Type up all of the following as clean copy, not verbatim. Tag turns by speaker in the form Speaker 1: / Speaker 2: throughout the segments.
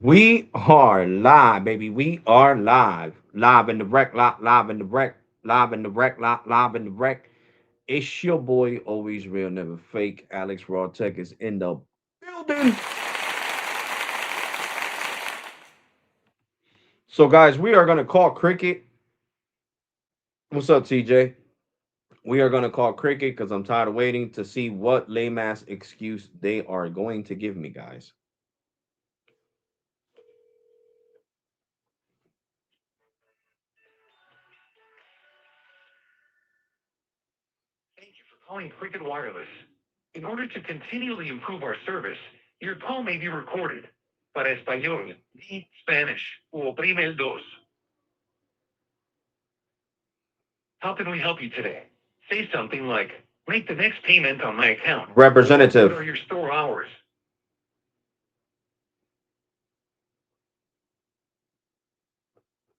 Speaker 1: We are live, baby. We are live. Live in the wreck, live in the wreck, live in the wreck, live in the wreck. It's your boy, always real, never fake. Alex Rawtech is in the building. So, guys, we are going to call cricket. What's up, TJ? We are going to call cricket because I'm tired of waiting to see what lame ass excuse they are going to give me, guys.
Speaker 2: Thank you for calling Cricket Wireless. In order to continually improve our service, your call may be recorded. Para español, di Spanish, o oprime el dos. How can we help you today? Say something like, make the next payment on my account. Or what are
Speaker 1: Representative.
Speaker 2: your store hours?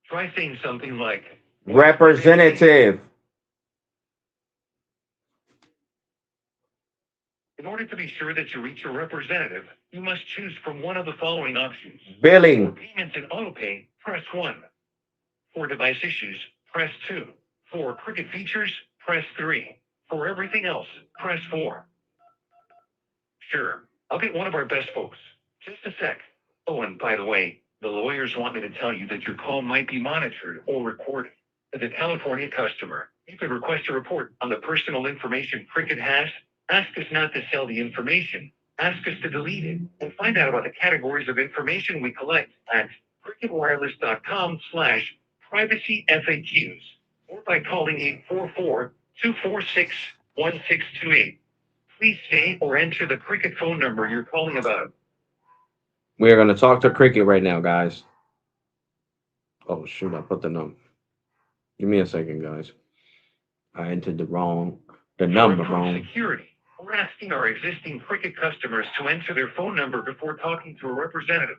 Speaker 2: Try saying something like, what's my next payment?
Speaker 1: Representative.
Speaker 2: In order to be sure that you reach your representative, you must choose from one of the following options. For
Speaker 1: Billing.
Speaker 2: payments and autopay, press 1. For device issues, press 2. For Cricket features, press 3. For everything else, press 4. Sure, I'll get one of our best folks. Just a sec. Oh, and by the way, the lawyers want me to tell you that your call might be monitored or recorded. As a California customer, you could request a report on the personal information Cricket has. Ask us not to sell the information. Ask us to delete it and find out about the categories of information we collect at cricketwireless.com/privacy FAQs or by calling 844-246-1628. Please say or enter the Cricket phone number you're calling about.
Speaker 1: We are going to talk to cricket right now, guys. Oh, shoot. I put the number. Give me a second, guys. I entered the
Speaker 2: For
Speaker 1: number
Speaker 2: improved
Speaker 1: wrong.
Speaker 2: security, we're asking our existing Cricket customers to enter their phone number before talking to a representative.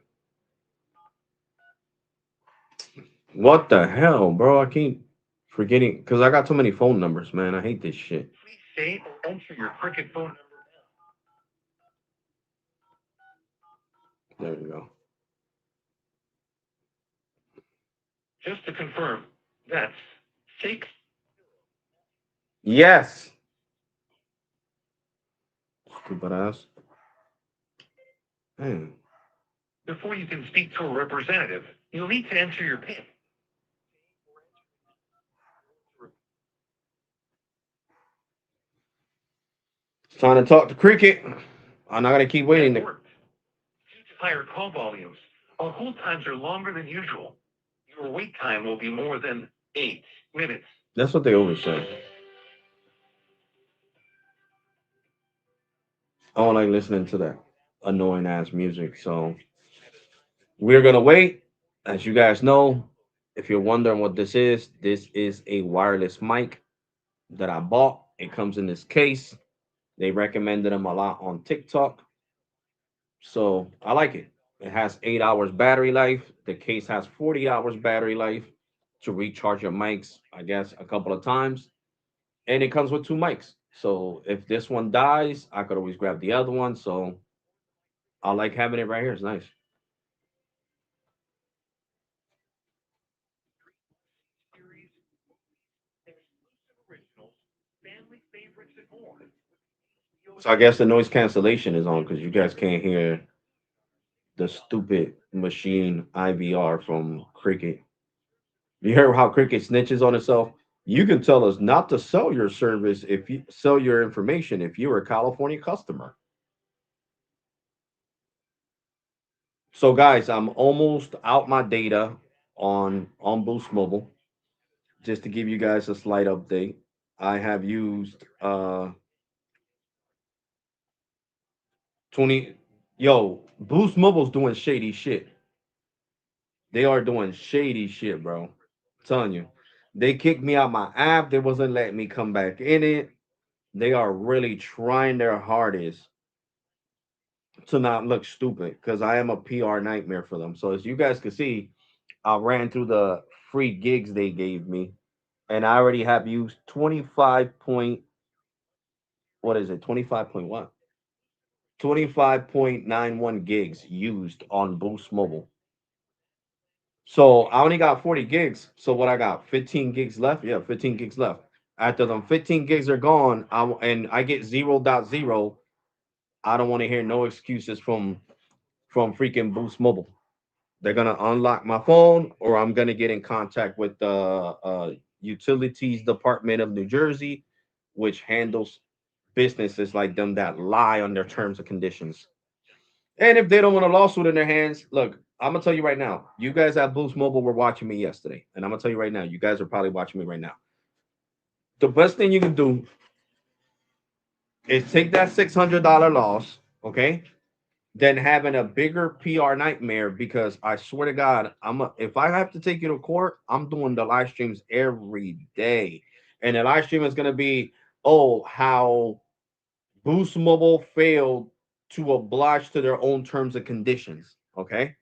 Speaker 1: What the hell, bro? I keep forgetting because I got too many phone numbers, man. I hate this shit.
Speaker 2: Please say or enter your Cricket phone number
Speaker 1: There you go.
Speaker 2: now. Just to confirm, that's 6.
Speaker 1: Yes. Stupid ass. Man.
Speaker 2: Before you can speak to a representative, you'll need to enter your PIN.
Speaker 1: It's time to talk to cricket. I'm not gonna keep waiting.
Speaker 2: That worked. Due to higher call volumes, our hold times are longer than usual. Your wait time will be more than 8 minutes.
Speaker 1: That's what they always say. I don't like listening to that annoying ass music. So we're gonna wait. As you guys know, if you're wondering what this is a wireless mic that I bought. It comes in this case. They recommended them a lot on TikTok. So I like it. It has 8 hours battery life. The case has 40 hours battery life to recharge your mics, I guess, a couple of times. And it comes with two mics. So if this one dies, I could always grab the other one. So I like having it right here. It's nice.
Speaker 2: Series, exclusive originals, family favorites, and more.
Speaker 1: So I guess the noise cancellation is on because you guys can't hear the stupid machine IVR from Cricket. You hear how Cricket snitches on itself? You can tell us not to sell your service if you sell your information if you're a California customer. So guys, I'm almost out my data on Boost Mobile. Just to give you guys a slight update, I have used 20. Yo, Boost Mobile's doing shady shit. They are doing shady shit, bro. I'm telling you. They kicked me out my app. They wasn't letting me come back in it. They are really trying their hardest to not look stupid because I am a PR nightmare for them. So as you guys can see, I ran through the free gigs they gave me, and I already have used 25 point. What is it? 25 point what? 25.91 gigs used on Boost Mobile. So I only got 40 gigs. So what I got? 15 gigs left? Yeah, 15 gigs left. After them 15 gigs are gone, and I get 0.0, I don't want to hear no excuses from freaking Boost Mobile. They're gonna unlock my phone, or I'm gonna get in contact with the Utilities Department of New Jersey, which handles businesses like them that lie on their terms and conditions. And if they don't want a lawsuit in their hands, look, I'm gonna tell you right now. You guys at Boost Mobile were watching me yesterday, and I'm gonna tell you right now. You guys are probably watching me right now. The best thing you can do is take that $600 loss, okay, than having a bigger PR nightmare, because I swear to God, if I have to take you to court, I'm doing the live streams every day. And the live stream is gonna be, oh, how Boost Mobile failed to oblige to their own terms and conditions. Okay.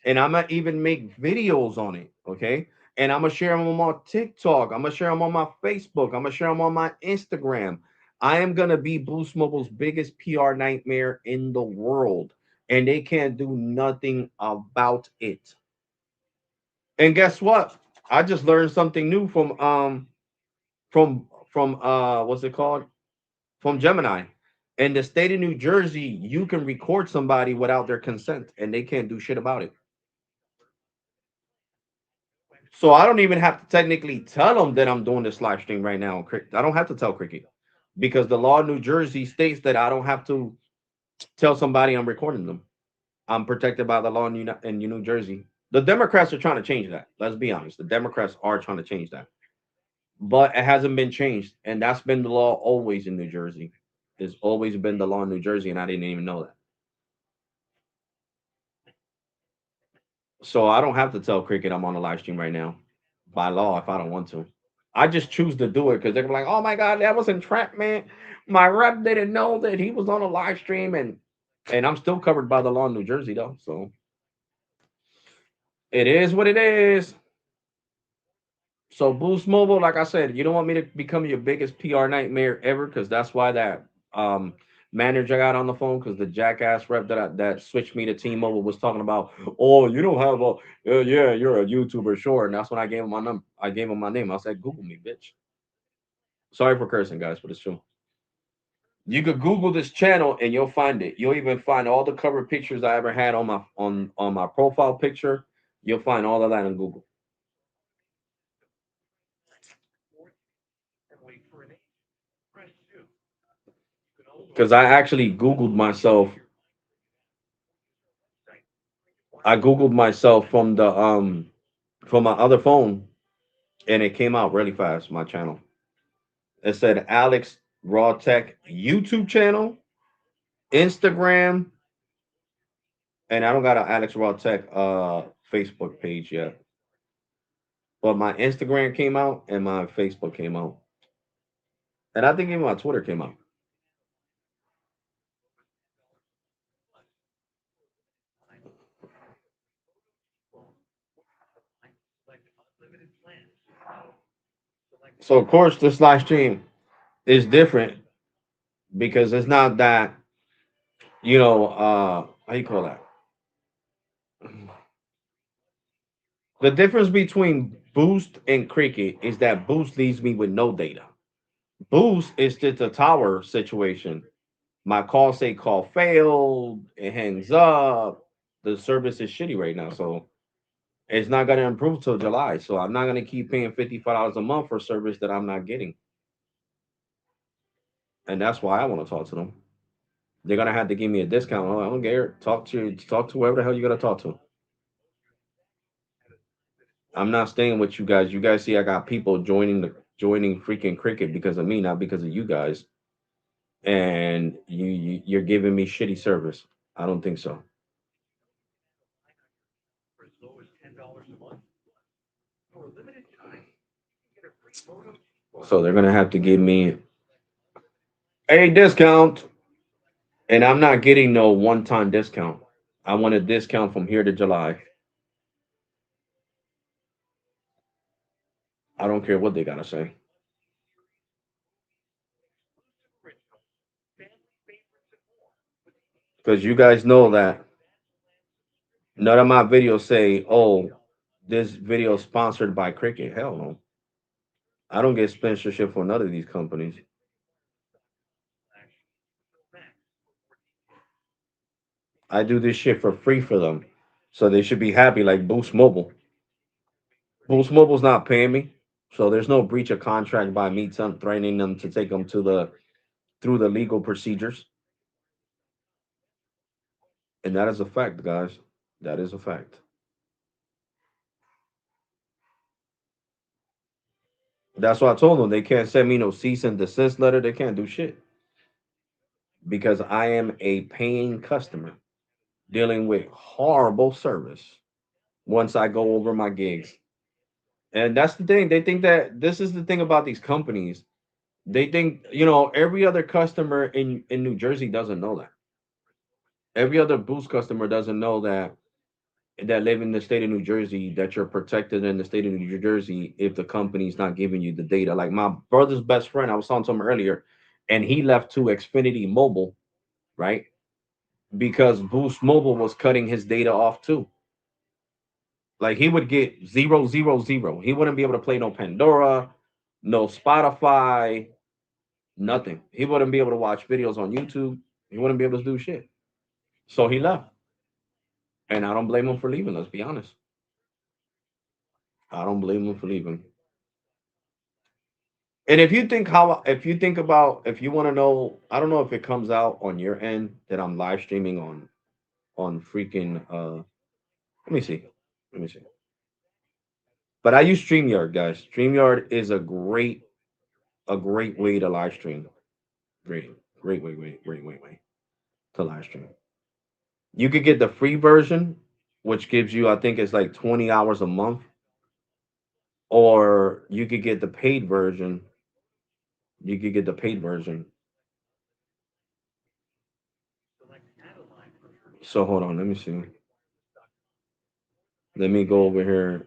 Speaker 1: And I'm gonna even make videos on it. Okay. And I'm gonna share them on my TikTok. I'm gonna share them on my Facebook. I'm gonna share them on my Instagram. I am gonna be Boost Mobile's biggest PR nightmare in the world, and they can't do nothing about it. And guess what? I just learned something new from what's it called? From Gemini. In the state of New Jersey, you can record somebody without their consent, and they can't do shit about it. So I don't even have to technically tell them that I'm doing this live stream right now. I don't have to tell Cricket, because the law in New Jersey states that I don't have to tell somebody I'm recording them. I'm protected by the law in New Jersey. The Democrats are trying to change that. Let's be honest. The Democrats are trying to change that, but it hasn't been changed, and that's been the law always in New Jersey. It's always been the law in New Jersey, and I didn't even know that. So I don't have to tell Cricket I'm on a live stream right now by law if I don't want to. I just choose to do it because they're like, oh my God, that was entrapment. My rep didn't know that he was on a live stream, and I'm still covered by the law in New Jersey though. So it is what it is. So Boost Mobile, like I said, you don't want me to become your biggest PR nightmare ever, because that's why that um manager got on the phone, because the jackass rep that switched me to T-Mobile was talking about, oh, you don't have a yeah, you're a YouTuber, sure. And that's when I gave him my number. I gave him my name. I said, Google me, bitch. Sorry for cursing, guys, but it's true. You could Google this channel and you'll find it. You'll even find all the cover pictures I ever had on my profile picture. You'll find all of that on Google. Because I actually Googled myself. I Googled myself from my other phone, and it came out really fast, my channel. It said Alex Rawtech YouTube channel, Instagram, and I don't got an Alex Rawtech Facebook page yet. But my Instagram came out and my Facebook came out. And I think even my Twitter came out. So of course this live stream is different, because it's not that, how you call that? The difference between Boost and Cricket is that Boost leaves me with no data. Boost is just a tower situation. My call say call failed, it hangs up. The service is shitty right now, so it's not gonna improve till July. So I'm not gonna keep paying $55 a month for service that I'm not getting. And that's why I want to talk to them. They're gonna have to give me a discount. Oh, I don't care. Talk to whoever the hell you gotta talk to. I'm not staying with you guys. You guys see I got people joining freaking Cricket because of me, not because of you guys. And you're giving me shitty service. I don't think so. So they're gonna have to give me a discount, and I'm not getting no one-time discount. I want a discount from here to July. I don't care what they gotta say. Because you guys know that none of my videos say, "Oh, this video is sponsored by Cricket." Hell no, I don't get sponsorship for none of these companies. I do this shit for free for them, so they should be happy. Like Boost Mobile. Boost Mobile's not paying me, so there's no breach of contract by me threatening them to take them to the through the legal procedures, and that is a fact, guys. That is a fact. That's why I told them they can't send me no cease and desist letter. They can't do shit because I am a paying customer dealing with horrible service once I go over my gigs. And that's the thing. They think that this is the thing about these companies. They think, every other customer in New Jersey doesn't know that. Every other Boost customer doesn't know that live in the state of New Jersey that you're protected in the state of New Jersey if the company's not giving you the data. Like my brother's best friend, I was talking to him earlier, and he left to Xfinity Mobile, right? Because Boost Mobile was cutting his data off too. Like he would get 000. He wouldn't be able to play no Pandora, no Spotify, nothing. He wouldn't be able to watch videos on YouTube. He wouldn't be able to do shit. So he left. And I don't blame him for leaving, let's be honest. I don't blame him for leaving. And if you think about, if you want to know, I don't know if it comes out on your end that I'm live streaming on freaking let me see. Let me see. But I use StreamYard, guys. StreamYard is a great way to live stream. Great, great way to live stream. You could get the free version, which gives you, I think it's like 20 hours a month, or you could get the paid version. You could get the paid version. So hold on, let me see. Let me go over here.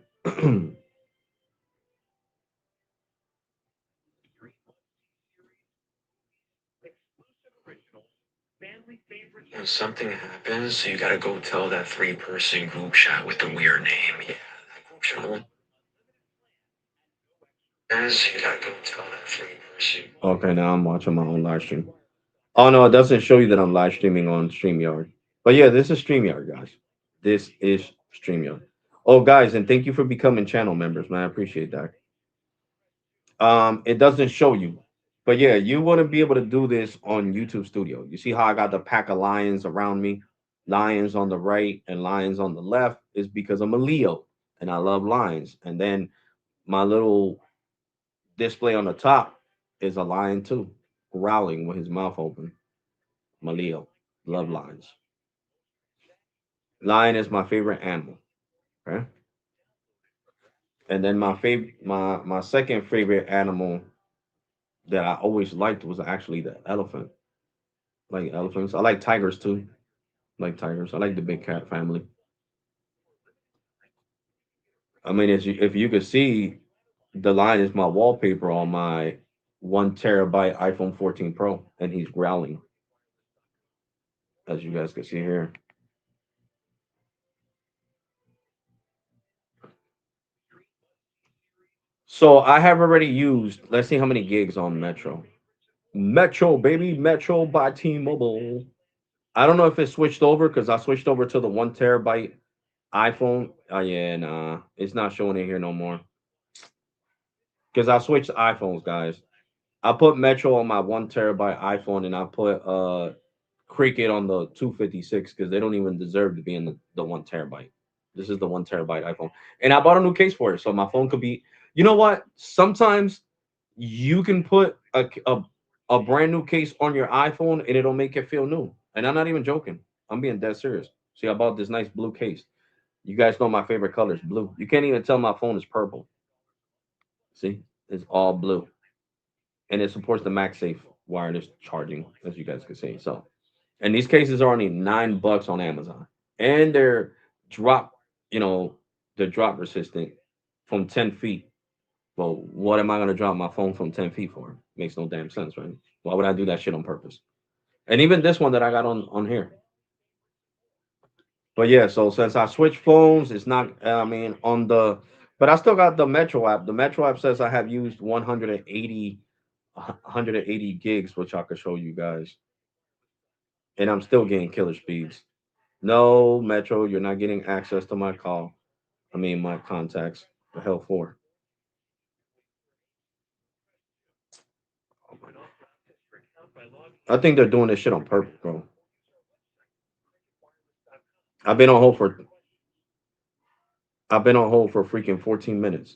Speaker 2: When something happens, so you gotta go tell that three-person group chat with the weird name. Yeah, that group chat. Yes, you gotta go tell that three-person.
Speaker 1: Okay, now I'm watching my own live stream. Oh no, it doesn't show you that I'm live streaming on StreamYard. But yeah, this is StreamYard, guys. This is StreamYard. Oh, guys, and thank you for becoming channel members, man. I appreciate that. It doesn't show you, but yeah, you wouldn't be able to do this on YouTube Studio. You see how I got the pack of lions around me, lions on the right and lions on the left, is because I'm a Leo and I love lions. And then my little display on the top is a lion too, growling with his mouth open. I'm a Leo, love lions. Lion is my favorite animal. Okay, and then my second favorite animal that I always liked was actually the elephant. Like elephants. I like tigers too. Like tigers. I like the big cat family. I mean, if you could see, the lion is my wallpaper on my 1 terabyte iPhone 14 Pro, and he's growling, as you guys can see here. So I have already used. Let's see how many gigs on Metro. Metro, baby, Metro by T-Mobile. I don't know if it switched over because I switched over to the 1 terabyte iPhone. Oh yeah, nah, it's not showing it here no more because I switched iPhones, guys. I put Metro on my 1 terabyte iPhone, and I put Cricket on the 256 because they don't even deserve to be in the 1 terabyte. This is the 1 terabyte iPhone, and I bought a new case for it, so my phone could be. You know what? Sometimes you can put a brand new case on your iPhone, and it'll make it feel new. And I'm not even joking. I'm being dead serious. See, I bought this nice blue case. You guys know my favorite color is blue. You can't even tell my phone is purple. See, it's all blue, and it supports the MagSafe wireless charging, as you guys can see. So, and these cases are only $9 on Amazon, and they're drop, you know, they're drop resistant from 10 feet. Well, what am I gonna drop my phone from 10 feet for? Makes no damn sense, right? Why would I do that shit on purpose? And even this one that I got on here, But yeah, so since I switched phones, it's not. I mean, on the, but I still got the Metro app. The Metro app says I have used 180 gigs, which I could show you guys, and I'm still getting killer speeds. No, Metro, you're not getting access to my call. I mean, my contacts. The hell for? Oh my God. I think they're doing this shit on purpose, bro. I've been on hold for I've been on hold for freaking 14 minutes.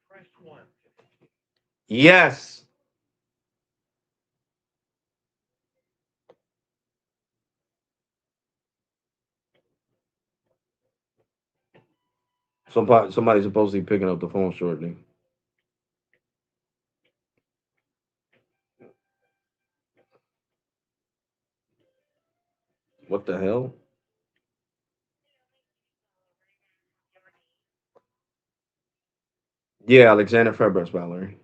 Speaker 2: Press 1.
Speaker 1: Yes. Somebody's supposed to be picking up the phone shortly. What the hell? Yeah, Alexander Febres, Valerie.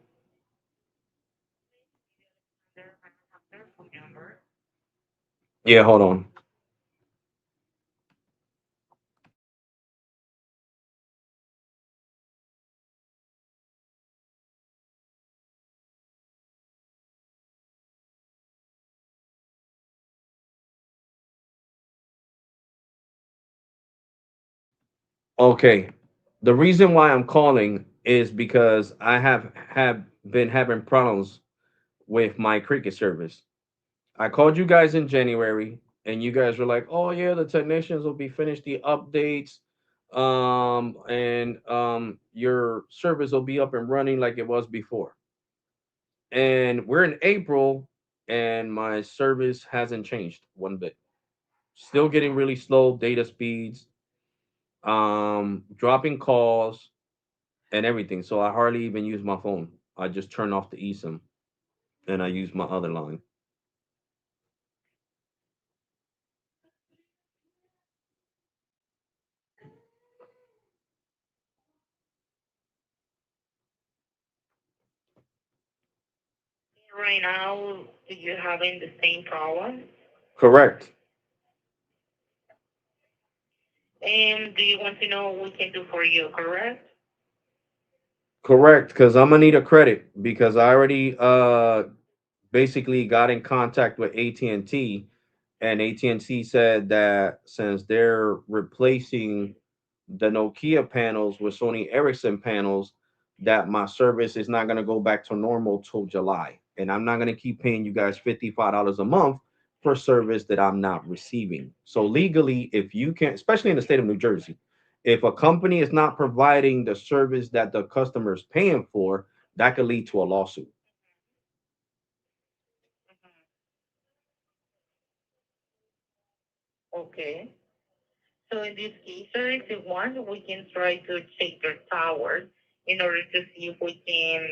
Speaker 1: Yeah, hold on. Okay. The reason why I'm calling is because I have been having problems with my cricket service. I called you guys in January, and you guys were like, "Oh yeah, the technicians will be finished the updates, and your service will be up and running like it was before." And we're in April, and my service hasn't changed one bit. Still getting really slow data speeds, dropping calls and everything. So I hardly even use my phone. I just turn off the eSIM and I use my other line.
Speaker 2: Right now, do you having the same problem?
Speaker 1: Correct.
Speaker 2: And do you want to know what we can do for you, correct?
Speaker 1: Correct, because I'm gonna need a credit because I already basically got in contact with AT&T, and AT&T said that since they're replacing the Nokia panels with Sony Ericsson panels, that my service is not going to go back to normal till July, and I'm not going to keep paying you guys $55 a month for service that I'm not receiving. So legally, if you can't, especially in the state of New Jersey, if a company is not providing the service that the customer is paying for, that could lead to a lawsuit.
Speaker 2: Okay. So in this case, sir, if you want, we can try to check your towers in order to see if we can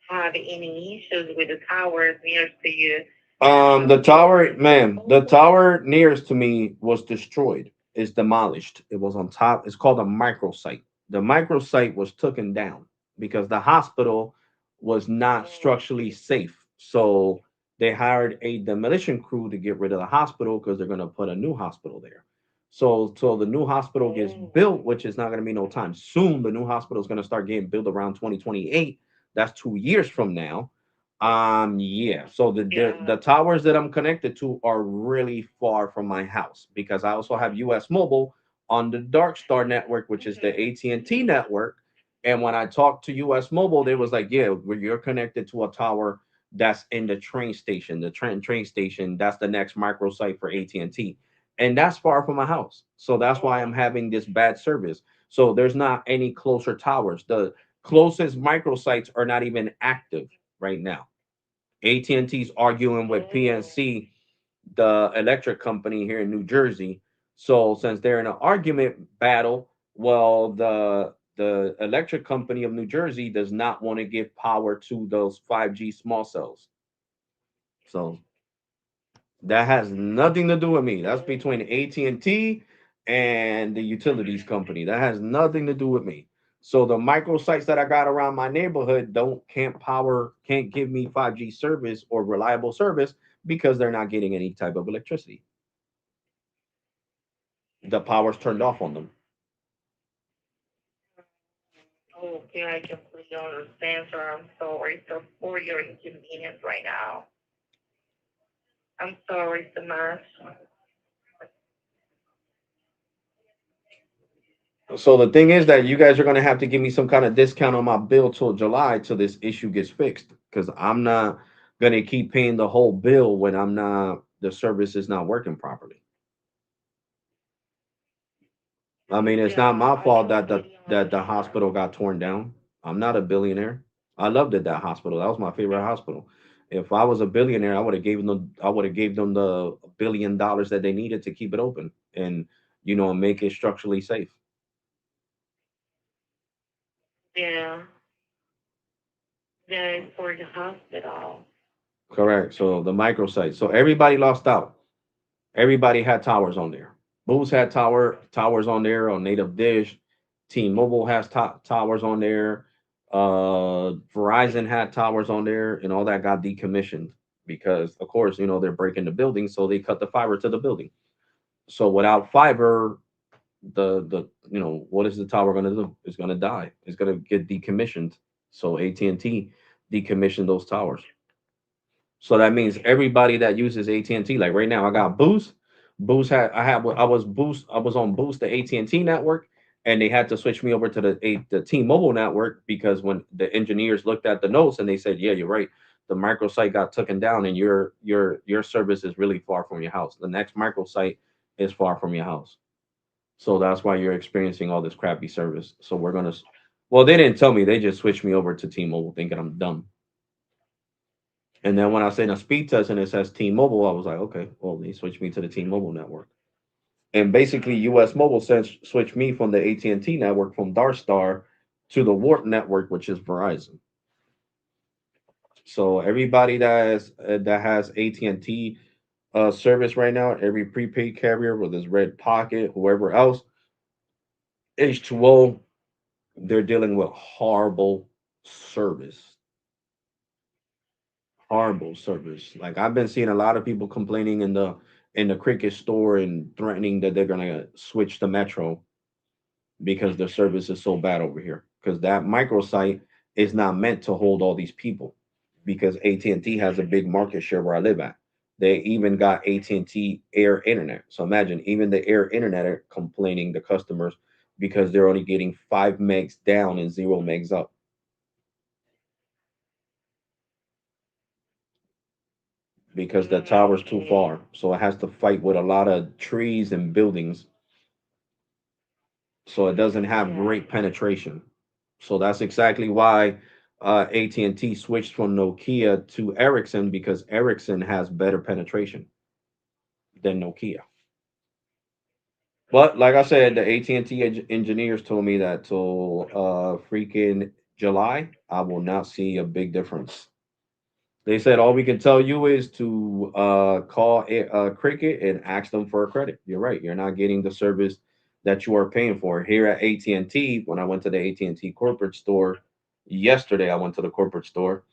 Speaker 2: have any issues with the towers near to you.
Speaker 1: The tower, ma'am, the tower nearest to me was destroyed. It's demolished. It was on top. It's called a microsite. The microsite was taken down because the hospital was not structurally safe. So they hired a demolition crew to get rid of the hospital because they're going to put a new hospital there. So the new hospital gets built, which is not going to be no time soon. The new hospital is going to start getting built around 2028. That's 2 years from now. Yeah. So the towers that I'm connected to are really far from my house because I also have US Mobile on the Dark Star network, which is the AT&T network. And when I talked to US Mobile, they was like, "Yeah, you're connected to a tower that's in the train station, the Trenton train station. That's the next microsite for AT&T, and that's far from my house. So that's why I'm having this bad service. So there's not any closer towers. The closest microsites are not even active right now. AT&T's arguing with PNC, the electric company here in New Jersey. So since they're in an argument battle, well, the electric company of New Jersey does not want to give power to those 5G small cells. So that has nothing to do with me. That's between AT&T and the utilities company. That has nothing to do with me. So the microsites that I got around my neighborhood can't give me 5G service or reliable service because they're not getting any type of electricity. the power's turned off on them.
Speaker 3: Okay, I completely understand, sir. I'm sorry, sir, for your inconvenience right now. I'm sorry so much.
Speaker 1: So the thing is that you guys are gonna have to give me some kind of discount on my bill till July till this issue gets fixed. Because I'm not gonna keep paying the whole bill when I'm not the service is not working properly. I mean, it's not
Speaker 3: Yeah,
Speaker 1: my
Speaker 3: I
Speaker 1: fault that
Speaker 3: completely
Speaker 1: the
Speaker 3: understand.
Speaker 1: hospital got torn down. I'm not a billionaire. I loved it that hospital. That was my favorite hospital. If I was a billionaire, I would have gave them the $1 billion that they needed to keep it open and make it structurally safe.
Speaker 3: Yeah, yeah, it's for the hospital.
Speaker 1: Correct. So the microsite. So everybody lost out. Everybody had towers on there. Boost had towers on there on native dish. T-Mobile has towers on there. Verizon had towers on there, and all that got decommissioned because, of course, they're breaking the building, so they cut the fiber to the building. So without fiber, what is the tower going to do? It's going to die. It's going to get decommissioned. So AT&T decommissioned those towers. So that means everybody that uses AT&T, like right now, I got Boost. I was on Boost, the AT&T network, and they had to switch me over to the T-Mobile network because when the engineers looked at the notes and they said, "Yeah, you're right. The microsite got taken down, and your service is really far from your house. The next microsite is far from your house, so that's why you're experiencing all this crappy service. So we're gonna, well, they didn't tell me. They just switched me over to T-Mobile, thinking I'm dumb. And then when I said a speed test and it says T-Mobile, I was like, okay, well, they switched me to the T-Mobile network. And basically, US Mobile switched me from the AT&T network from Darstar to the Warp network, which is Verizon. So everybody that has AT&T service right now, every prepaid carrier, whether it's Red Pocket, whoever else, H2O, they're dealing with service, horrible service. Like I've been seeing a lot of people complaining in the Cricket store and threatening that they're gonna switch to Metro because the service is so bad over here. Because that microsite is not meant to hold all these people. Because AT&T has a big market share where I live at. They even got AT&T Air Internet. So imagine even the Air Internet are complaining the customers because they're only getting 5 megs down and 0 megs up because the tower's too
Speaker 3: Okay.
Speaker 1: far. So it has to fight with a lot of trees and buildings. So it doesn't have
Speaker 3: Yeah.
Speaker 1: great penetration. So that's exactly why AT&T switched from Nokia to Ericsson because Ericsson has better penetration than Nokia. But like I said, the AT&T engineers told me that till freaking July, I will not see a big difference. They said all we can tell you is to call Cricket and ask them for a credit. You're right. You're not getting the service that you are paying for. Here at AT&T, when I went to the AT&T corporate store yesterday, I went to the corporate store.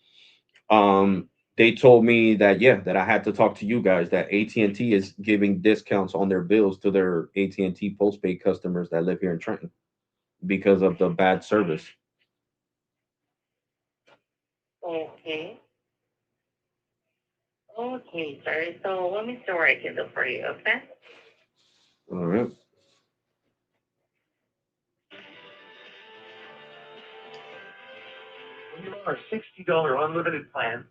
Speaker 1: They told me that that I had to talk to you guys that AT&T is giving discounts on their bills to their AT&T postpaid customers that live here in Trenton because of the bad service.
Speaker 3: Okay. Okay, sir. So let me see what I can do for you, okay?
Speaker 1: All right.
Speaker 2: When you're on our $60 unlimited plan,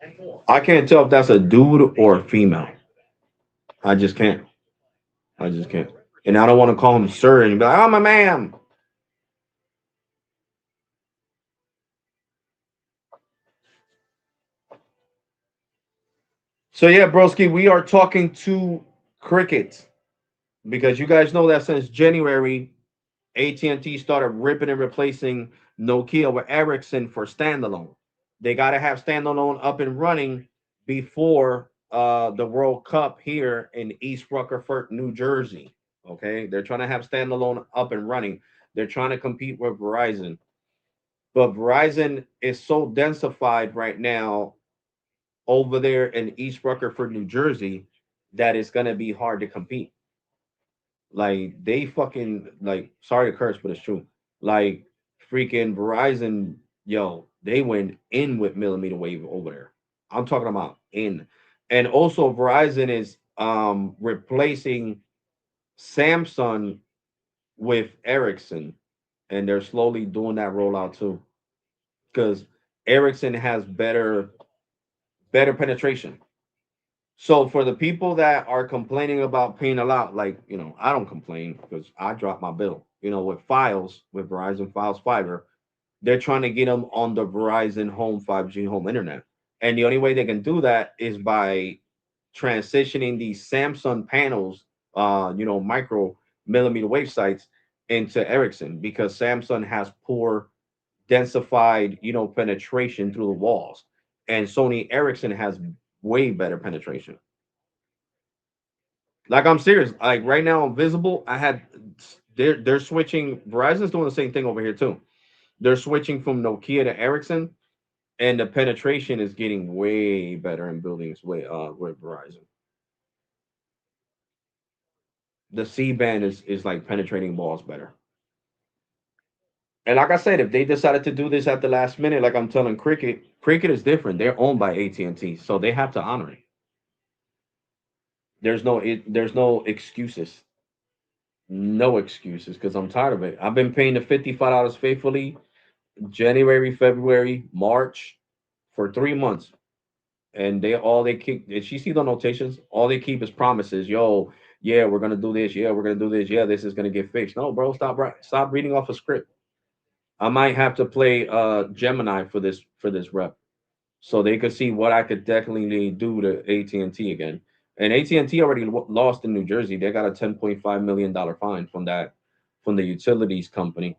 Speaker 2: and more.
Speaker 1: I can't tell if that's a dude or a female. I just can't. I just can't. And I don't want to call him sir and be like, I'm a ma'am. So yeah, broski, we are talking to Cricket because you guys know that since January, AT&T started ripping and replacing Nokia with Ericsson for standalone. They got to have standalone up and running before the World Cup here in East Rutherford, New Jersey. Okay, they're trying to have standalone up and running. They're trying to compete with Verizon, but Verizon is so densified right now over there in East Rutherford, New Jersey. that it's gonna be hard to compete. Like they fucking like sorry to curse, but it's true. Like freaking Verizon, yo, they went in with millimeter wave over there. I'm talking about in. And also Verizon is replacing Samsung with Ericsson, and they're slowly doing that rollout too. Because Ericsson has better penetration. So for the people that are complaining about paying a lot, like I don't complain because I drop my bill. With Files, with Verizon Files Fiber, they're trying to get them on the Verizon Home 5G home internet, and the only way they can do that is by transitioning these Samsung panels, micro millimeter wave sites into Ericsson because Samsung has poor densified, penetration through the walls, and Sony Ericsson has way better penetration. Like I'm serious. Like right now on Visible, they're switching. Verizon's doing the same thing over here too. They're switching from Nokia to Ericsson, and the penetration is getting way better in buildings with Verizon. The C band is like penetrating walls better. And like I said, if they decided to do this at the last minute, like I'm telling Cricket is different. They're owned by AT&T, so they have to honor it. There's no excuses. No excuses because I'm tired of it. I've been paying the $55 faithfully January, February, March for 3 months. And they keep, if she sees the notations, all they keep is promises. Yo, yeah, we're gonna do this. Yeah, we're gonna do this. Yeah, this is gonna get fixed. No, bro, stop reading off a script. I might have to play Gemini for this rep, so they could see what I could definitely do to AT&T again. And AT&T already lost in New Jersey. They got a $10.5 million fine from the utilities company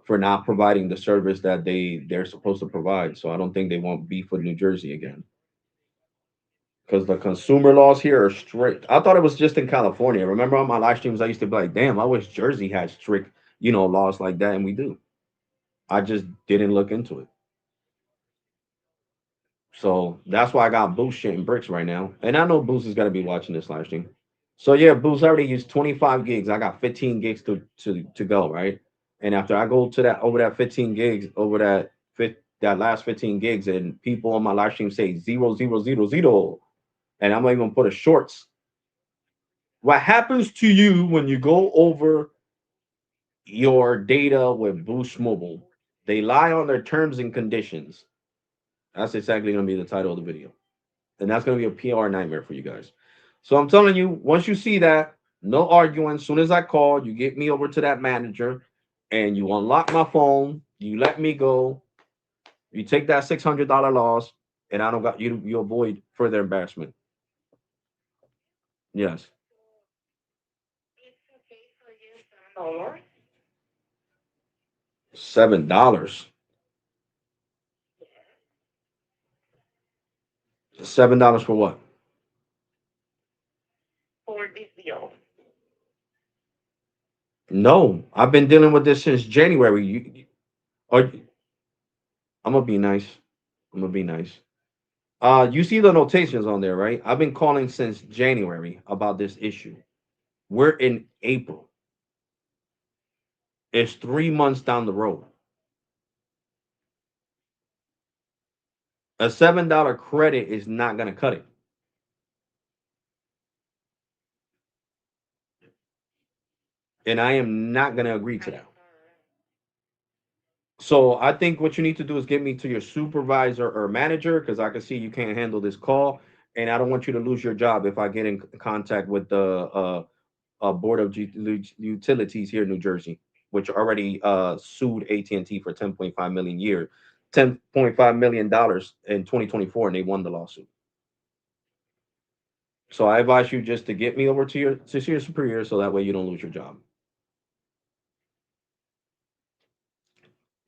Speaker 1: for not providing the service that they're supposed to provide. So I don't think they want beef with New Jersey again because the consumer laws here are strict. I thought it was just in California. Remember on my live streams, I used to be like, "Damn, I wish Jersey had strict, laws like that," and we do. I just didn't look into it. So that's why I got Boost shitting bricks right now. And I know Boost is gonna be watching this live stream. So yeah, Boost I already used 25 gigs. I got 15 gigs to go, right? And after I go to that over that 15 gigs, over that last 15 gigs, and people on my live stream say 0, 0, 0, 0, and I'm not even put a shorts. What happens to you when you go over your data with Boost Mobile? They lie on their terms and conditions. That's exactly gonna be the title of the video. And that's going to be a PR nightmare for you guys. So I'm telling you, once you see that, no arguing. As soon as I call, you get me over to that manager, and you unlock my phone. You let me go. You take that $600 loss, and I don't got you. You avoid further embarrassment. Yes,
Speaker 3: It's okay for you, $7.
Speaker 1: $7. $7 for what?
Speaker 3: For this deal.
Speaker 1: No, I've been dealing with this since January. Are, I'm gonna be nice. I'm gonna be nice. You see the notations on there, right? I've been calling since January about this issue. We're in April. It's 3 months down the road. A $7 credit is not going to cut it. And I am not going to agree to
Speaker 3: I'm
Speaker 1: that.
Speaker 3: sorry.
Speaker 1: So I think what you need to do is get me to your supervisor or manager because I can see you can't handle this call. And I don't want you to lose your job if I get in contact with the Board of Utilities here in New Jersey, which already sued AT&T for 10.5 million dollars in 2024, and they won the lawsuit. So I advise you just to get me over to your superior, so that way you don't lose your job.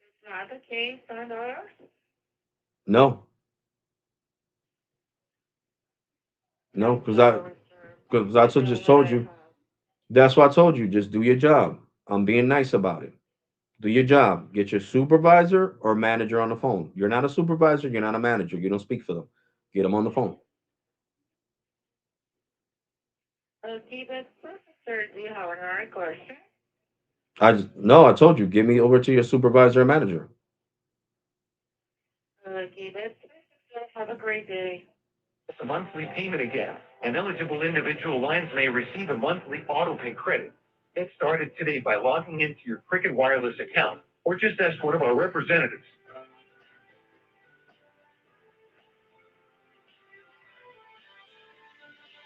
Speaker 3: It's not the case, $7.
Speaker 1: No, no,
Speaker 3: I'm
Speaker 1: because I
Speaker 3: sorry, sir.
Speaker 1: because I
Speaker 3: You know
Speaker 1: just
Speaker 3: what
Speaker 1: told
Speaker 3: I
Speaker 1: you.
Speaker 3: have.
Speaker 1: That's why I told you. Just do your job. I'm being nice about it. Do your job. Get your supervisor or manager on the phone. You're not a supervisor. You're not a manager. You don't speak for them. Get them on the phone.
Speaker 3: Okay, but sir, do you have another question?
Speaker 1: No, I told you, give me over to your supervisor and manager.
Speaker 3: Okay, but have a great day.
Speaker 2: It's a monthly payment again, and eligible individual lines may receive a monthly auto pay credit. Get started today by logging into your Cricket Wireless account, or just ask one of our representatives.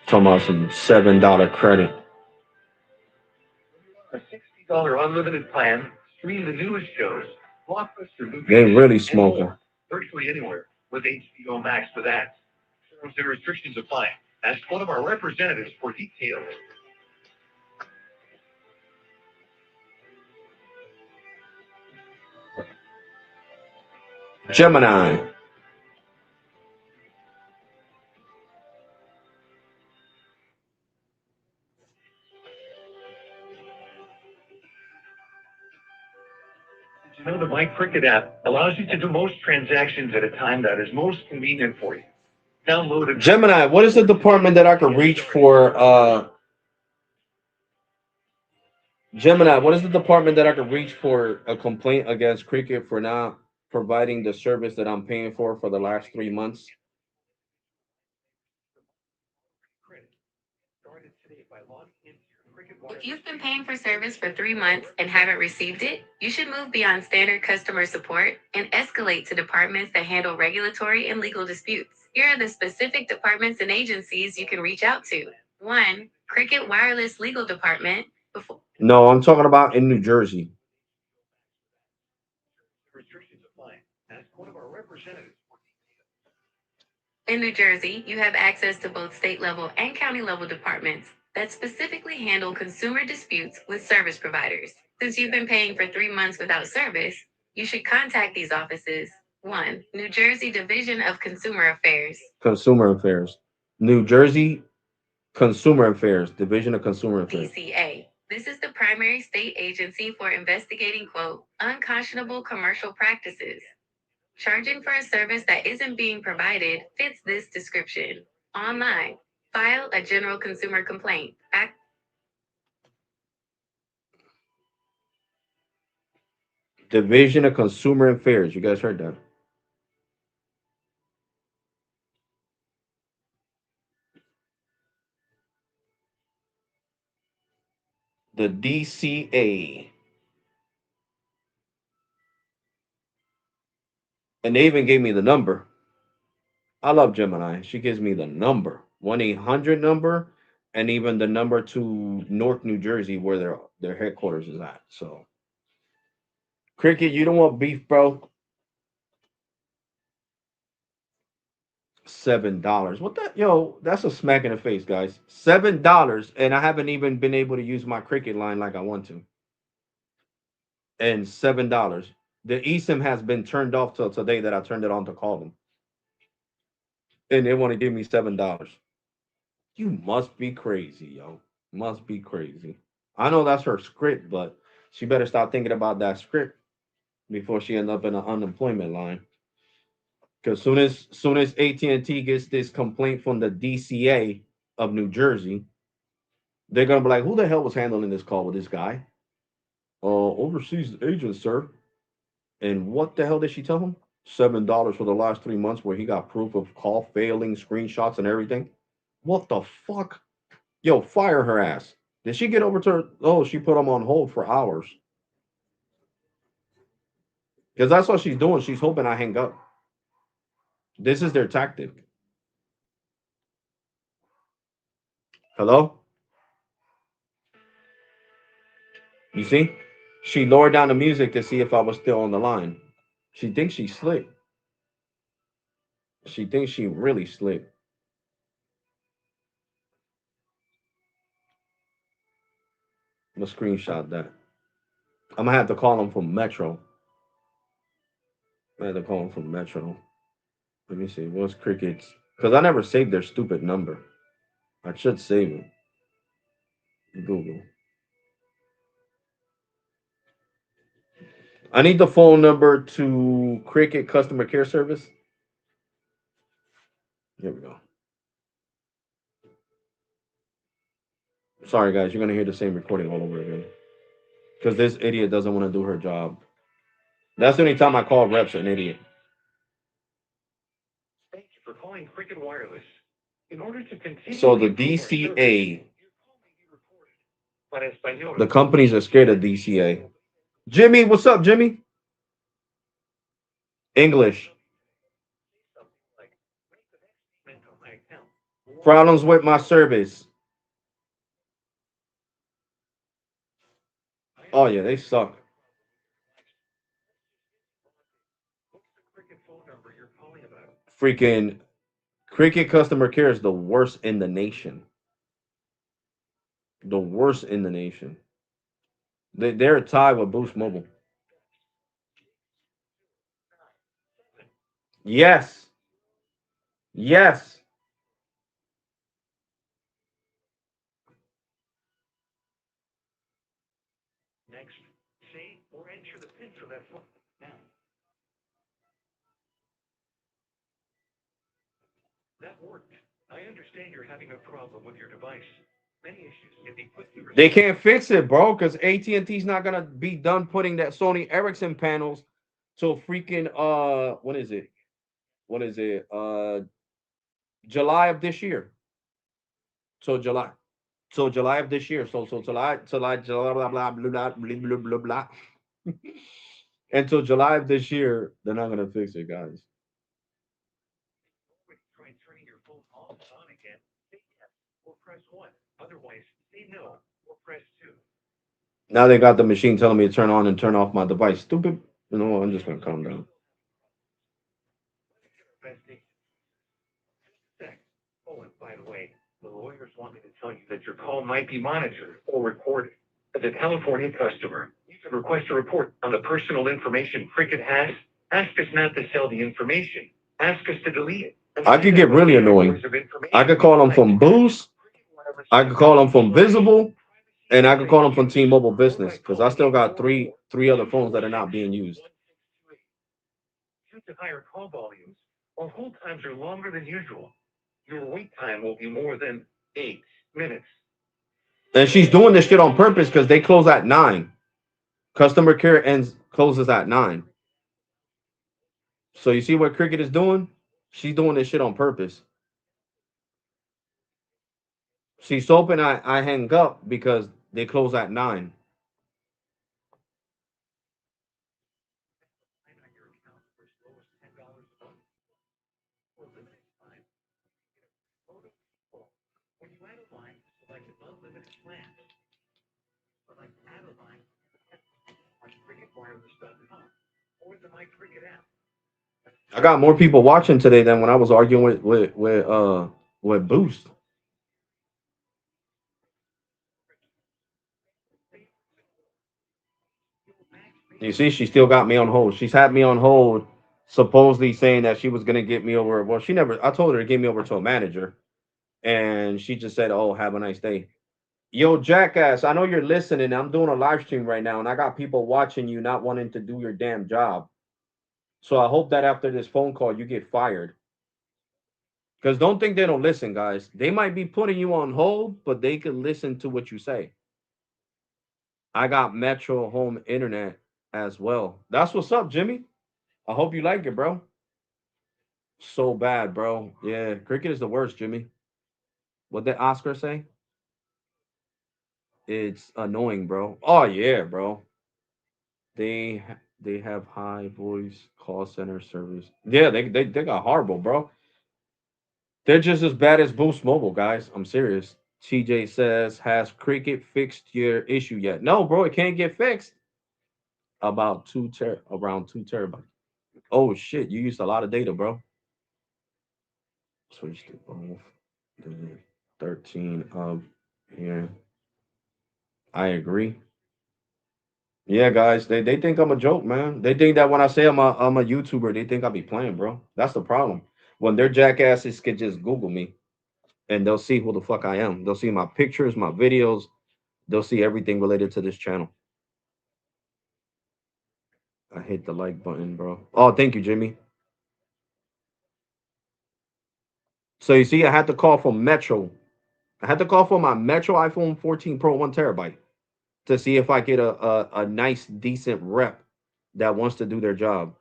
Speaker 1: Talking about some $7 credit.
Speaker 2: A $60 unlimited plan, stream the newest shows, blockbuster movies,
Speaker 1: They really
Speaker 2: and
Speaker 1: smoking.
Speaker 2: more, virtually anywhere with HBO Max with ads. Terms and restrictions apply. Ask one of our representatives for details.
Speaker 1: Gemini.
Speaker 2: You know, the My Cricket app allows you to do most transactions at a time that is most convenient for you. Download it.
Speaker 1: Gemini, what is the department that I could reach for Gemini, what is the department that I could reach for a complaint against Cricket for not providing the service that I'm paying for the last 3 months?
Speaker 2: Started today by logging into your Cricket
Speaker 4: If
Speaker 2: Wireless.
Speaker 4: you've been paying for service for 3 months and haven't received it, you should move beyond standard customer support and escalate to departments that handle regulatory and legal disputes. Here are the specific departments and agencies you can reach out to. 1. Cricket Wireless Legal Department. Before
Speaker 1: No, I'm talking about in New Jersey.
Speaker 2: Restrictions apply. Ask one of our representatives.
Speaker 4: In New Jersey, you have access to both state level and county level departments that specifically handle consumer disputes with service providers. Since you've been paying for 3 months without service, you should contact these offices. 1. New Jersey Division of Consumer Affairs.
Speaker 1: Consumer Affairs. New Jersey Consumer Affairs, Division of Consumer Affairs.
Speaker 4: DCA. This is the primary state agency for investigating, quote, unconscionable commercial practices. Charging for a service that isn't being provided fits this description. Online. File a general consumer complaint.
Speaker 1: Division of Consumer Affairs. You guys heard that? The DCA. And they even gave me the number. I love Gemini. She gives me the number, 1-800 number, and even the number to North New Jersey where their headquarters is at. So, Cricket, you don't want beef, bro? $7. What that? Yo, that's a smack in the face, guys. $7, and I haven't even been able to use my Cricket line like I want to. And $7. The eSIM has been turned off till today that I turned it on to call them, and they want to give me $7. You must be crazy, yo. Must be crazy. I know that's her script, but she better start thinking about that script before she ends up in an unemployment line. Because soon as AT&T gets this complaint from the DCA of New Jersey, they're gonna be like, "Who the hell was handling this call with this guy?" Overseas agent, sir. And what the hell did she tell him? $7 for the last 3 months, where he got proof of call failing, screenshots, and everything. What the fuck? Yo, fire her ass. Did she get over to her? Oh, she put him on hold for hours. Because that's what she's doing. She's hoping I hang up. This is their tactic. Hello? You see? She lowered down the music to see if I was still on the line. She thinks she's slick. She thinks she really slick. I'm gonna screenshot that. I'm gonna have to call him from Metro. I have to call him from Metro. Let me see. What's Cricket's? Because I never saved their stupid number. I should save it. Google. I need the phone number to Cricket customer care service. Here we go. Sorry, guys, you're gonna hear the same recording all over again because this idiot doesn't want to do her job. That's the only time I call reps an idiot.
Speaker 2: Thank you for calling Cricket Wireless. In order to continue
Speaker 1: So the
Speaker 2: improve our service,
Speaker 1: DCA,
Speaker 2: your call may be recorded. Para español,
Speaker 1: the companies are scared of DCA. Jimmy, what's up, Jimmy? English.
Speaker 2: something like, make the next payment on my account.
Speaker 1: Problems with my service. Oh yeah, they suck.
Speaker 2: What's the Cricket phone number you're calling about?
Speaker 1: Freaking Cricket customer care is the worst in the nation. The worst in the nation. They're tied with Boost Mobile. Yes. Yes.
Speaker 2: Next, say or enter the PIN for that phone. Now, that worked. I understand you're having a problem with your device. Many issues can be quickly
Speaker 1: They
Speaker 2: resolved.
Speaker 1: can't fix it, bro, because AT&T's not gonna be done putting that Sony Ericsson panels till freaking what is it? What is it? July of this year. So July. So July of this year. So July blah blah blah blah blah blah blah blah. Until July of this year, they're not gonna fix it, guys.
Speaker 2: Try turning your phone off and on again. Say yes or press 1. Otherwise, say no or press 2.
Speaker 1: Now they got the machine telling me to turn on and turn off my device. Stupid. You know what? I'm just gonna calm down.
Speaker 2: Best thing sex. Oh, and by the way, the lawyers want me to tell you that your call might be monitored or recorded. As a California customer, you can request a report on the personal information Cricket has. Ask us not to sell the information. Ask us to delete it.
Speaker 1: I could get really annoying. I could call them from Boost. I could call them from Visible, and I could call them from T-Mobile Business because I still got three other phones that are not being used.
Speaker 2: Due to higher call volumes, our hold times are longer than usual. Your wait time will be more than 8 minutes.
Speaker 1: And she's doing this shit on purpose because they close at 9. Customer care ends closes at 9. So you see what Cricket is doing? She's doing this shit on purpose. She's hoping I hang up because they close at 9.
Speaker 2: When you add a line, select unlimited plans. Select add a line on cricketwireless.com or the My Cricket app.
Speaker 1: I got more people watching today than when I was arguing with Boost. You see, she still got me on hold. She's had me on hold, supposedly saying that she was gonna get me over. Well, she never. I told her to get me over to a manager, and she just said, "Oh, have a nice day." Yo, jackass! I know you're listening. I'm doing a live stream right now, and I got people watching you, not wanting to do your damn job. So I hope that after this phone call, you get fired. Because don't think they don't listen, guys. They might be putting you on hold, but they can listen to what you say. I got Metro Home Internet as well. That's what's up, Jimmy. I hope you like it, bro. So bad, bro. Yeah, cricket is the worst, Jimmy. What did Oscar say? It's annoying, bro. Oh yeah, bro. They have high voice call center service. Yeah, they got horrible, bro. They're just as bad as Boost Mobile, guys. I'm serious. TJ says, has Cricket fixed your issue yet? No, bro, it can't get fixed. About around 2 terabytes. Oh shit, you used a lot of data, bro. Switch to both. 13 of here. I agree. Yeah, guys, they think I'm a joke, man. They think that when I say I'm a YouTuber, they think I be playing, bro. That's the problem. When their jackasses can just Google me and they'll see who the fuck I am. They'll see my pictures, my videos. They'll see everything related to this channel. I hit the like button, bro. Oh, thank you, Jimmy. So you see, I had to call from Metro. I had to call for my Metro iPhone 14 Pro 1 TB to see if I get a nice, decent rep that wants to do their job.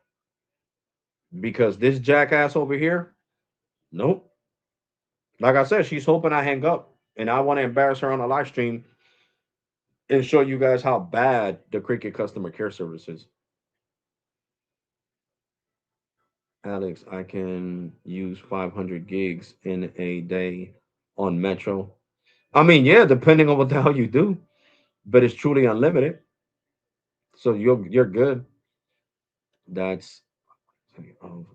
Speaker 1: Because this jackass over here, nope. Like I said, she's hoping I hang up, and I want to embarrass her on a live stream and show you guys how bad the Cricket customer care service is. Alex, I can use 500 gigs in a day on Metro. I mean, yeah, depending on what the hell you do, but it's truly unlimited, so you're good. That's of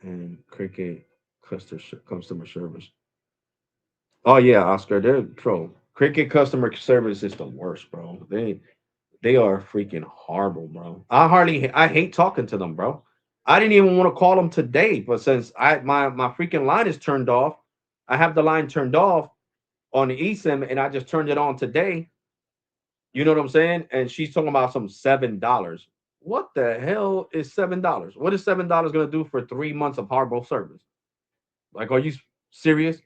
Speaker 1: and Cricket customer service. Oh yeah, Oscar, they're pro. Cricket customer service is the worst, bro. They are freaking horrible, bro. I hate talking to them, bro. I didn't even want to call them today, but since my freaking line is turned off, I have the line turned off on the eSIM and I just turned it on today. You know what I'm saying? And she's talking about some $7. What the hell is $7? What is $7 gonna do for 3 months of horrible service? Like, are you serious?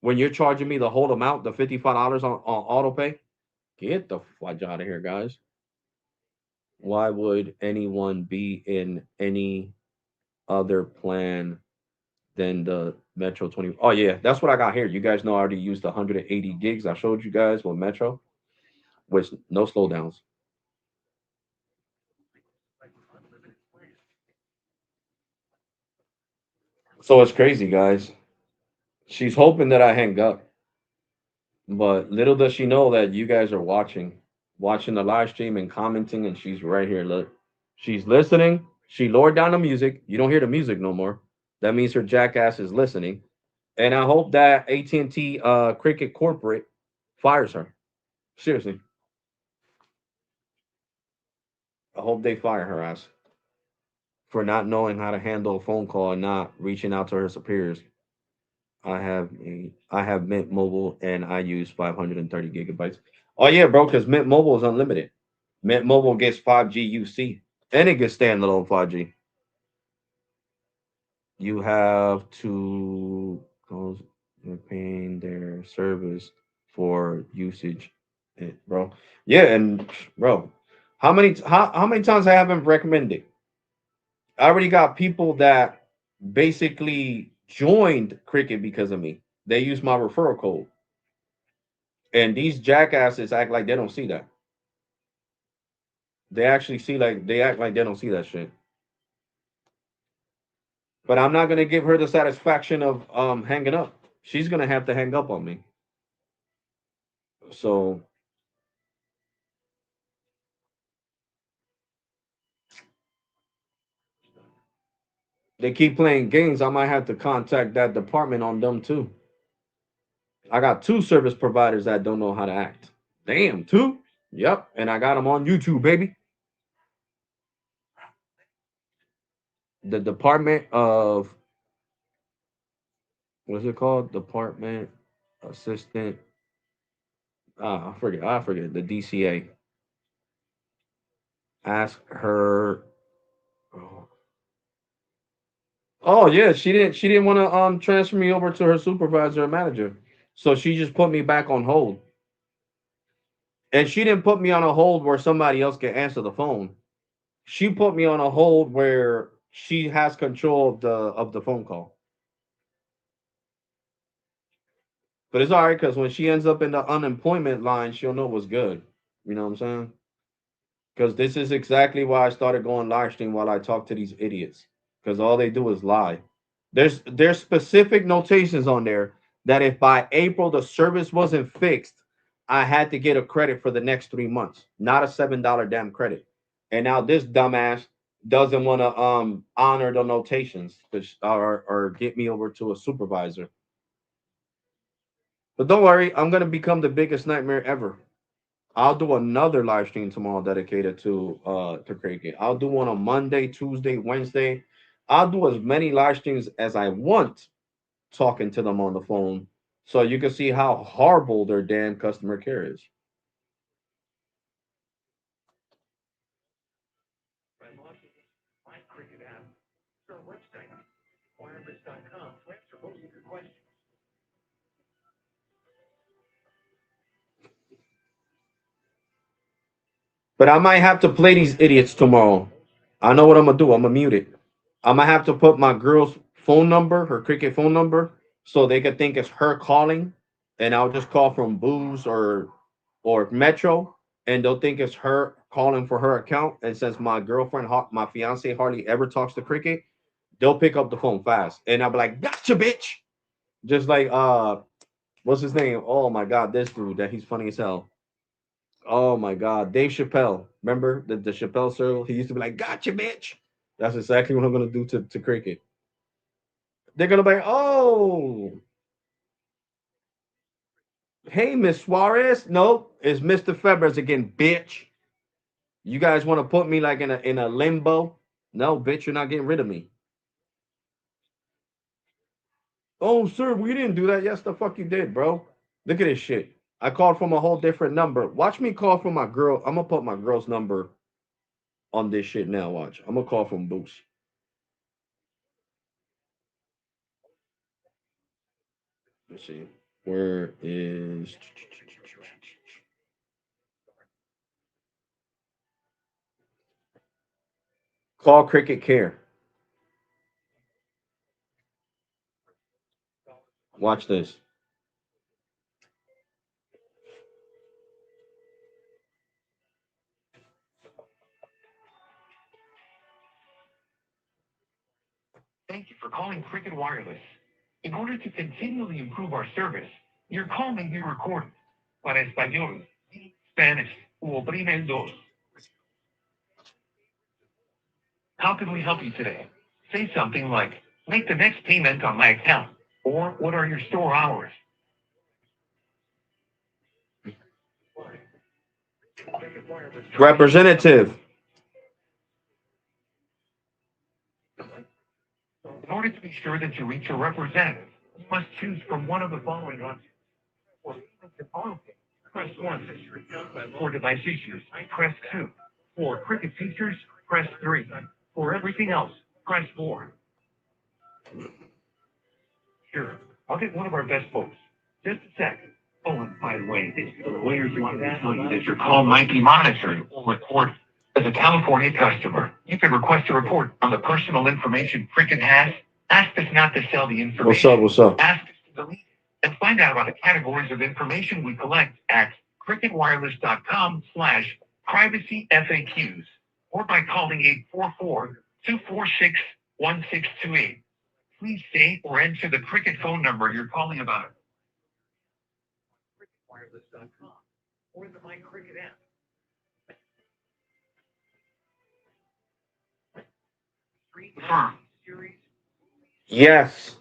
Speaker 1: When you're charging me the whole amount, the $55 on auto pay? Get the fudge out of here, guys. Why would anyone be in any other plan than the Metro 20? Oh yeah, that's what I got here. You guys know I already used the 180 gigs I showed you guys with Metro, with no slowdowns. So it's crazy, guys. She's hoping that I hang up, but little does she know that you guys are watching the live stream and commenting, and she's right here. Look, she's listening. She lowered down the music. You don't hear the music no more. That means her jackass is listening. And I hope that AT&T Cricket corporate fires her. Seriously, I hope they fire her ass for not knowing how to handle a phone call and not reaching out to her superiors. I have Mint Mobile and I use 530 gigabytes. Oh yeah, bro, because Mint Mobile is unlimited. Mint Mobile gets 5G UC and it gets standalone 5G. You have to close paying their service for usage, bro. Yeah, and bro, how many times I haven't recommended? I already got people that basically joined Cricket because of me. They use my referral code, and these jackasses act like they don't see that. They act like they don't see that shit. But I'm not gonna give her the satisfaction of hanging up. She's gonna have to hang up on me. So they keep playing games. I might have to contact that department on them too. I got two service providers that don't know how to act. Damn, two? Yep. And I got them on YouTube, baby. The Department of, what's it called? Department Assistant. I forget. I forget. The DCA. Ask her. Oh, oh, yeah, she didn't want to transfer me over to her supervisor or manager. So she just put me back on hold. And she didn't put me on a hold where somebody else can answer the phone. She put me on a hold where she has control of the phone call. But it's all right because when she ends up in the unemployment line, she'll know what's good. You know what I'm saying? Because this is exactly why I started going live stream while I talk to these idiots. Because all they do is lie. There's specific notations on there that if by April the service wasn't fixed, I had to get a credit for the next 3 months, not a $7 damn credit. And now this dumbass doesn't want to honor the notations or get me over to a supervisor. But don't worry, I'm gonna become the biggest nightmare ever. I'll do another live stream tomorrow dedicated to cricket. I'll do one on Monday, Tuesday, Wednesday. I'll do as many live streams as I want talking to them on the phone so you can see how horrible their damn customer care is.
Speaker 2: By launching My Cricket app, our website, wireless.com, to answer most of your questions.
Speaker 1: But I might have to play these idiots tomorrow. I know what I'm gonna do. I'm gonna mute it. I'm gonna have to put my girl's phone number, her cricket phone number, so they could think it's her calling, and I'll just call from Booze or Metro, and they'll think it's her calling for her account. And since my girlfriend, my fiance, hardly ever talks to cricket, they'll pick up the phone fast, and I'll be like, "Gotcha, bitch!" Just like what's his name? Oh my god, this dude that he's funny as hell. Oh my god, Dave Chappelle. Remember the Chappelle circle? He used to be like, "Gotcha, bitch." That's exactly what I'm gonna do to cricket. They're gonna be like, "Oh, hey, Miss Suarez." Nope, it's Mr. Febres again, bitch. You guys want to put me like in a limbo? No, bitch, you're not getting rid of me. Oh, sir, we didn't do that. Yes, the fuck you did, bro. Look at this shit. I called from a whole different number. Watch me call from my girl. I'm gonna put my girl's number on this shit now. Watch. I'm gonna call from Boost. Let's see. Where is call Cricket Care? Watch this.
Speaker 2: Thank you for calling Cricket Wireless. In order to continually improve our service, your call may be recorded. Para español, Spanish, o oprime el dos. How can we help you today? Say something like, make the next payment on my account, or what are your store hours?
Speaker 1: Representative.
Speaker 2: In order to be sure that you reach a representative, you must choose from one of the following options. For payments and auto pay, press 1. For device issues, press 2. For Cricket features, press 3. For everything else, press 4. Sure, I'll get one of our best folks. Just a second. Oh, and by the way, the lawyers want to tell you that your call might be monitored or recorded. As a California customer, you can request a report on the personal information Cricket has. Ask us not to sell the information.
Speaker 1: What's up? What's up?
Speaker 2: Ask us to delete it. And find out about the categories of information we collect at cricketwireless.com/privacy FAQs or by calling 844-246-1628. Please say or enter the Cricket phone number you're calling about. Cricketwireless.com or the My Cricket app. Firm. Series.
Speaker 1: Yes.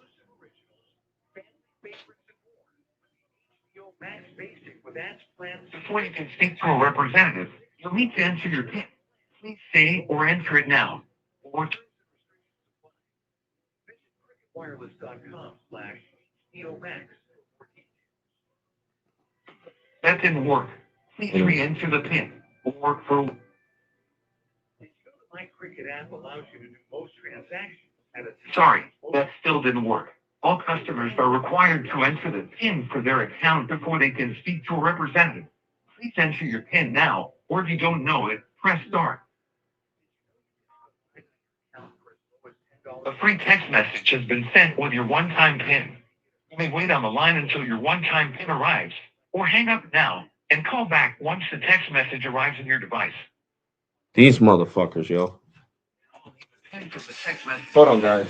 Speaker 2: Max Basic with ads plans. Before you can speak to a representative, you'll need to enter your PIN. Please say or enter it now. Or visit cricketwireless.com/neomax. That didn't work. Please re-enter the PIN. Or for My Cricket app allows you to do most transactions at a time. Sorry, that still didn't work. All customers are required to enter the PIN for their account before they can speak to a representative. Please enter your PIN now, or if you don't know it, press start. A free text message has been sent with your one-time PIN. You may wait on the line until your one-time PIN arrives, or hang up now and call back once the text message arrives in your device.
Speaker 1: These motherfuckers, yo.
Speaker 2: PIN from the text message.
Speaker 1: Hold on, guys.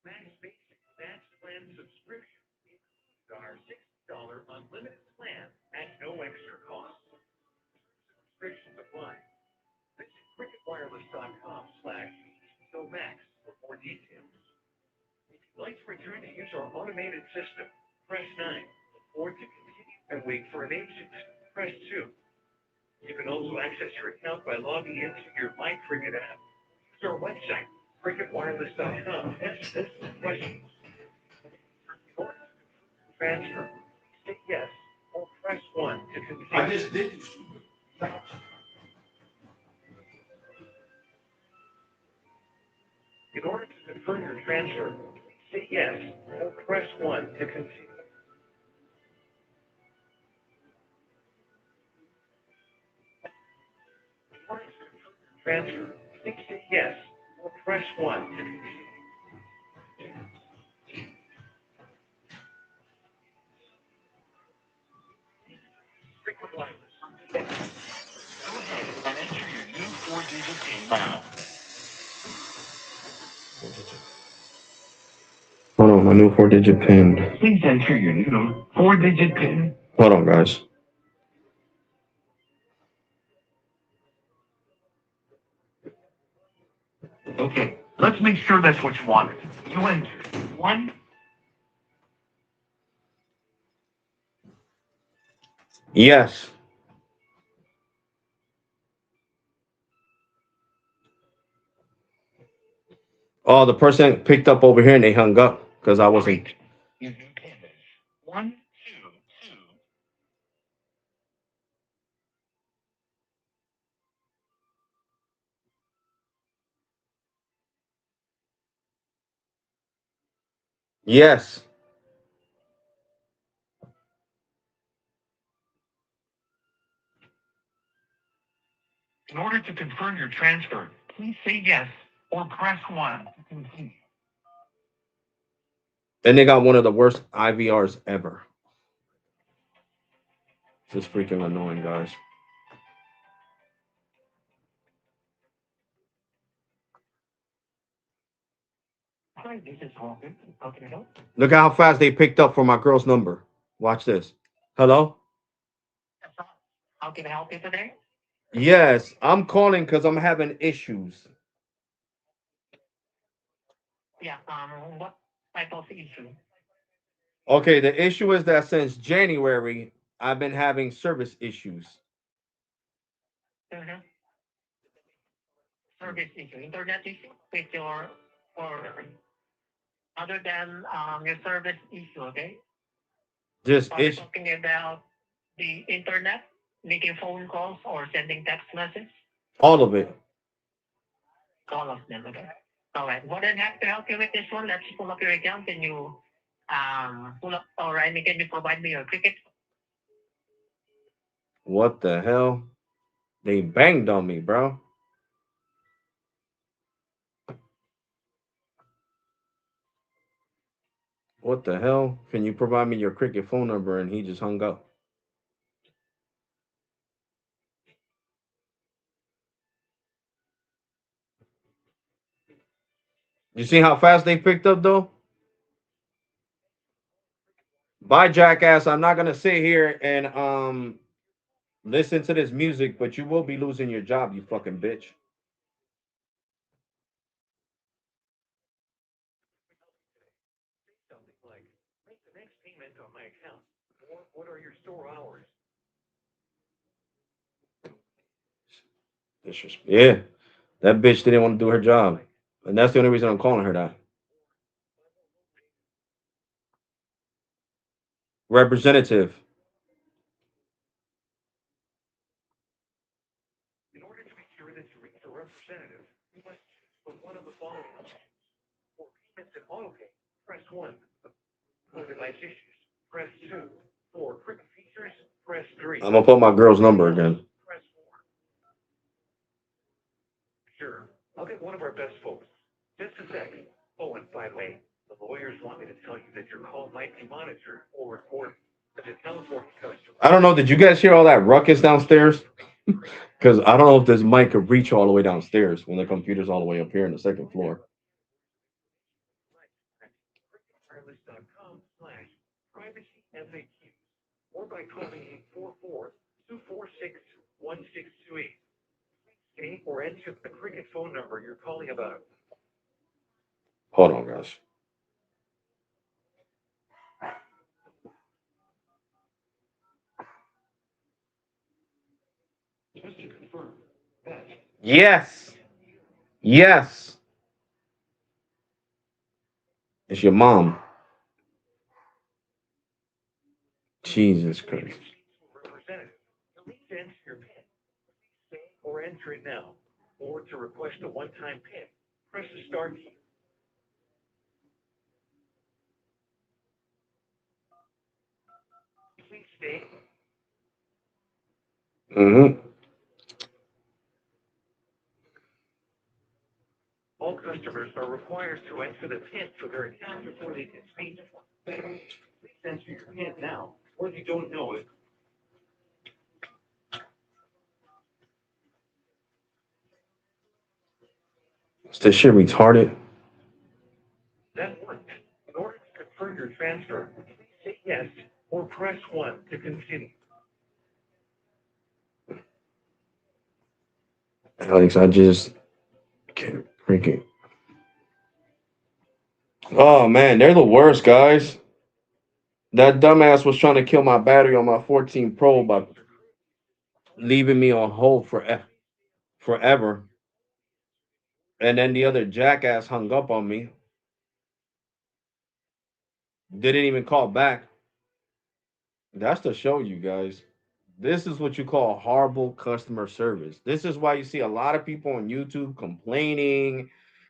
Speaker 2: Max Basic Max Plan subscription includes our $60 unlimited plan at no extra cost. Restrictions apply. Visit cricketwireless.com/nomax for more details. If you'd like to return to use our automated system, press 9. Or to continue and wait for an agent, press 2. You can also access your account by logging into your My Cricket app. Use our website, cricketwireless.com. Answer this question. Transfer. Say yes or press 1 to continue.
Speaker 1: I just did.
Speaker 2: In order to confirm your transfer, say yes or press 1 to continue. Transfer, please say yes or press 1 to continue. Frequent wireless. Go ahead and enter your new 4-digit PIN now.
Speaker 1: Hold on, my new 4-digit pin.
Speaker 2: Please enter your new 4-digit PIN.
Speaker 1: Hold on, guys.
Speaker 2: Okay, let's make sure that's what you wanted. You entered 1.
Speaker 1: Yes. Oh, the person picked up over here and they hung up because I wasn't.
Speaker 2: Great. Your new PIN is 1, 2, 2.
Speaker 1: Yes.
Speaker 2: In order to confirm your transfer, please say yes or press 1 to continue.
Speaker 1: And they got one of the worst IVRs ever. This is freaking annoying, guys.
Speaker 2: Hi, this is Morgan. How can I help?
Speaker 1: Look at how fast they picked up for my girl's number. Watch this. Hello?
Speaker 2: How can I help you today?
Speaker 1: Yes, I'm calling because I'm having issues.
Speaker 2: Yeah, what type of issue?
Speaker 1: Okay, the issue is that since January, I've been having service issues.
Speaker 2: Mm-hmm. Service issue, internet issue with your, or other than your service issue, okay?
Speaker 1: Just
Speaker 2: Are you
Speaker 1: issue,
Speaker 2: talking about the internet, making phone calls or sending text message?
Speaker 1: all of it.
Speaker 2: All of them, okay? All right. More than happy to help you with this one. Let's pull up your account. Can you pull up, all right, can you provide me your cricket?
Speaker 1: What the hell? They banged on me, bro. What the hell? Can you provide me your cricket phone number? And he just hung up. You see how fast they picked up, though? Bye, jackass. I'm not gonna sit here and listen to this music, but you will be losing your job, you fucking bitch.
Speaker 2: Something like, make the next payment on my account. Or what are your store hours?
Speaker 1: Yeah, that bitch didn't want to do her job, and that's the only reason I'm calling her that. Representative.
Speaker 2: In order to be sure that you reach a representative, you must choose from one of the following options. For payments and auto pay, press 1. For device issues, press 2. For quick features, press 3.
Speaker 1: I'm gonna put my girl's number again.
Speaker 2: Press 4. Sure. I'll get one of our best folks. Just a second. Oh, and by the way, the lawyers want me to tell you that your call might be monitored or recorded. As a California customer.
Speaker 1: I don't know. Did you guys hear all that ruckus downstairs? Because I don't know if this mic could reach all the way downstairs when the computer's all the way up here on the second floor.
Speaker 2: Wireless.com/privacy or by calling 844-246-1628. Say or enter the cricket phone number you're calling about.
Speaker 1: Hold on, guys.
Speaker 2: Just to confirm, that
Speaker 1: Yes. Yes. It's your mom. Jesus Christ.
Speaker 2: representative. You'll need to enter your PIN. Say or enter it now. Or to request a one-time PIN, press the star key.
Speaker 1: Mm-hmm.
Speaker 2: All customers are required to enter the PIN for their account before they can speak. Please enter your PIN now, or if you don't know it,
Speaker 1: Is this shit retarded?
Speaker 2: that worked. In order to confirm your transfer, please say yes or press 1 to continue.
Speaker 1: Alex, I just can't freaking. Oh man, they're the worst, guys. That dumbass was trying to kill my battery on my 14 Pro by leaving me on hold forever. And then the other jackass hung up on me. Didn't even call back. That's to show you guys. This is what you call horrible customer service. This is why you see a lot of people on YouTube complaining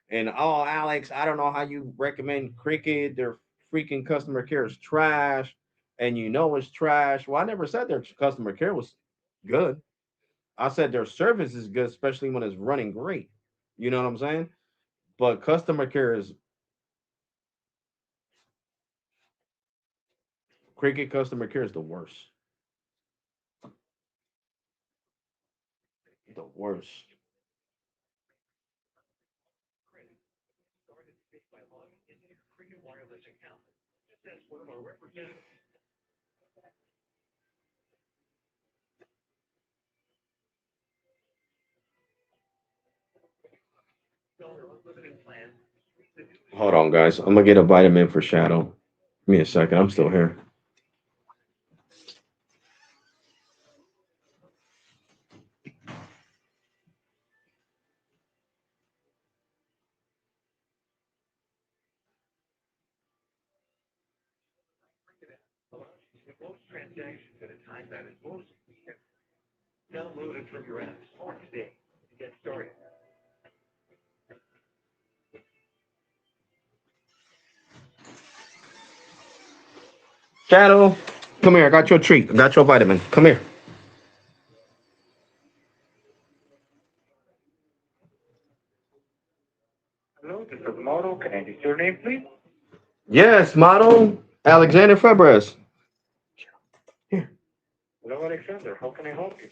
Speaker 1: and oh, Alex, I don't know how you recommend Cricket. Their freaking customer care is trash, and you know it's trash. Well, I never said their customer care was good. I said their service is good, especially when it's running great. You know what I'm saying? But customer care is Cricket customer care is the worst. The worst.
Speaker 2: Started by logging into your Cricket Wireless account. Just ask one of our representatives. Unlimited plan.
Speaker 1: Hold on, guys. I'm gonna get a vitamin for Shadow. Give me a second. I'm still here.
Speaker 2: Allows you to close transactions at a time that is most convenient. Download it from your app store today to get started.
Speaker 1: Shadow, come here. I got your treat. I got your vitamin. Come here.
Speaker 2: Hello, this is Mauro. Can I get your name, please?
Speaker 1: Yes, model Alexander Febres. Here.
Speaker 2: Hello, Alexander. How can I help you?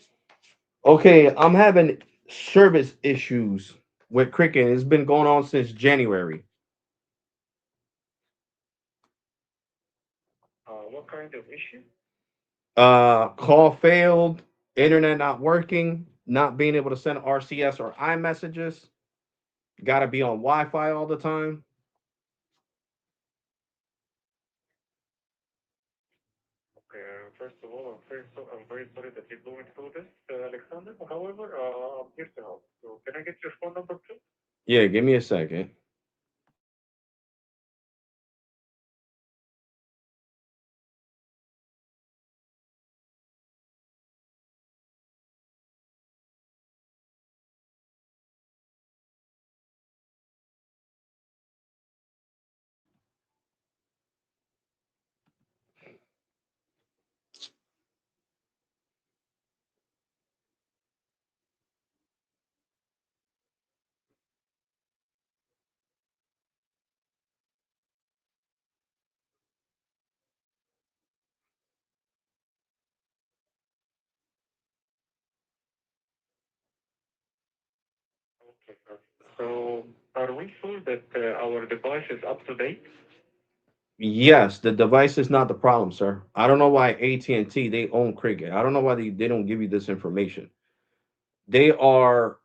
Speaker 1: Okay, I'm having service issues with Cricket. It's been going on since January.
Speaker 2: What kind of issue?
Speaker 1: Call failed, internet not working, not being able to send RCS or iMessages. Got to be on Wi-Fi all the time.
Speaker 2: Okay, first of all, I'm very sorry that you're going through this, Alexander. However, I'm here to help. So, can I get your phone number, please?
Speaker 1: Yeah, give me a second.
Speaker 2: Okay, perfect. So, are we sure that our device is up to date?
Speaker 1: Yes, the device is not the problem, sir. I don't know why AT&T they own Cricket. I don't know why they don't give you this information. They are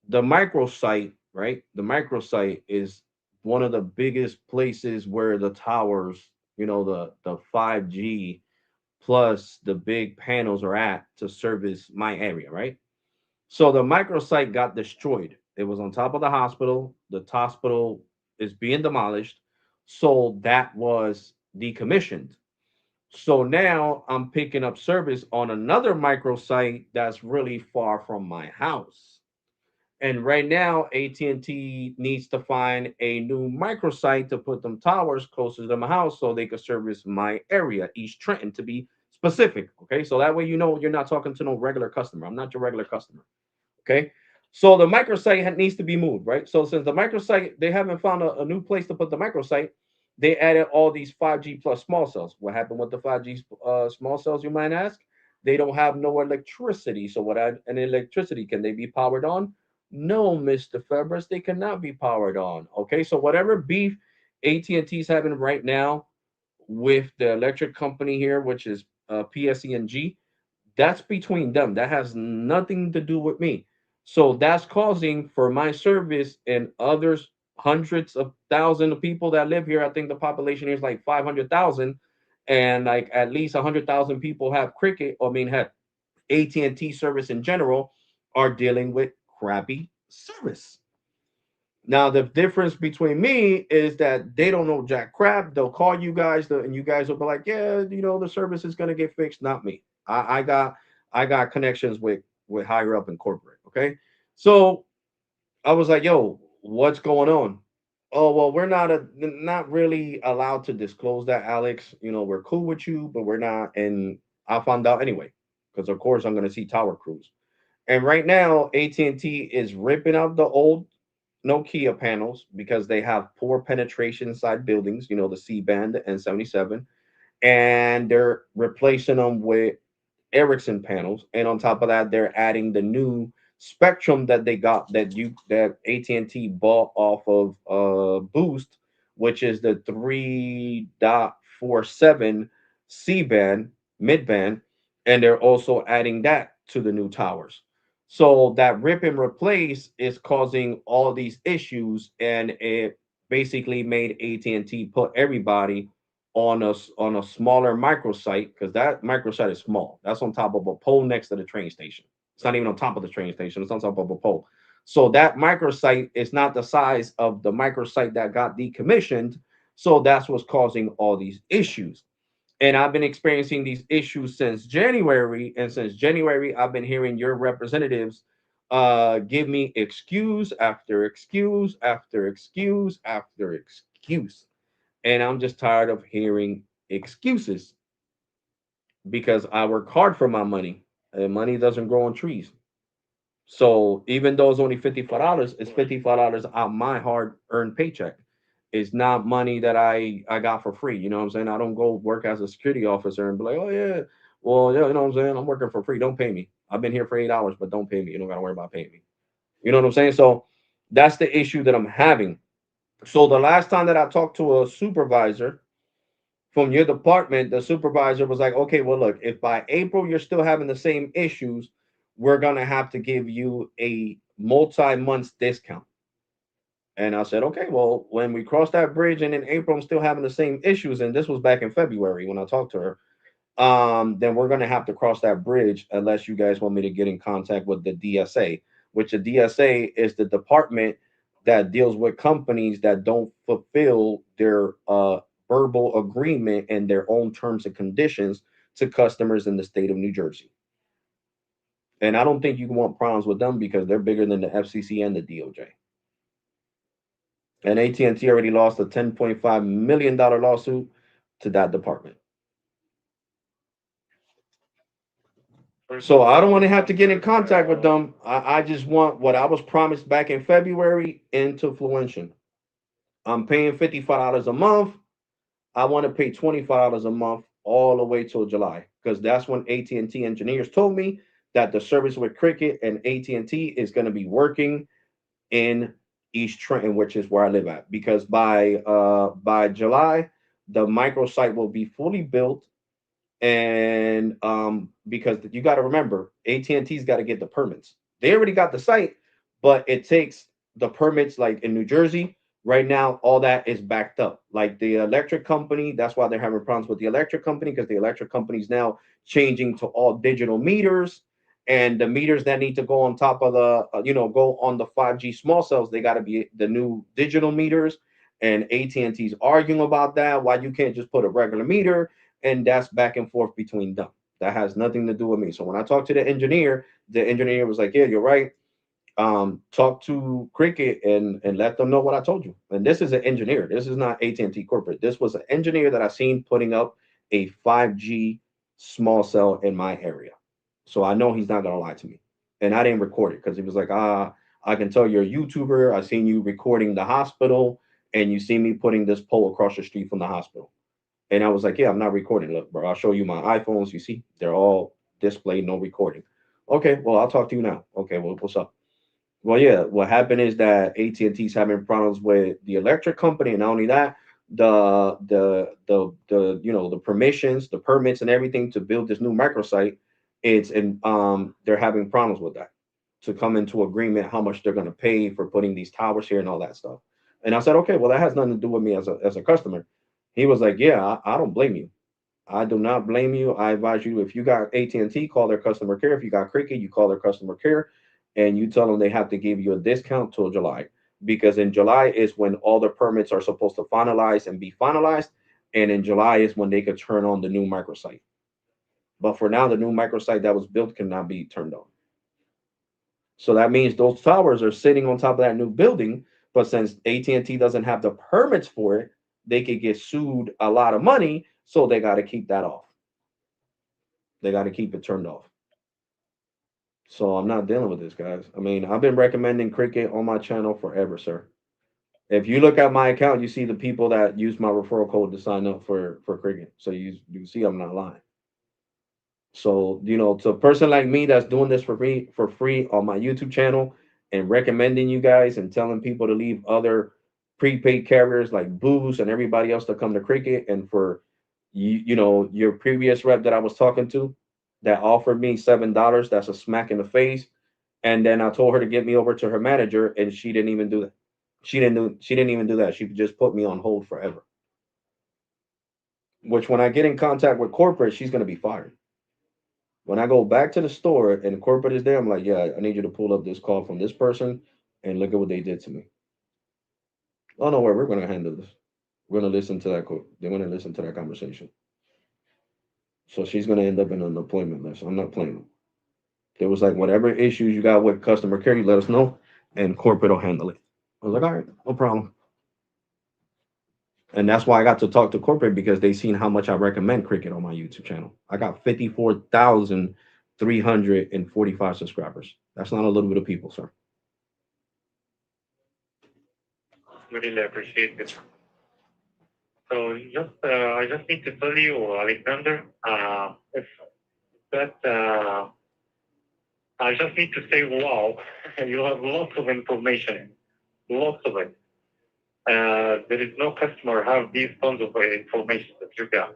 Speaker 1: the microsite, right? The microsite is one of the biggest places where the towers, the 5G plus the big panels are at to service my area, right? So the microsite got destroyed. It was on top of the hospital. The hospital is being demolished. So that was decommissioned. So now I'm picking up service on another microsite that's really far from my house. And right now, AT&T needs to find a new microsite to put them towers closer to my house so they could service my area, East Trenton to be specific. Okay, so that way you know you're not talking to no regular customer. I'm not your regular customer. Okay, so the microsite needs to be moved, right? So since the microsite they haven't found a new place to put the microsite, they added all these 5G plus small cells. What happened with the 5G small cells, you might ask? They don't have no electricity. So what an electricity, can they be powered on? No, Mr. Febres, they cannot be powered on. Okay, so whatever beef AT&T is having right now with the electric company here, which is PSE&G, that's between them. That has nothing to do with me. So that's causing for my service and others, hundreds of thousands of people that live here. I think the population here is like 500,000, and like at least 100,000 people have cricket. I mean, have AT&T service in general, are dealing with crappy service. Now the difference between me is that they don't know jack crap. They'll call you guys, and you guys will be like, "Yeah, the service is gonna get fixed." Not me. I got connections with higher up in corporate. Okay, so I was like, "Yo, what's going on?" Oh well, we're not really allowed to disclose that, Alex. We're cool with you, but we're not. And I found out anyway, because of course I'm gonna see tower crews. And right now, AT&T is ripping out the old Nokia panels because they have poor penetration inside buildings, the C band and 77, and they're replacing them with Ericsson panels, and on top of that, they're adding the new Spectrum that they got that AT&T bought off of Boost, which is the 3.47 C band mid band, and they're also adding that to the new towers. So that rip and replace is causing all these issues, and it basically made AT&T put everybody on a smaller microsite, because that microsite is small. That's on top of a pole next to the train station. It's not even on top of the train station. It's on top of a pole. So that microsite is not the size of the microsite that got decommissioned. So that's what's causing all these issues. And I've been experiencing these issues since January. And since January, I've been hearing your representatives give me excuse after excuse after excuse after excuse. And I'm just tired of hearing excuses, because I work hard for my money, and money doesn't grow on trees. So even though it's only $55, it's $55 out my hard earned paycheck. It's not money that I got for free. You know what I'm saying? I don't go work as a security officer and be like, oh yeah, well, yeah, you know what I'm saying? I'm working for free. Don't pay me. I've been here for 8 hours, but don't pay me. You don't gotta worry about paying me. You know what I'm saying? So that's the issue that I'm having. So the last time that I talked to a supervisor from your department, the supervisor was like, okay, well, look, if by April you're still having the same issues, we're going to have to give you a multi months discount. And I said, okay, well, when we cross that bridge and in April I'm still having the same issues, and this was back in February when I talked to her, then we're going to have to cross that bridge unless you guys want me to get in contact with the DSA, which the DSA is the department that deals with companies that don't fulfill their verbal agreement and their own terms and conditions to customers in the state of New Jersey. And I don't think you want problems with them because they're bigger than the FCC and the DOJ. And AT&T already lost a $10.5 million lawsuit to that department. So I don't want to have to get in contact with them. I just want what I was promised back in February into fruition. I'm paying $55 a month. I want to pay $25 a month all the way till July, because that's when AT&T engineers told me that the service with Cricket and AT&T is going to be working in East Trenton, which is where I live at. Because by July, the microsite will be fully built, and because you got to remember, AT&T's got to get the permits. They already got the site, but it takes the permits. Like in New Jersey right now, all that is backed up. Like the electric company, that's why they're having problems with the electric company, because the electric company's now changing to all digital meters, and the meters that need to go on top of the go on the 5G small cells, they got to be the new digital meters. And AT&T's arguing about that, why you can't just put a regular meter, and that's back and forth between them. That has nothing to do with me. So when I talked to the engineer was like, "Yeah, you're right. Talk to Cricket and let them know what I told you." And this is an engineer. This is not AT&T corporate. This was an engineer that I seen putting up a 5G small cell in my area. So I know he's not gonna lie to me. And I didn't record it because he was like, I can tell you're a YouTuber. I seen you recording the hospital and you see me putting this pole across the street from the hospital. And I was like, yeah, I'm not recording. Look, bro, I'll show you my iPhones. You see, they're all displayed, no recording. Okay, well, I'll talk to you now. Okay, well, what's up? Well, yeah, what happened is that AT&T's having problems with the electric company, and not only that, the the permissions, the permits, and everything to build this new microsite, it's in they're having problems with that to come into agreement how much they're going to pay for putting these towers here and all that stuff. And I said, okay, well, that has nothing to do with me as a customer. He was like, yeah, I don't blame you. I do not blame you. I advise you, if you got AT&T, call their customer care. If you got Cricket, you call their customer care and you tell them they have to give you a discount till July, because in July is when all the permits are supposed to finalize and be finalized, and in July is when they could turn on the new microsite. But for now, the new microsite that was built cannot be turned on. So that means those towers are sitting on top of that new building, but since AT&T doesn't have the permits for it, they could get sued a lot of money, so they got to keep that off. They got to keep it turned off. So I'm not dealing with this, guys. I mean, I've been recommending Cricket on my channel forever, sir. If you look at my account, you see the people that use my referral code to sign up for Cricket. So you see I'm not lying. So, to a person like me that's doing this for free on my YouTube channel and recommending you guys and telling people to leave other prepaid carriers like Boost and everybody else to come to Cricket, and for your previous rep that I was talking to that offered me $7, that's a smack in the face. And then I told her to get me over to her manager, and she didn't even do that. She didn't even do that. She just put me on hold forever. Which, when I get in contact with corporate, she's gonna be fired. When I go back to the store and corporate is there, I'm like, yeah, I need you to pull up this call from this person and look at what they did to me. Oh no, we're gonna handle this. We're gonna listen to that quote. They're gonna listen to that conversation. So she's gonna end up in an appointment list. I'm not playing. There was like, whatever issues you got with customer care, you let us know, and corporate will handle it. I was like, all right, no problem. And that's why I got to talk to corporate, because they seen how much I recommend Cricket on my YouTube channel. I got 54,345 subscribers. That's not a little bit of people, sir.
Speaker 2: Really appreciate it. So I just need to tell you, Alexander, if that I just need to say, wow, you have lots of information, lots of it. There is no customer have these tons of information that you got.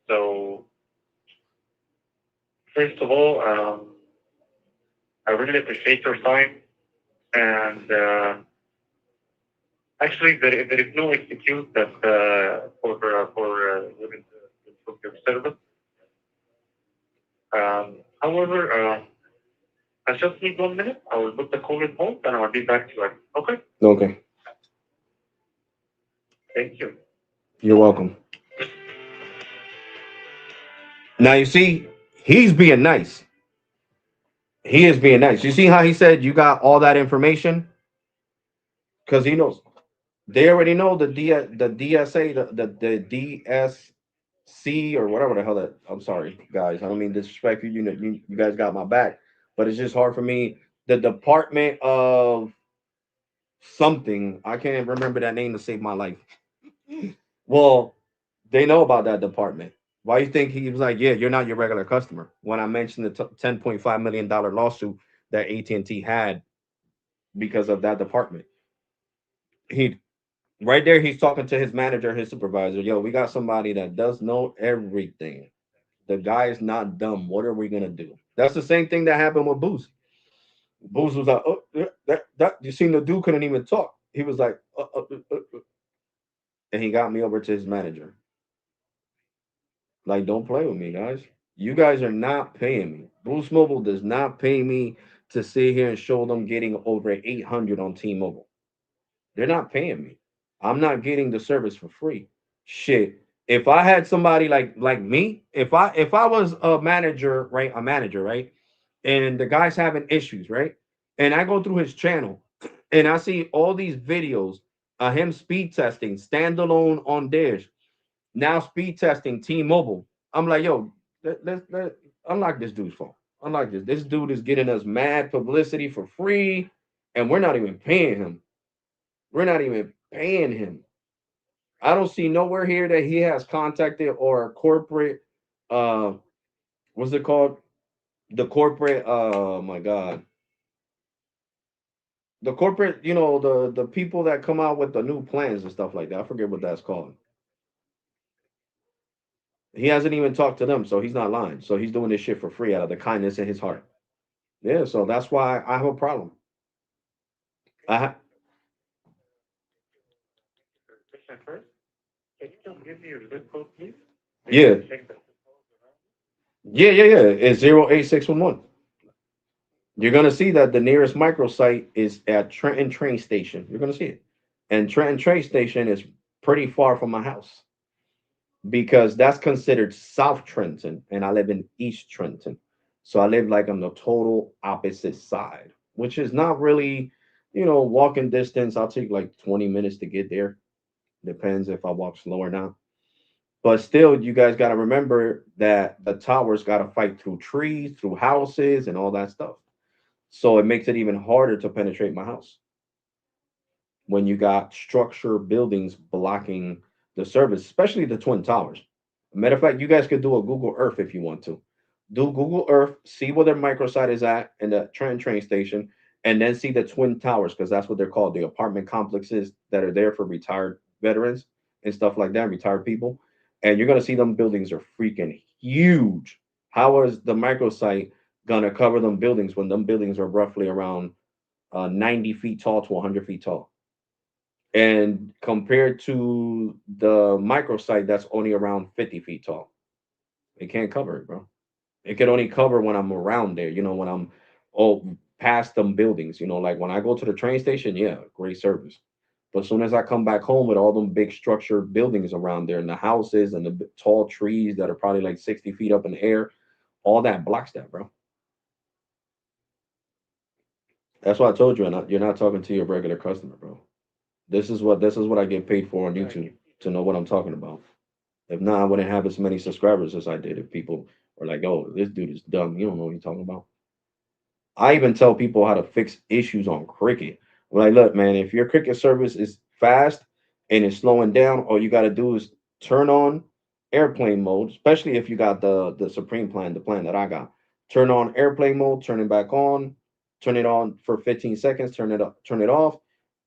Speaker 2: So first of all, I really appreciate your time, and actually there is no excuse that for your service. However, I just need 1 minute. I will put the call in hold, and I will be back to you. Okay?
Speaker 1: Okay,
Speaker 2: Thank you.
Speaker 1: you're welcome. Now you see, he's being nice. He is being nice. You see how he said you got all that information? Because he knows. They already know the DSA, the DSC, or whatever the hell that. I'm sorry, guys. I don't mean disrespect you. You guys got my back, but it's just hard for me. The Department of something, I can't remember that name to save my life. Well, they know about that department. Why you think he was like, yeah, you're not your regular customer? When I mentioned the $10.5 million lawsuit that AT&T had because of that department, he right there, he's talking to his manager, his supervisor. Yo, we got somebody that does know everything. The guy is not dumb. What are we gonna do? That's the same thing that happened with Boost. Boost was like, oh, that you seen the dude couldn't even talk. He was like, and he got me over to his manager. Like, don't play with me, guys. You guys are not paying me. Boost Mobile does not pay me to sit here and show them getting over 800 on T-Mobile. They're not paying me. I'm not getting the service for free. Shit. If I had somebody like me, if I was a manager, right? A manager, right? And the guy's having issues, right? And I go through his channel and I see all these videos of him speed testing standalone on Dish, now speed testing T-Mobile. I'm like, yo, let unlock this dude's phone. Unlock this. This dude is getting us mad publicity for free, and we're not even paying him. We're not even paying him. I don't see nowhere here that he has contacted or corporate uh what's it called? The corporate oh my god. The corporate, the people that come out with the new plans and stuff like that. I forget what that's called. He hasn't even talked to them, so he's not lying. So he's doing this shit for free out of the kindness in his heart. Yeah, so that's why I have a problem. I ha-
Speaker 2: Listen first. Can you just give me your zip code, please? Maybe
Speaker 1: yeah,
Speaker 2: I'll check the zip codes around.
Speaker 1: yeah. It's 08611. You're gonna see that the nearest microsite is at Trenton train station. You're gonna see it, and Trenton train station is pretty far from my house because that's considered South Trenton, and I live in East Trenton. So I live like on the total opposite side, which is not really, walking distance. I'll take like 20 minutes to get there. Depends if I walk slow or not. But still, you guys got to remember that the towers got to fight through trees, through houses, and all that stuff. So it makes it even harder to penetrate my house when you got structure buildings blocking the service, especially the twin towers. Matter of fact, you guys could do a Google Earth if you want to. Do Google Earth, see where their microsite is at in the train station, and then see the twin towers because that's what they're called, the apartment complexes that are there for retired veterans and stuff like that, retired people. And you're gonna see them buildings are freaking huge. How is the microsite gonna cover them buildings when them buildings are roughly around 90 feet tall to 100 feet tall? And compared to the microsite that's only around 50 feet tall, it can't cover it, bro. It can only cover when I'm around there, when I'm past them buildings, like when I go to the train station, yeah, great service. But as soon as I come back home with all them big structured buildings around there and the houses and the tall trees that are probably like 60 feet up in the air, all that blocks that, bro. That's why I told you, you're not talking to your regular customer, bro. This is what I get paid for on
Speaker 2: Yeah, I
Speaker 1: YouTube
Speaker 2: can see
Speaker 1: to
Speaker 2: that.
Speaker 1: know what I'm talking about. If not, I wouldn't have as many subscribers as I did if people were like, "Oh, this dude is dumb. You don't know what you're talking about." I even tell people how to fix issues on Cricket. I'm like, look, man, if your Cricket service is fast and it's slowing down, all you got to do is turn on airplane mode, especially if you got the Supreme plan, the plan that I got. Turn on airplane mode, turn it back on, turn it on for 15 seconds, turn it up, turn it off,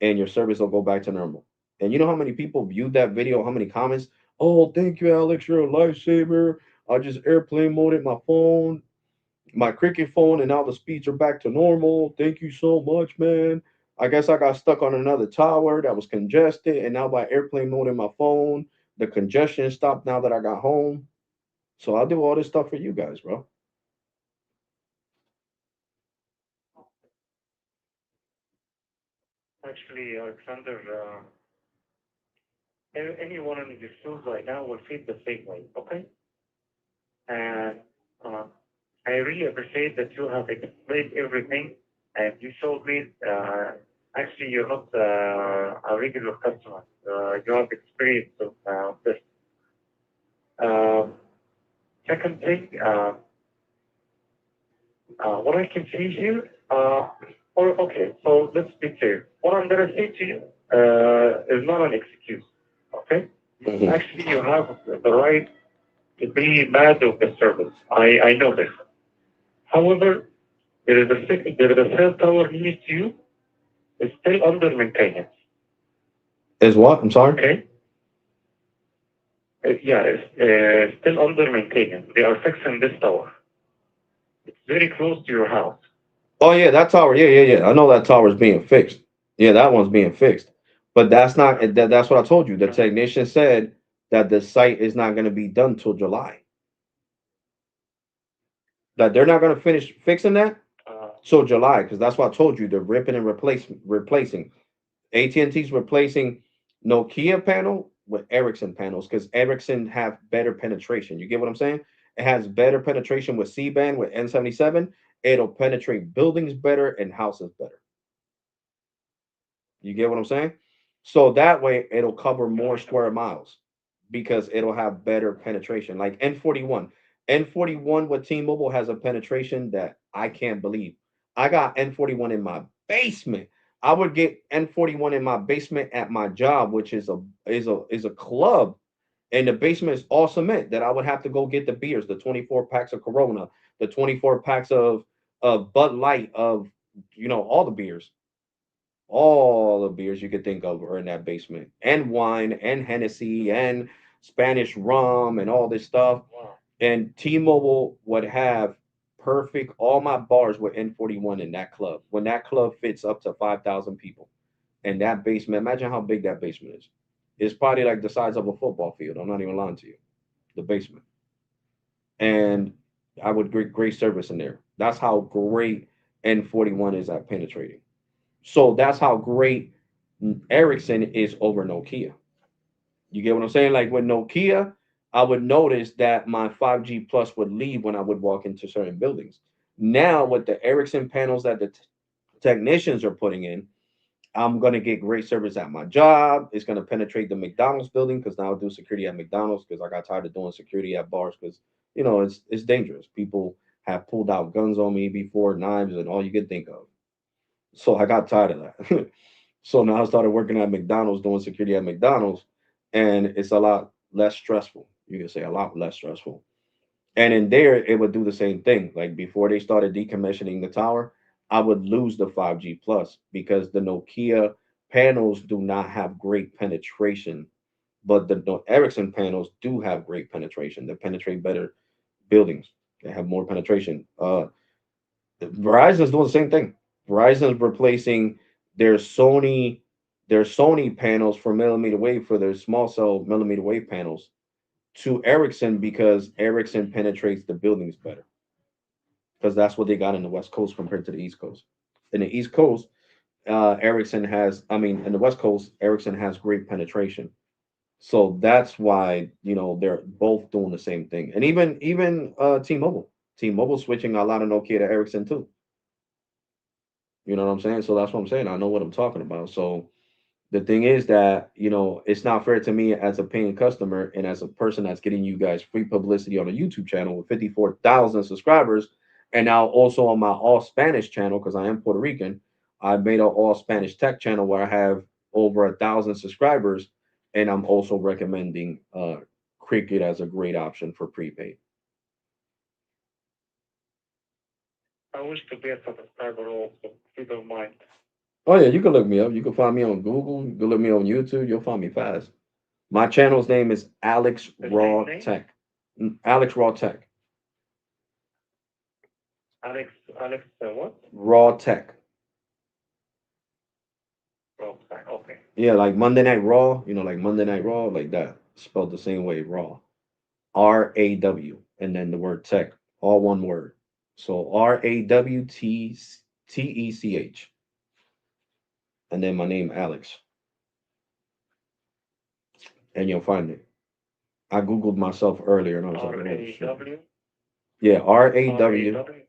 Speaker 1: and your service will go back to normal. And you know how many people viewed that video? How many comments? Oh, thank you, Alex. You're a lifesaver. I just airplane moded my phone, my cricket phone, and now the speeds are back to normal. Thank you so much, man. I guess I got stuck on another tower that was congested, and now by airplane mode in my phone, the congestion stopped now that I got home. So I'll do all this stuff for you guys, bro.
Speaker 2: Actually, Alexander, anyone in the schools right now will feel the same way, okay? And uh, I really appreciate that you have explained everything and you showed me, actually, you're not a regular customer. You have experience of this. Um, Second thing, what I can see here, or okay, so let's be clear. What I'm gonna say to you is not an excuse. Okay,
Speaker 1: Hmm.
Speaker 2: actually, you have the right to be mad of the service. I know this. However, there is a cell tower near to you. It's still under maintenance.
Speaker 1: Is what? I'm sorry.
Speaker 2: Okay, yeah, it's still under maintenance. They are fixing this tower. It's very close to your house.
Speaker 1: Oh yeah, that tower. Yeah. I know that tower's being fixed. Yeah, that one's being fixed. But that's not. That's what I told you. The
Speaker 2: Uh,
Speaker 1: technician said that the site is not going to be done till July. That they're not going to finish fixing that
Speaker 2: uh,
Speaker 1: till July, because that's what I told you. They're ripping and replacing. AT&T's replacing Nokia panel with Ericsson panels because Ericsson have better penetration. You get what I'm saying? It has better penetration with C-band with N77. It'll penetrate buildings better and houses better. You get what I'm saying? So that way it'll cover more
Speaker 2: I know.
Speaker 1: square miles. because it'll have better penetration. Like N41 with T-Mobile has a penetration that I can't believe. I got N41 in my basement. I would get N41 in my basement at my job, which is a club, and the basement is all cement. That I would have to go get the beers, the 24 packs of Corona, the 24 packs of Bud Light, of all the beers, all the beers you could think of are in that basement, and wine, and Hennessy, and Spanish rum, and all this stuff.
Speaker 2: Wow.
Speaker 1: And T-Mobile would have perfect all my bars with N41 in that club. When that club fits up to 5,000 people, and that basement, imagine how big that basement is. It's probably like the size of a football field. I'm not even lying to you. The basement. And I would get great service in there. That's how great N41 is at penetrating. So that's how great Ericsson is over Nokia. You get what I'm saying? Like with Nokia, I would notice that my 5G plus would leave when I would walk into certain buildings. Now with the Ericsson panels that the technicians are putting in, I'm gonna get great service at my job. It's gonna penetrate the McDonald's building because now I do security at McDonald's because I got tired of doing security at bars because it's dangerous. People have pulled out guns on me before, knives and all you could think of. So I got tired of that. So now I started working at McDonald's, doing security at McDonald's, and it's a lot less stressful. You can say a lot less stressful. And in there, it would do the same thing. Like before they started decommissioning the tower, I would lose the 5G plus because the Nokia panels do not have great penetration, but the Ericsson panels do have great penetration. They penetrate better buildings. They have more penetration. Verizon's doing the same thing. Verizon's replacing their Sony their Sony panels for millimeter wave for their small cell millimeter wave panels to Ericsson because Ericsson penetrates the buildings better because that's what they got in the West Coast compared to the East Coast. In the East Coast, Ericsson has, I mean, in the West Coast, Ericsson has great penetration. So that's why they're both doing the same thing, and even T-Mobile switching a lot of Nokia to Ericsson too. You know what I'm saying? So that's what I'm saying. I know what I'm talking about. So the thing is that it's not fair to me as a paying customer and as a person that's getting you guys free publicity on a YouTube channel with 54,000 subscribers, and now also on my all Spanish channel because I am Puerto Rican. I made an all Spanish tech channel where I have over 1,000 subscribers, and I'm also recommending Cricket as a great option for prepaid.
Speaker 2: I wish to be a subscriber also, if you don't mind.
Speaker 1: Oh yeah, you can look me up. You can find me on Google. You can look me on YouTube. You'll find me fast. My channel's name is Alex
Speaker 2: The same
Speaker 1: Raw
Speaker 2: name?
Speaker 1: Tech. Alex Raw Tech.
Speaker 2: Alex, Alex, what?
Speaker 1: Raw Tech.
Speaker 2: Oh, fine, okay.
Speaker 1: Yeah, like Monday Night Raw. Like Monday Night Raw, like that. Spelled the same way. Raw. RAW, and then the word tech, all one word. So RAWTECH, and then my name Alex, and you'll find it. I googled myself earlier, and I was like,
Speaker 2: R
Speaker 1: oh
Speaker 2: A
Speaker 1: shit.
Speaker 2: W
Speaker 1: Yeah, R A
Speaker 2: R A
Speaker 1: W
Speaker 2: W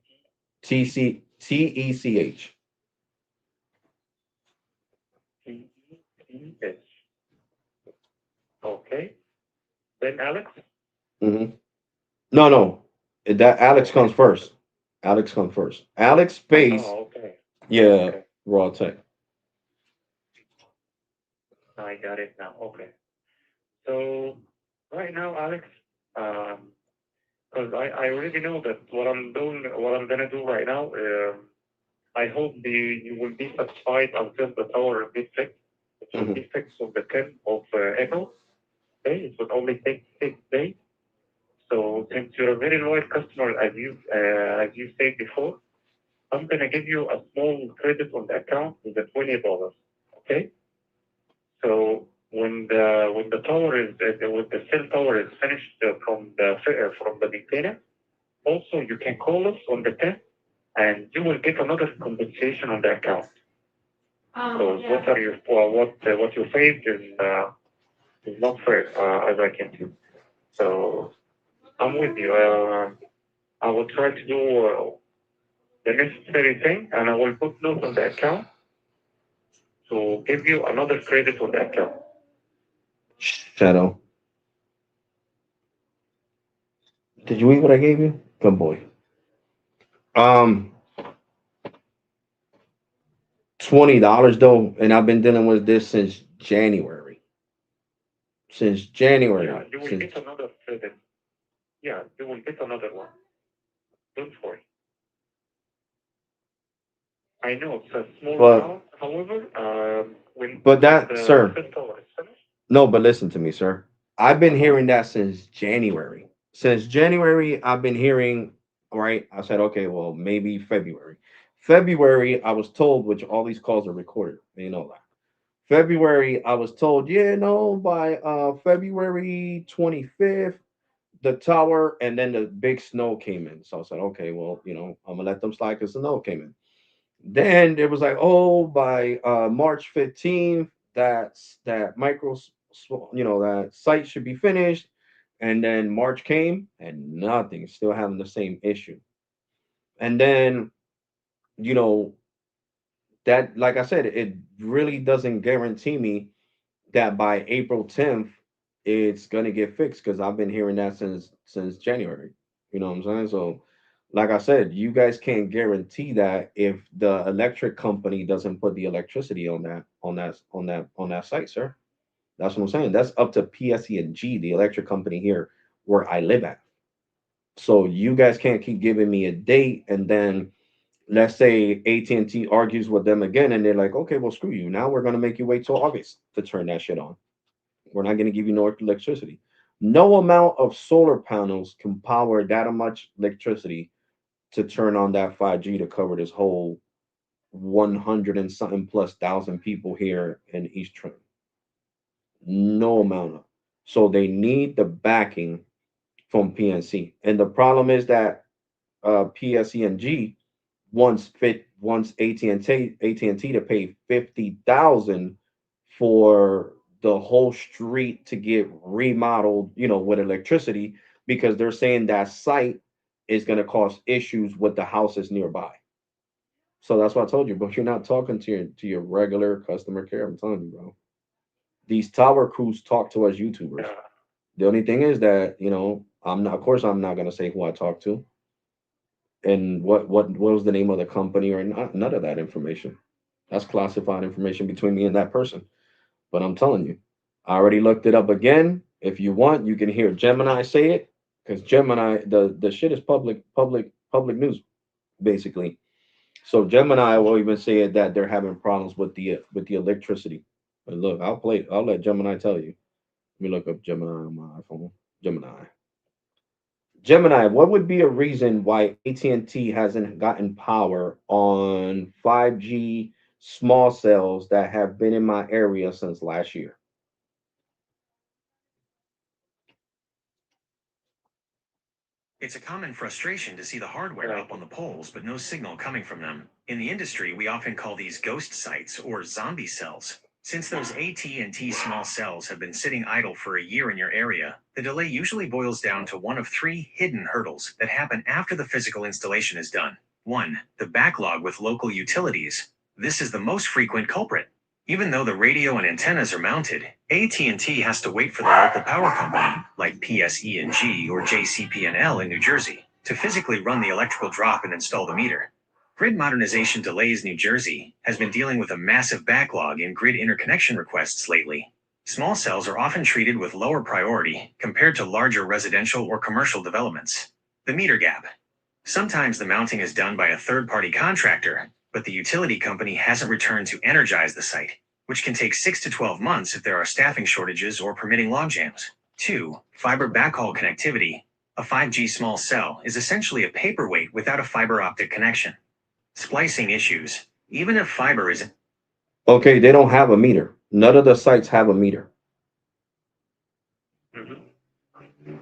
Speaker 1: T C T E C H.
Speaker 2: T E H. Okay. Then Alex?
Speaker 1: Mm-hmm. No, no, that Alex
Speaker 2: Okay,
Speaker 1: comes first. Alex comes first. Alex space.
Speaker 2: oh, okay.
Speaker 1: Yeah,
Speaker 2: Okay.
Speaker 1: Raw Tech.
Speaker 2: I got it now. Okay. So right now, Alex, um, because I already know that what I'm gonna do right now, I hope you will be satisfied until the tower will be fixed. It will
Speaker 1: Hmm.
Speaker 2: be fixed on the 10th of April. Okay, it will only take 6 days. So since you're a very loyal customer, as you said before, I'm gonna give you a small credit on the account with the $20. Okay. So when the tower is when the cell tower is finished from the maintenance, also you can call us on the 10th, and you will get another compensation on the account. Because what are you what you faced is not fair as I can see. So I'm with you. I will try to do the necessary thing, and I will put note on the account to give you another credit on the account.
Speaker 1: Shadow. Did you eat what I gave you? Good boy. Um, $20 though, and I've been dealing with this since January. Since
Speaker 2: Yeah,
Speaker 1: January.
Speaker 2: you will
Speaker 1: Since
Speaker 2: get another seven. Yeah, you will get another one. Don't worry. I know it's a small
Speaker 1: but
Speaker 2: town. However,
Speaker 1: but
Speaker 2: when
Speaker 1: that,
Speaker 2: the
Speaker 1: sir.
Speaker 2: cell tower is finished,
Speaker 1: No, but listen to me, sir. I've been hearing that since January. Since January, I've been hearing, right? I said, okay, well, maybe February. February, I was told, which all these calls are recorded. You know that. February, I was told, yeah, no, by February 25th, the tower, and then the big snow came in. So I said, okay, well, I'm gonna let them slide because the snow came in. Then it was like, oh, by March 15th, that that site should be finished. And then March came and nothing, still having the same issue. And then, you know, that, like I said, it really doesn't guarantee me that by April 10th it's gonna get fixed because I've been hearing that since January. You know what I'm saying? So, like I said, you guys can't guarantee that if the electric company doesn't put the electricity on that site, sir. That's what I'm saying. That's up to PSE&G, the electric company here where I live at. So you guys can't keep giving me a date and then let's say AT&T argues with them again and they're like, okay, well, screw you. Now we're going to make you wait till August to turn that shit on. We're not going to give you no electricity. No amount of solar panels can power that much electricity to turn on that 5G to cover this whole 100 and something plus thousand people here in East Trim. No amount of. So they need the backing from PNC. And the problem is that PSENG wants AT&T to pay 50,000 for the whole street to get remodeled, with electricity because they're saying that site is going to cause issues with the houses nearby. So that's what I told you, but you're not talking to your regular customer care. I'm telling you, bro. These tower crews talk to us YouTubers.
Speaker 2: yeah,
Speaker 1: The only thing is that, of course I'm not going to say who I talked to and what was the name of the company or not, none of that information. That's classified information between me and that person. But I'm telling you, I already looked it up again. If you want, you can hear Gemini say it because Gemini, the shit is public news basically. So Gemini will even say it that they're having problems with the electricity. But look, I'll let Gemini tell you. Let me look up Gemini on my iPhone. Gemini. Gemini, what would be a reason why AT&T hasn't gotten power on 5G small cells that have been in my area since last year?
Speaker 5: It's a common frustration to see the hardware
Speaker 2: right.
Speaker 5: up on the poles, but no signal coming from them. In the industry, we often call these ghost sites or zombie cells. Since those AT&T small cells have been sitting idle for a year in your area, the delay usually boils down to one of three hidden hurdles that happen after the physical installation is done. 1. The backlog with local utilities. This is the most frequent culprit. Even though the radio and antennas are mounted, AT&T has to wait for the local power company, like PSE&G or JCP&L in New Jersey, to physically run the electrical drop and install the meter. Grid Modernization Delays New Jersey has been dealing with a massive backlog in grid interconnection requests lately. Small cells are often treated with lower priority compared to larger residential or commercial developments. The meter gap. Sometimes the mounting is done by a third-party contractor, but the utility company hasn't returned to energize the site, which can take 6 to 12 months if there are staffing shortages or permitting logjams. 2. Fiber backhaul connectivity. A 5G small cell is essentially a paperweight without a fiber optic connection. Splicing issues. Even if fiber is
Speaker 1: Okay, they don't have a meter. None of the sites have a meter.
Speaker 2: Mm-hmm.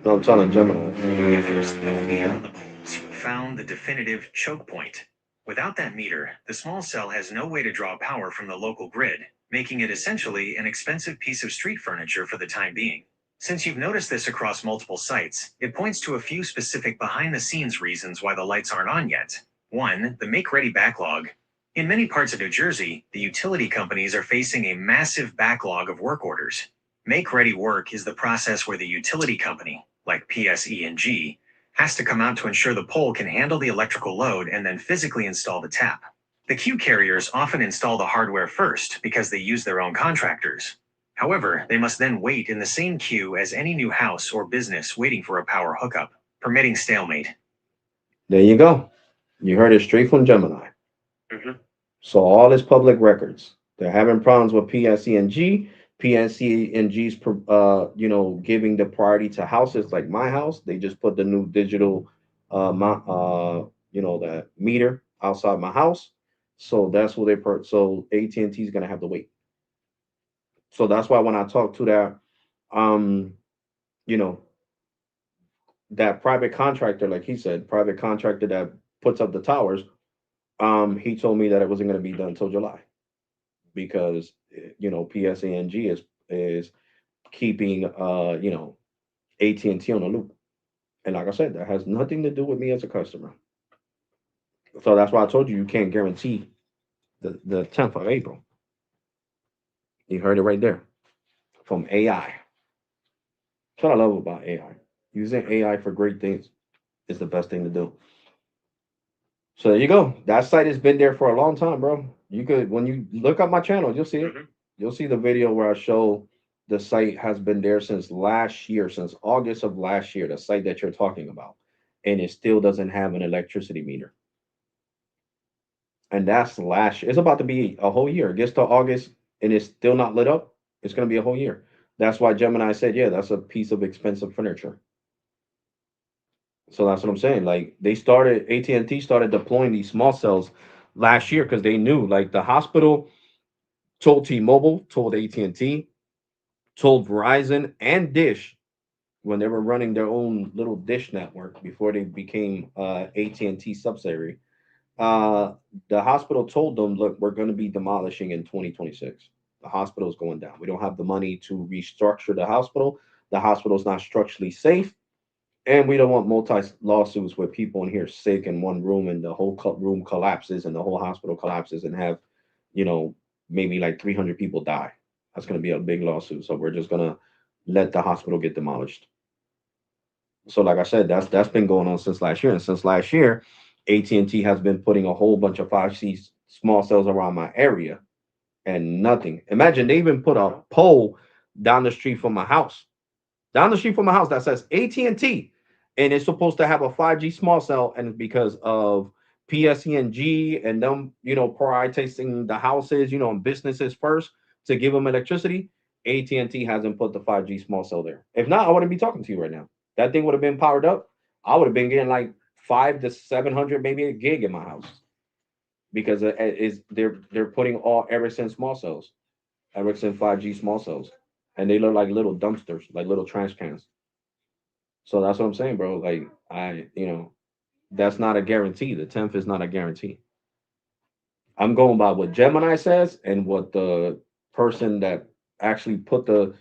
Speaker 1: No, I'm telling Gemini.
Speaker 5: if there's no meter on the poles, you have found the definitive choke point. Without that meter, the small cell has no way to draw power from the local grid, making it essentially an expensive piece of street furniture for the time being. Since you've noticed this across multiple sites, it points to a few specific behind the scenes reasons why the lights aren't on yet. 1. The make ready backlog. In many parts of New Jersey, the utility companies are facing a massive backlog of work orders. Make ready work is the process where the utility company, like PSE&G, has to come out to ensure the pole can handle the electrical load and then physically install the tap. The Q carriers often install the hardware first because they use their own contractors. However, they must then wait in the same queue as any new house or business waiting for a power hookup, permitting stalemate.
Speaker 1: There you go. You heard it straight from Gemini.
Speaker 2: Mm-hmm.
Speaker 1: So all is public records. They're having problems with PSENG. PSENG's, giving the priority to houses like my house. They just put the new digital, that meter outside my house. So that's what so AT&T is gonna have to wait. So that's why when I talk to that, um, you know, that private contractor, like he said, private contractor that puts up the towers, he told me that it wasn't going to be done until July because PSANG is keeping AT&T on the loop. And like I said, that has nothing to do with me as a customer. So that's why I told you you can't guarantee the 10th of April. You heard it right there from AI. That's what I love about AI. Using AI for great things is the best thing to do. So there you go. That site has been there for a long time, bro. You could, when you look up my channel, you'll see it.
Speaker 2: Mm-hmm.
Speaker 1: You'll see the video where I show the site has been there since last year, since August of last year, the site that you're talking about. And it still doesn't have an electricity meter. And that's last year. It's about to be a whole year. It gets to August and it's still not lit up. It's going to be a whole year. That's why Gemini said, yeah, that's a piece of expensive furniture. So that's what I'm saying. Like AT&T started deploying these small cells last year because they knew, like the hospital told T-Mobile, told AT&T, told Verizon and Dish when they were running their own little Dish network before they became AT&T subsidiary. Uh, the hospital told them, look, we're going to be demolishing in 2026. The hospital is going down. We don't have the money to restructure the hospital. The hospital is not structurally safe. And we don't want multi lawsuits where people in here sick in one room and the whole room collapses and the whole hospital collapses and have, you know, maybe like 300 people die. That's going to be a big lawsuit. So we're just going to let the hospital get demolished. So, like I said, that's been going on since last year. And since last year, AT&T has been putting a whole bunch of 5G small cells around my area and nothing. Imagine they even put a pole down the street from my house that says AT&T, and it's supposed to have a 5G small cell, and because of PSENG and them, prioritizing the houses, and businesses first to give them electricity, AT&T hasn't put the 5G small cell there. If not, I wouldn't be talking to you right now. That thing would have been powered up. I would have been getting like 5 to 700, maybe a gig in my house because they're putting all Ericsson small cells, Ericsson 5G small cells, and they look like little dumpsters, like little trash cans. So that's what I'm saying, bro. Like that's not a guarantee. The 10th is not a guarantee. I'm going by what Gemini says and what the person that actually put the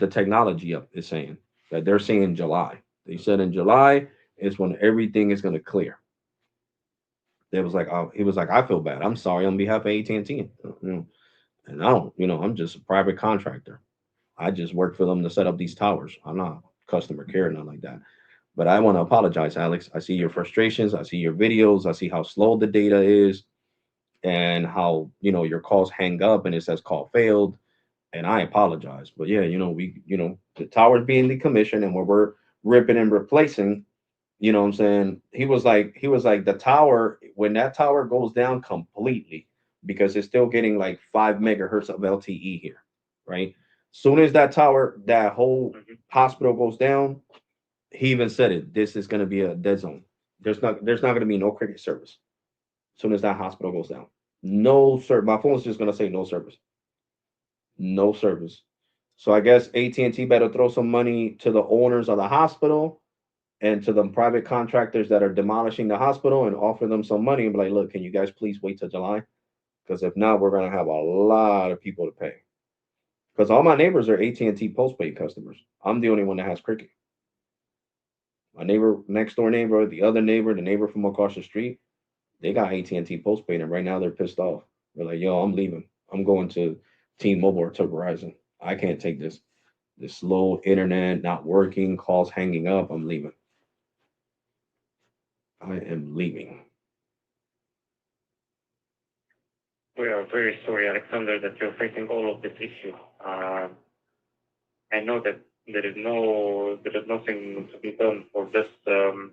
Speaker 1: technology up is saying. That they're saying July. They said in July is when everything is going to clear. They was like, oh, he was like, I feel bad. I'm sorry on behalf of AT&T. And I don't, I'm just a private contractor. I just work for them to set up these towers. I'm not customer care, nothing like that. But I want to apologize, Alex. I see your frustrations. I see your videos. I see how slow the data is and how, your calls hang up and it says call failed. And I apologize. But yeah, the tower's being decommissioned and we're ripping and replacing, what I'm saying? He was like the tower, when that tower goes down completely, because it's still getting like 5 megahertz of LTE here, right? Soon as that whole
Speaker 2: Mm-hmm.
Speaker 1: hospital goes down, he even said it. This is going to be a dead zone. There's not going to be no cricket service. As soon as that hospital goes down, no service. My phone's just going to say no service, no service. So I guess AT&T better throw some money to the owners of the hospital and to the private contractors that are demolishing the hospital and offer them some money and be like, look, can you guys please wait till July? Because if not, we're going to have a lot of people to pay. Because all my neighbors are AT&T postpaid customers. I'm the only one that has cricket. My neighbor, next door neighbor, the other neighbor, the neighbor from across the street, they got AT&T postpaid, and right now they're pissed off. They're like, "Yo, I'm leaving. I'm going to T-Mobile or to Verizon. I can't take this slow internet, not working, calls hanging up. I'm leaving." I am leaving.
Speaker 2: We are very sorry, Alexander, that you're facing all of this issue. I know that there is nothing to be done for this to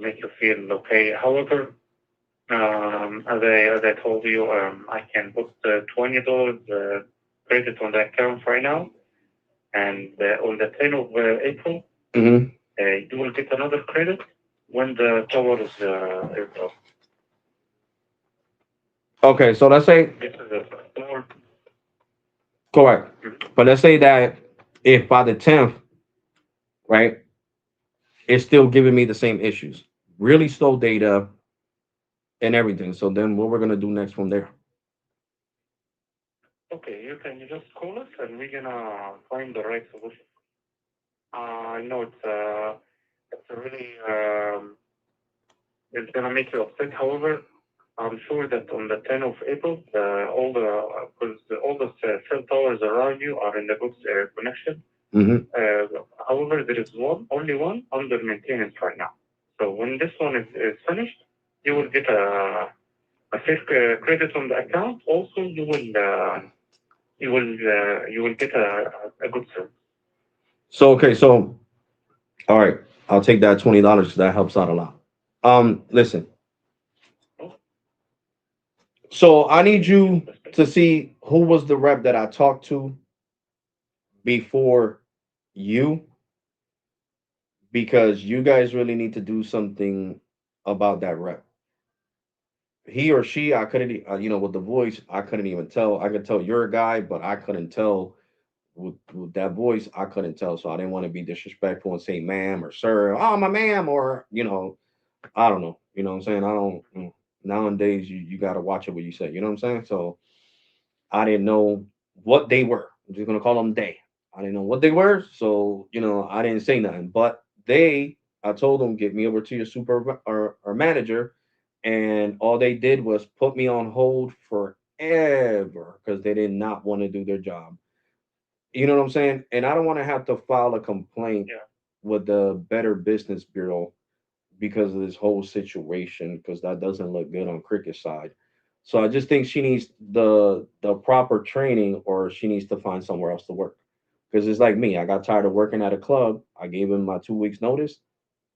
Speaker 2: make you feel okay. However, as I told you, I can put $20 credit on the account right now, and on the 10th of April,
Speaker 1: Hmm.
Speaker 2: you will get another credit when the tower is up.
Speaker 1: Okay, so let's say
Speaker 2: This is a tower.
Speaker 1: correct, but let's say that if by the 10th, right, it's still giving me the same issues, really slow data and everything. So then what we're gonna do next from there?
Speaker 2: Okay, you can just call us and we're gonna find the right solution. I know it's a really it's gonna make you upset. However, I'm sure that on the 10th of April, all the because all the cell towers around you are in the good connection.
Speaker 1: Hmm.
Speaker 2: However, there is only one under maintenance right now. So when this one is finished, you will get a safe credit on the account. Also, you will get a good service.
Speaker 1: So okay, so all right, I'll take that $20 because that helps out a lot. Listen, so I need you to see who was the rep that I talked to before you, because you guys really need to do something about that rep. He or she, I couldn't, with the voice, I couldn't even tell. I could tell you're a guy, but I couldn't tell with that voice. I couldn't tell, so I didn't want to be disrespectful and say ma'am or sir. Oh, my ma'am, or I don't know. You know what I'm saying? I don't. Nowadays, you got to watch it what you say. You know what I'm saying? So I didn't know what they were. I'm just gonna call them they. I didn't know what they were, so I didn't say nothing. But I told them get me over to your super or manager, and all they did was put me on hold forever because they did not want to do their job. You know what I'm saying? And I don't want to have to file a complaint
Speaker 2: Yeah.
Speaker 1: with the Better Business Bureau because of this whole situation because that doesn't look good on Cricket's side. So I just think she needs the proper training or she needs to find somewhere else to work. Because it's like me, I got tired of working at a club. I gave him my 2 weeks notice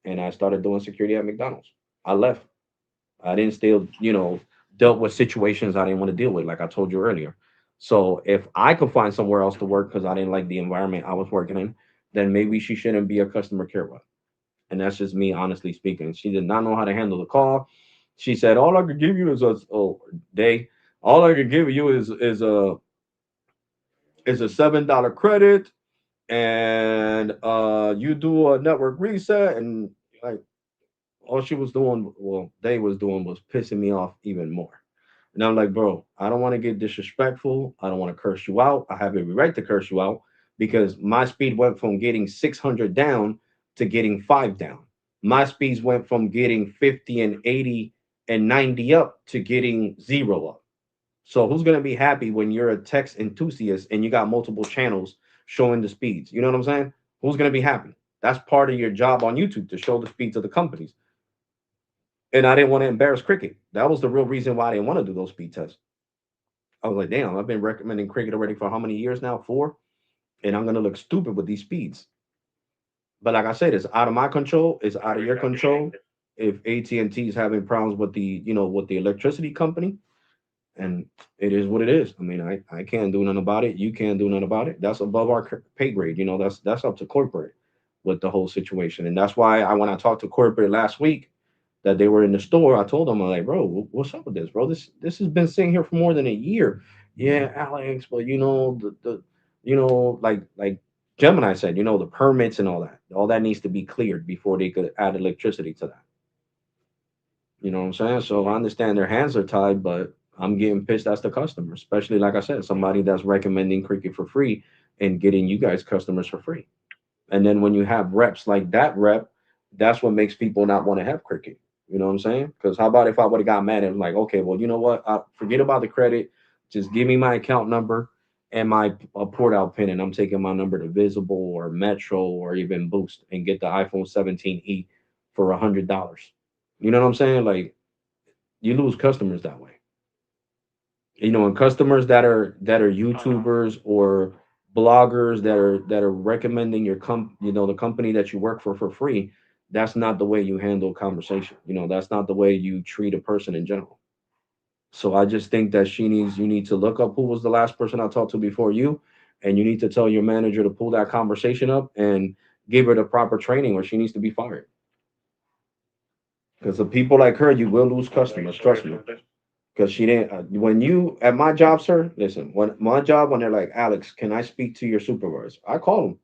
Speaker 1: and I started doing security at McDonald's. I left. I didn't still, dealt with situations I didn't want to deal with, like I told you earlier. So if I could find somewhere else to work because I didn't like the environment I was working in, then maybe she shouldn't be a customer care rep. And that's just me honestly speaking. She did not know how to handle the call. She said, "All I could give you is a day. All I could give you is a $7 credit, and you do a network reset." And like all she was doing, well, they was doing was pissing me off even more. And I'm like, bro, I don't want to get disrespectful. I don't want to curse you out. I have every right to curse you out because my speed went from getting 600 down to getting 5 down. My speeds went from getting 50 and 80 and 90 up to getting 0 up. So who's going to be happy when you're a text enthusiast and you got multiple channels showing the speeds? You know what I'm saying? Who's going to be happy? That's part of your job on YouTube to show the speeds of the companies. And I didn't want to embarrass Cricket. That was the real reason why I didn't want to do those speed tests. I was like, damn, I've been recommending Cricket already for how many years now? 4, and I'm gonna look stupid with these speeds. But like I said, it's out of my control. It's out of
Speaker 2: Very
Speaker 1: your
Speaker 2: appreciate
Speaker 1: control.
Speaker 2: it.
Speaker 1: If AT&T is having problems with the electricity company, and it is what it is. I mean, I can't do nothing about it. You can't do nothing about it. That's above our pay grade. That's up to corporate with the whole situation. And that's why when I talked to corporate last week, that they were in the store, I told them, I'm like, bro, what's up with this, bro? This has been sitting here for more than a year. Yeah, Alex, but like Gemini said, the permits and all that needs to be cleared before they could add electricity to that. You know what I'm saying? So I understand their hands are tied, but I'm getting pissed as the customer, especially like I said, somebody that's recommending Cricket for free and getting you guys customers for free. And then when you have reps like that rep, that's what makes people not want to have Cricket. You know what I'm saying? Because how about if I would have got mad and like, okay, well, you know what? Forget about the credit. Just give me my account number and my port out pin, and I'm taking my number to Visible or Metro or even Boost and get the iPhone 17e for $100. You know what I'm saying? Like you lose customers that way. And customers that are
Speaker 2: Uh-huh.
Speaker 1: YouTubers or bloggers that are recommending the company that you work for free. That's not the way you handle conversation. That's not the way you treat a person in general. So I just think that you need to look up who was the last person I talked to before you, and you need to tell your manager to pull that conversation up and give her the proper training, or she needs to be fired. Because the people like her, you will lose
Speaker 2: All right.
Speaker 1: customers.
Speaker 2: Sorry
Speaker 1: Trust me.
Speaker 2: for that.
Speaker 1: Because she didn't. When you at my job, sir, listen. When my job, when they're like, Alex, can I speak to your supervisor? I call them.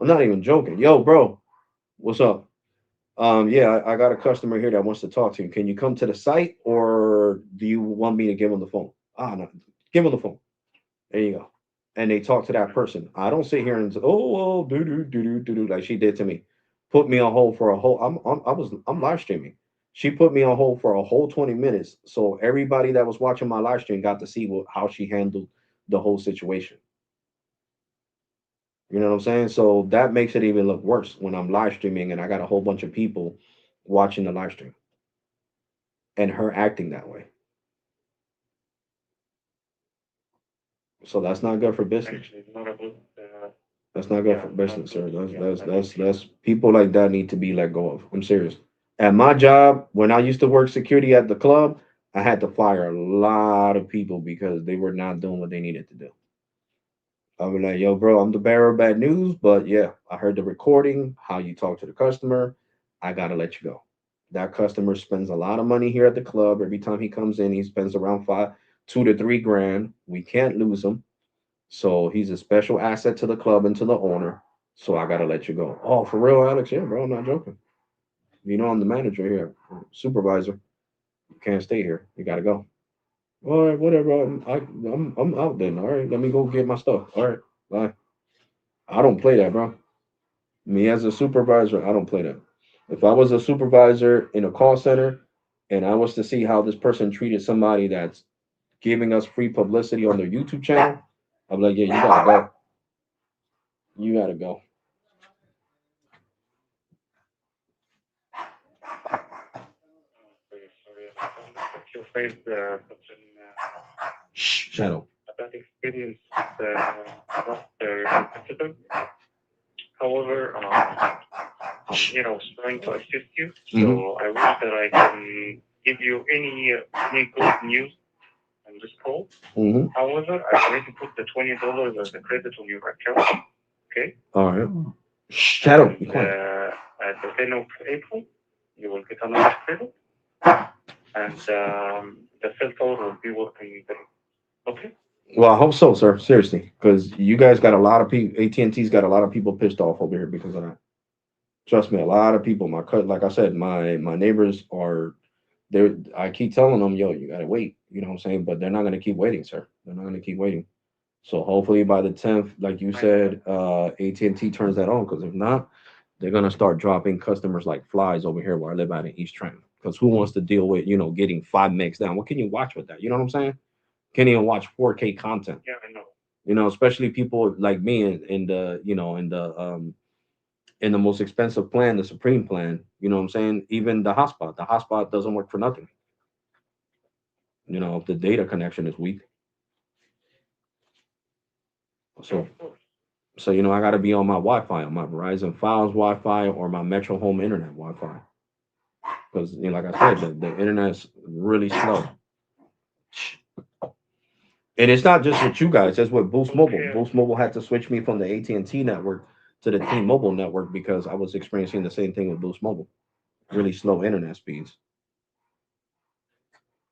Speaker 1: I'm not even joking. Yo, bro, what's up? Yeah, I got a customer here that wants to talk to you. Can you come to the site, or do you want me to give him the phone? Ah, no, give him the phone. There you go. And they talk to that person. I don't sit here and say, oh, do do do do do do like she did to me. Put me on hold for a whole. I'm live streaming. She put me on hold for a whole 20 minutes, so everybody that was watching my live stream got to see how she handled the whole situation. You know what I'm saying? So that makes it even look worse when I'm live streaming and I got a whole bunch of people watching the live stream and her acting that way. So that's not good for business.
Speaker 2: Actually, not a good.
Speaker 1: That's not good
Speaker 2: Yeah,
Speaker 1: for
Speaker 2: not
Speaker 1: business,
Speaker 2: good.
Speaker 1: sir. That's
Speaker 2: Yeah,
Speaker 1: that's
Speaker 2: I can
Speaker 1: that's
Speaker 2: see that.
Speaker 1: that's people like that need to be let go of. I'm serious. At my job, when I used to work security at the club, I had to fire a lot of people because they were not doing what they needed to do. I was like, yo, bro, I'm the bearer of bad news, but yeah, I heard the recording, how you talk to the customer. I gotta let you go. That customer spends a lot of money here at the club. Every time he comes in, he spends around 2 to 3 grand. We can't lose him. So he's a special asset to the club and to the owner. So I gotta let you go. Oh, for real, Alex? Yeah, bro, I'm not joking. I'm the manager here, supervisor. You can't stay here. You gotta go. All right, whatever. I'm out then. All right, let me go get my stuff. All right, bye. I don't play that, bro. Me as a supervisor, I don't play that. If I was a supervisor in a call center and I was to see how this person treated somebody that's giving us free publicity on their YouTube channel, I'm like, yeah, you gotta go. You gotta go.
Speaker 2: Very sorry about that. But you faced such an
Speaker 1: Shh, shadow.
Speaker 2: a bad experience with not representative. However, here I was trying to assist you,
Speaker 1: Mm-hmm.
Speaker 2: so I wish that I can give you any good news on this call.
Speaker 1: Mm-hmm.
Speaker 2: However, I already put the $20 as a credit on your account. Okay,
Speaker 1: All right. Shadow, be
Speaker 2: and
Speaker 1: quiet.
Speaker 2: at the 10th of April, you will get another credit, and the filter will be working. Okay.
Speaker 1: Well, I hope so, sir. Seriously, because you guys got a lot of people. AT&T's got a lot of people pissed off over here because of that. Trust me, a lot of people. Like I said, my neighbors are. They I keep telling them, yo, you gotta wait. You know what I'm saying? But they're not gonna keep waiting, sir. They're not gonna keep waiting. So hopefully by the 10th, like you
Speaker 2: I know that.
Speaker 1: said, AT&T turns that on. Because if not, they're gonna start dropping customers like flies over here where I live at in East Trenton. Because who wants to deal with getting 5 megs down? What can you watch with that? You know what I'm saying? Can't even watch 4K content.
Speaker 2: Yeah, I know.
Speaker 1: Especially people like me in the in the most expensive plan, the Supreme plan. You know what I'm saying? Even the hotspot doesn't work for nothing. If the data connection is weak.
Speaker 2: Yeah,
Speaker 1: So
Speaker 2: of course.
Speaker 1: I got to be on my Wi-Fi, on my Verizon Files Wi-Fi or my Metro Home Internet Wi-Fi, because like I said, the internet's really slow. And it's not just with you guys. That's with Boost Mobile.
Speaker 2: Okay.
Speaker 1: Boost Mobile had to switch me from the AT&T network to the T-Mobile network because I was experiencing the same thing with Boost Mobile. Really slow internet speeds.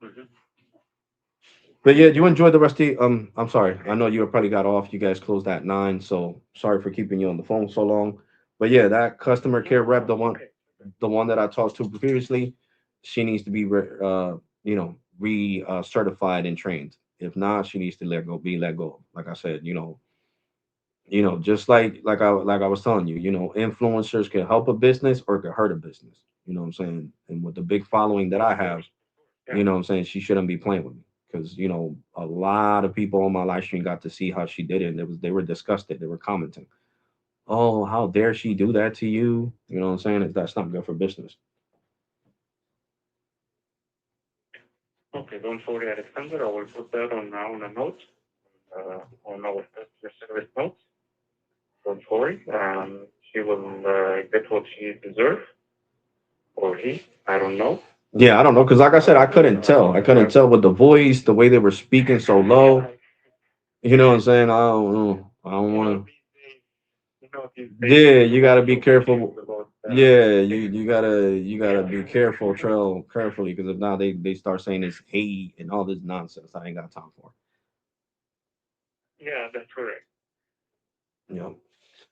Speaker 2: Mm-hmm.
Speaker 1: But yeah, you enjoyed the rest of I'm sorry. I know you probably got off. You guys closed at 9, so sorry for keeping you on the phone so long. But yeah, that customer care
Speaker 2: No,
Speaker 1: rep,
Speaker 2: no,
Speaker 1: the
Speaker 2: it's
Speaker 1: one
Speaker 2: okay.
Speaker 1: the one that I talked to previously, she needs to be certified and trained. If not, she needs to be let go. Like I said, just like I was telling you, influencers can help a business or can hurt a business. You know what I'm saying? And with the big following that I
Speaker 2: Of
Speaker 1: have,
Speaker 2: course. Yeah.
Speaker 1: what I'm saying, she shouldn't be playing with me because a lot of people on my live stream got to see how she did it, and they were disgusted. They were commenting, "Oh, how dare she do that to you?" You know what I'm saying? That's not good for business.
Speaker 2: Okay, don't worry, Alexander. I will put that on a note, on our customer service notes. Don't worry. She will get what she deserves, or he. I don't know.
Speaker 1: Yeah, I don't know, because like I said, I couldn't tell. I couldn't tell with the voice, the way they were speaking so low.
Speaker 2: Yeah,
Speaker 1: You know what I'm saying? I don't know. I don't
Speaker 2: you know
Speaker 1: want to.
Speaker 2: these days, these days
Speaker 1: Yeah, you
Speaker 2: people
Speaker 1: gotta
Speaker 2: are
Speaker 1: be
Speaker 2: so confused
Speaker 1: careful.
Speaker 2: about
Speaker 1: Yeah, you
Speaker 2: things.
Speaker 1: you gotta you gotta
Speaker 2: Yeah,
Speaker 1: be careful, trail carefully, because if not, they start saying it's hate and all this nonsense. I ain't got time for.
Speaker 2: yeah, that's correct.
Speaker 1: You know.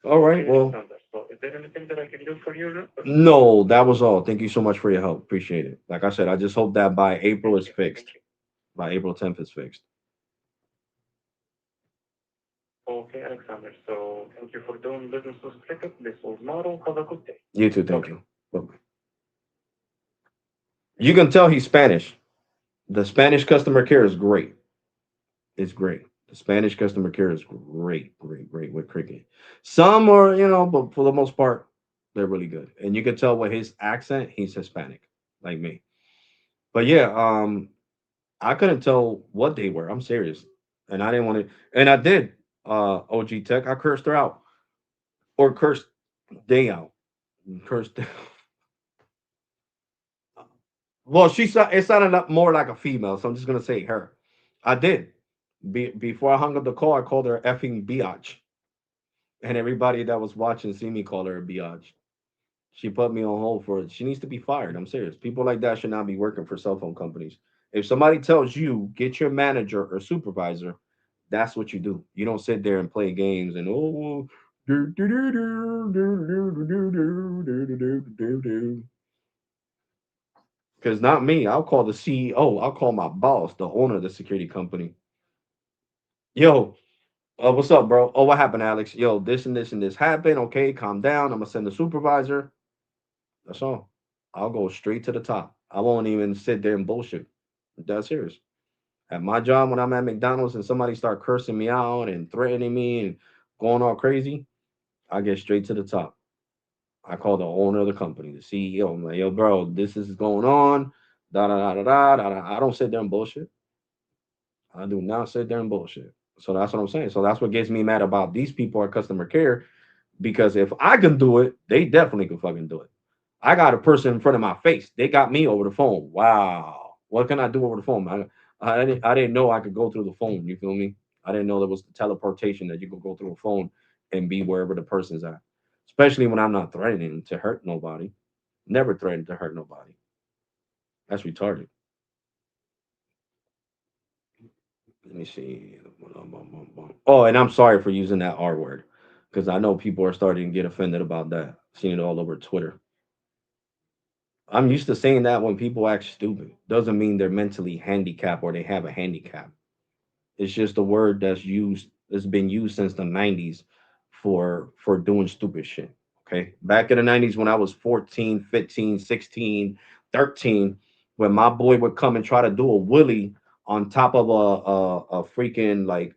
Speaker 1: All right.
Speaker 2: Okay,
Speaker 1: Well,
Speaker 2: Alexander. So, is there anything that I can do for you?
Speaker 1: no, that was all. Thank you so much for your help. Appreciate it. Like I said, I just hope that by April
Speaker 2: Thank
Speaker 1: is
Speaker 2: you. Thank
Speaker 1: fixed.
Speaker 2: you.
Speaker 1: By April 10th is fixed.
Speaker 2: Okay, Alexander. So, thank you for doing business with Cricket. This was Maro. Have a good day.
Speaker 1: You too. Thank
Speaker 2: Bye.
Speaker 1: you. Bye. You can tell he's Spanish. The Spanish customer care is great. It's great. The Spanish customer care is great, great, great with cricket. Some are, but for the most part, they're really good. And you can tell with his accent, he's Hispanic, like me. But yeah, I couldn't tell what they were. I'm serious. And I didn't want to, and I did, OG Tech. I cursed her out. Or cursed they out. Cursed. Well, it sounded more like a female, so I'm just gonna say her. I did. Before I hung up the call, I called her effing biatch. And everybody that was watching see me call her a biatch. She put me on hold for it. She needs to be fired. I'm serious. People like that should not be working for cell phone companies. If somebody tells you get your manager or supervisor, that's what you do. You don't sit there and play games and because not me. I'll call the CEO. I'll call my boss, the owner of the security company. Yo, what's up, bro? Oh, what happened, Alex? Yo, this and this and this happened. Okay, calm down. I'm gonna send the supervisor. That's all. I'll go straight to the top. I won't even sit there and bullshit. That's serious. At my job, when I'm at McDonald's and somebody start cursing me out and threatening me and going all crazy, I get straight to the top. I call the owner of the company, the CEO. I'm like, yo, bro, this is going on. Da da da da da da. I don't sit there and bullshit. I do not sit there and bullshit. So that's what I'm saying. So that's what gets me mad about these people at customer care, because if I can do it, they definitely can fucking do it. I got a person in front of my face. They got me over the phone. Wow. What can I do over the phone? I didn't know I could go through the phone. You feel me? I didn't know there was teleportation that you could go through a phone and be wherever the person's at. Especially when I'm not threatening to hurt nobody. Never threatened to hurt nobody. That's retarded. Let me see. Oh, and I'm sorry for using that R word, because I know people are starting to get offended about that. Seen it all over Twitter. I'm used to saying that when people act stupid. Doesn't mean they're mentally handicapped or they have a handicap. It's just a word that's used, that's been used since the 90s for doing stupid shit. Okay. Back in the 90s when I was 14, 15, 16, 13, when my boy would come and try to do a willy on top of a freaking, like,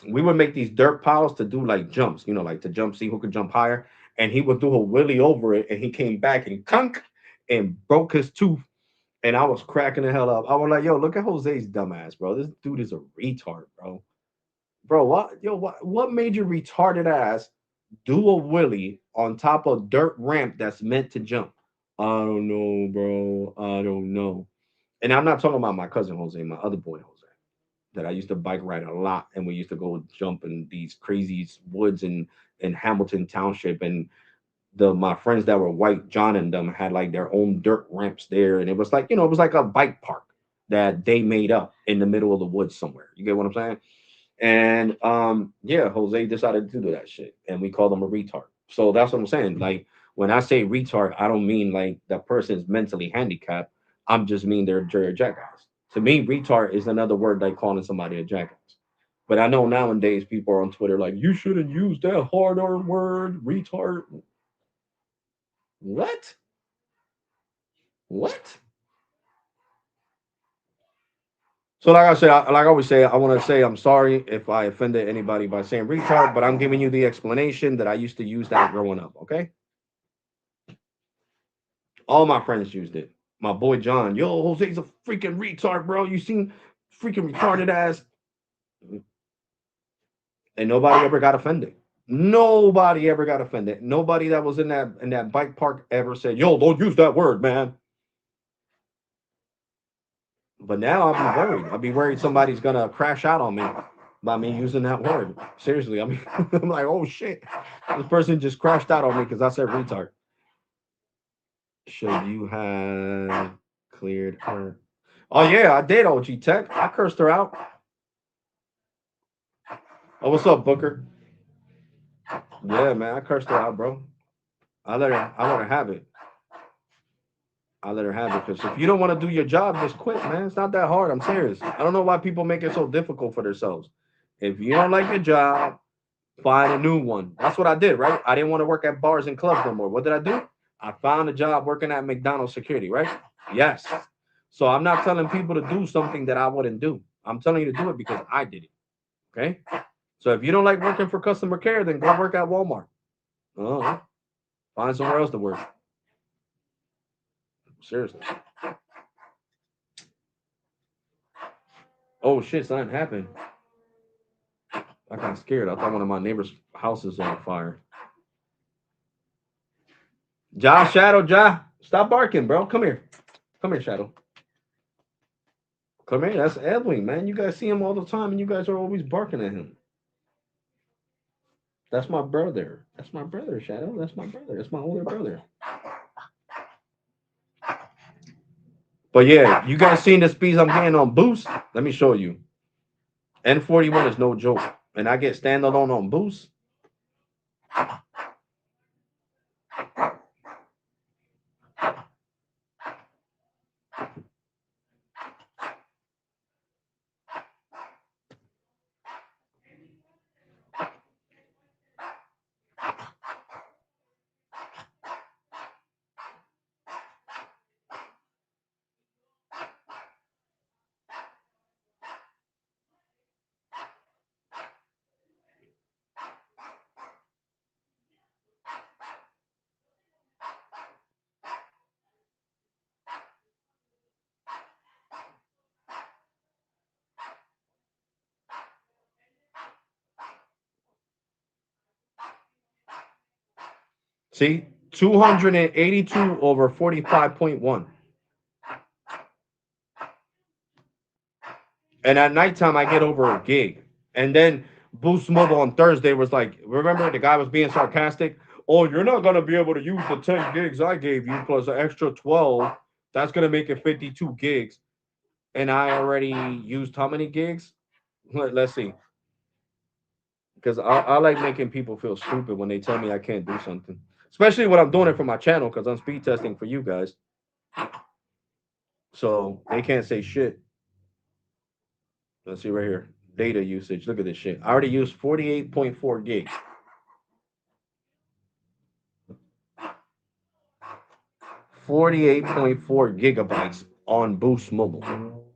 Speaker 1: we would make these dirt piles to do like jumps, like to jump, see who could jump higher. And he would do a willy over it, and he came back and kunk and broke his tooth. And I was cracking the hell up. I was like, yo, look at Jose's dumbass, bro. This dude is a retard, bro. Bro, what made your retarded ass do a willy on top of dirt ramp that's meant to jump? I don't know, bro. I don't know. And I'm not talking about my cousin Jose, my other boy Jose, that I used to bike ride a lot, and we used to go jump in these crazy woods in Hamilton Township, and the my friends that were white, John and them had like their own dirt ramps there, and it was like it was like a bike park that they made up in the middle of the woods somewhere. You get what I'm saying? And yeah, Jose decided to do that shit, and we called him a retard. So that's what I'm saying. Like when I say retard, I don't mean like that person is mentally handicapped. I'm just mean they're a jackass. To me, retard is another word like calling somebody a jackass. But I know nowadays people are on Twitter like you shouldn't use that harder word, retard. What? What? So, like I said, like I always say, I want to say I'm sorry if I offended anybody by saying retard, but I'm giving you the explanation that I used to use that growing up. Okay, all my friends used it. My boy John, yo, Jose's a freaking retard, bro. You seen freaking retarded ass, and nobody ever got offended. Nobody ever got offended. Nobody that was in that bike park ever said, "Yo, don't use that word, man." But now I'll be worried. I'll be worried somebody's gonna crash out on me by me using that word. Seriously, I mean, I'm like, oh shit, this person just crashed out on me because I said retard. Should you have cleared her? Oh yeah, I did. OG Tech, I cursed her out. Oh, what's up, Booker? Yeah, man, I cursed her out, bro. I let her have it. I let her have it because if you don't want to do your job, just quit, man. It's not that hard. I'm serious. I don't know why people make it so difficult for themselves. If you don't like your job, find a new one. That's what I did, right? I didn't want to work at bars and clubs no more. What did I do? I found a job working at McDonald's security, right? Yes. So I'm not telling people to do something that I wouldn't do. I'm telling you to do it because I did it. Okay. So if you don't like working for customer care, then go work at Walmart. Uh-huh. Find somewhere else to work. Seriously. Oh shit, something happened. I got scared. I thought one of my neighbors' houses on fire. Ja, Shadow, Ja, stop barking, bro. Come here. Come here, Shadow. Come here. That's Edwin, man. You guys see him all the time, and you guys are always barking at him. That's my brother. That's my brother, Shadow. That's my brother. That's my older brother. But yeah, you guys seen the speeds I'm getting on Boost? Let me show you. N41 is no joke. And I get standalone on Boost. See? 282 over 45.1. And at nighttime, I get over a gig. And then Boost Mobile on Thursday was like, remember the guy was being sarcastic? Oh, you're not going to be able to use the 10 gigs I gave you plus an extra 12. That's going to make it 52 gigs. And I already used how many gigs? Let's see. Because I like making people feel stupid when they tell me I can't do something. Especially when I'm doing it for my channel because I'm speed testing for you guys. So they can't say shit. Let's see right here. Data usage. Look at this shit. I already used 48.4 gigs. 48.4 gigabytes on Boost Mobile.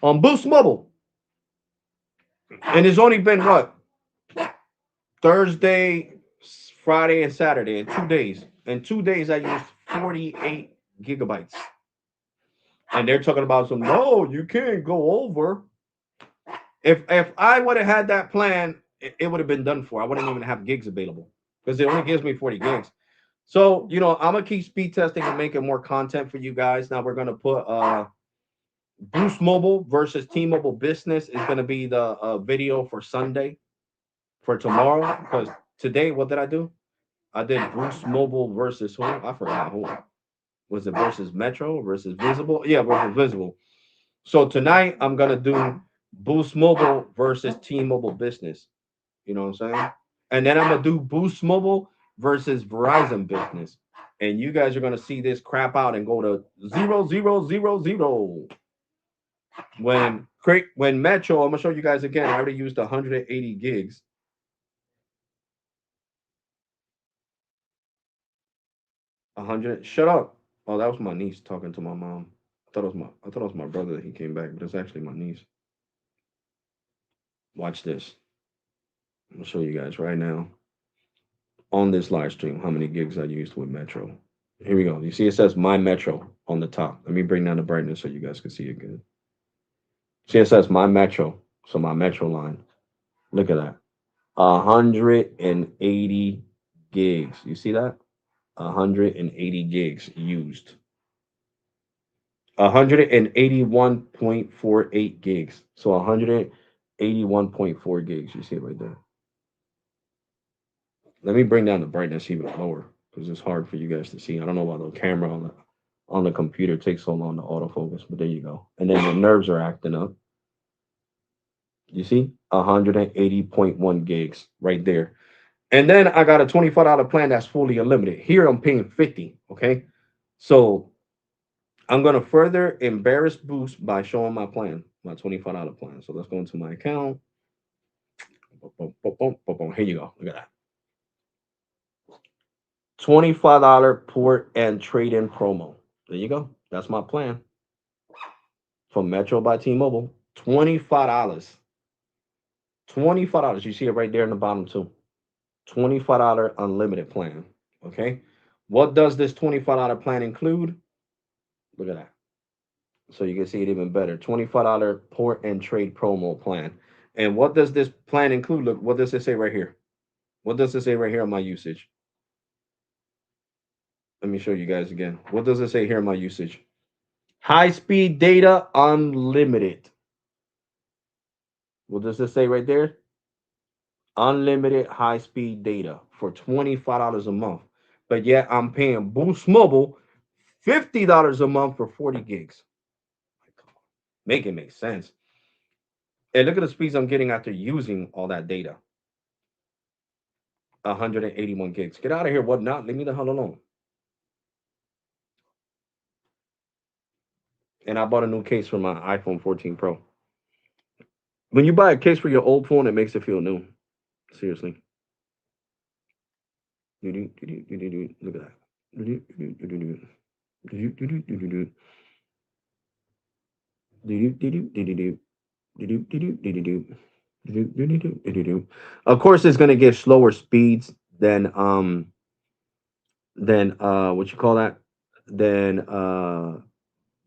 Speaker 1: On Boost Mobile. And it's only been what? Thursday, Friday, and Saturday in 2 days. In 2 days, I used 48 gigabytes. And they're talking about some, no, you can't go over. If I would have had that plan, it would have been done for. I wouldn't even have gigs available because it only gives me 40 gigs. So, I'm gonna keep speed testing and making more content for you guys. Now we're gonna put Boost Mobile versus T-Mobile Business is gonna be the video for Sunday for tomorrow. Because today, what did I do? I did Boost Mobile versus who? I forgot who. Was it versus Metro versus Visible? Yeah, versus Visible. So tonight I'm gonna do Boost Mobile versus T-Mobile Business. You know what I'm saying? And then I'm gonna do Boost Mobile versus Verizon Business. And you guys are gonna see this crap out and go to 0, 0, 0, 0. When Metro, I'm gonna show you guys again. I already used 180 gigs. 100. Shut up. Oh, that was my niece talking to my mom. I thought it was my brother that he came back, but it's actually my niece. Watch this. I'm gonna show you guys right now on this live stream how many gigs I used with Metro. Here we go. You see, it says My Metro on the top. Let me bring down the brightness so you guys can see it good. See, it says My Metro. So my Metro line. Look at that. 180 gigs. You see that? 180 gigs used. 181.48 gigs. So 181.4 gigs. You see it right there. Let me bring down the brightness even lower because it's hard for you guys to see. I don't know why the camera on the computer takes so long to autofocus, but there you go. And then the nerves are acting up. You see, 180.1 gigs right there. And then I got a $25 plan that's fully unlimited. Here I'm paying 50. Okay. So I'm gonna further embarrass Boost by showing my plan, my $25 plan. So let's go into my account. Boom, boom, boom, boom, boom, boom. Here you go. Look at that. $25 port and trade-in promo. There you go. That's my plan from Metro by T-Mobile. $25. $25. You see it right there in the bottom too. $25 unlimited plan. Okay. What does this $25 plan include? Look at that. So you can see it even better. $25 port and trade promo plan. And what does this plan include? Look, what does it say right here? What does it say right here on my usage? Let me show you guys again. What does it say here on my usage? High speed data unlimited. What does it say right there? Unlimited high speed data for $25 a month. But yet I'm paying Boost Mobile $50 a month for 40 gigs. Make it make sense. And look at the speeds I'm getting after using all that data. 181 gigs. Get out of here. What not? Leave me the hell alone. And I bought a new case for my iPhone 14 Pro. When you buy a case for your old phone, it makes it feel new. Seriously. Look at that. Of course, it's gonna get slower speeds than what you call that? Than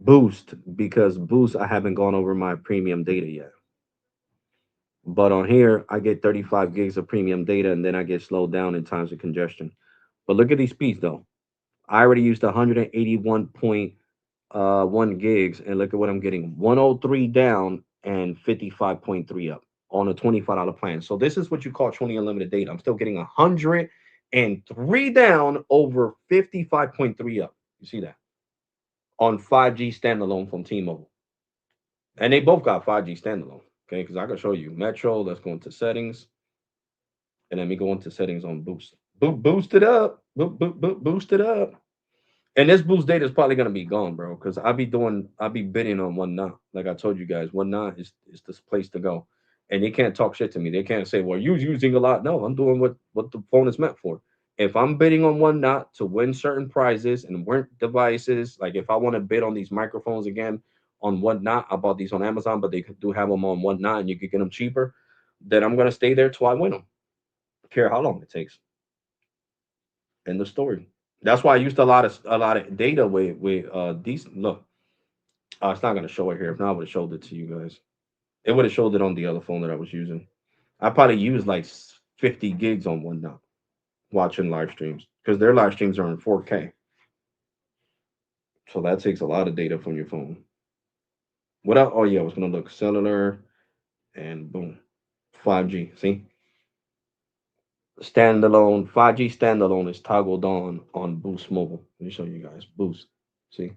Speaker 1: Boost because Boost I haven't gone over my premium data yet. But on here I get 35 gigs of premium data and then I get slowed down in times of congestion. But look at these speeds though. I already used 181.1 gigs and look at what I'm getting. 103 down and 55.3 up on a $25 plan. So this is what you call 20 unlimited data. I'm still getting 103 down over 55.3 up. You see that? On 5G standalone from T-Mobile. And they both got 5G standalone. Okay, because I can show you Metro. Let's go into settings. And then we go into settings on Boost. Boost it up. Boost it up. And this boost data is probably gonna be gone, bro. Because I'll be bidding on one knot. Like I told you guys, one knot is this place to go. And they can't talk shit to me. They can't say, well, you're using a lot. No, I'm doing what the phone is meant for. If I'm bidding on one knot to win certain prizes and win devices, like if I want to bid on these microphones again on one knot, I bought these on Amazon, but they do have them on one knot and you could get them cheaper, then I'm gonna stay there till I win them. Care how long it takes. End the story. That's why I used a lot of data with these. Look, it's not gonna show it here. If not, I would have showed it to you guys. It would have showed it on the other phone that I was using. I probably used like 50 gigs on one now watching live streams because their live streams are in 4K. So that takes a lot of data from your phone. What else? Oh yeah, I was gonna look cellular and boom, 5G. See, standalone 5G standalone is toggled on Boost Mobile. Let me show you guys Boost. See,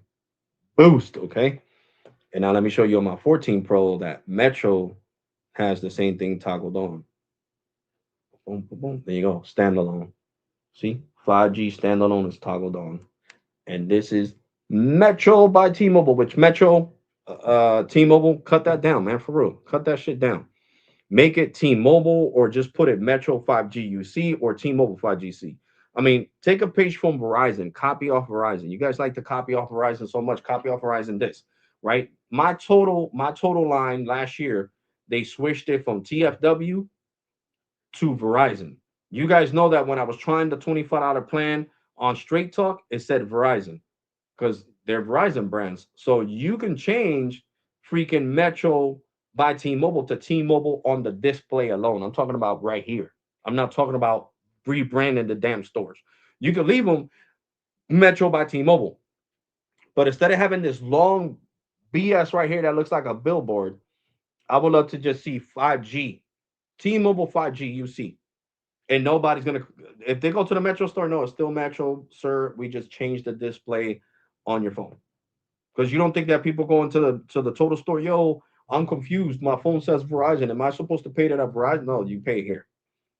Speaker 1: Boost. Okay. And now let me show you on my 14 Pro that Metro has the same thing toggled on. Boom, boom, boom. There you go. Standalone. See? 5G standalone is toggled on. And this is Metro by T-Mobile, which Metro, T-Mobile, cut that down, man, for real. Cut that shit down. Make it T-Mobile or just put it Metro 5G UC or T-Mobile 5GC. I mean, take a page from Verizon, copy off Verizon. You guys like to copy off Verizon so much, copy off Verizon this, right? My total line last year, they switched it from TFW to Verizon. You guys know that when I was trying the $25 plan On Straight Talk, it said Verizon because they're Verizon brands. So you can change freaking Metro by T-Mobile to T-Mobile on the display alone. I'm talking about right here. I'm not talking about rebranding the damn stores. You can leave them Metro by T-Mobile, but instead of having this long BS right here that looks like a billboard, I would love to just see 5G, T-Mobile 5G UC, and nobody's gonna. If they go to the Metro store, no, it's still Metro, sir. We just changed the display on your phone because you don't think that people go into the total store. Yo, I'm confused. My phone says Verizon. Am I supposed to pay that at Verizon? No, you pay here.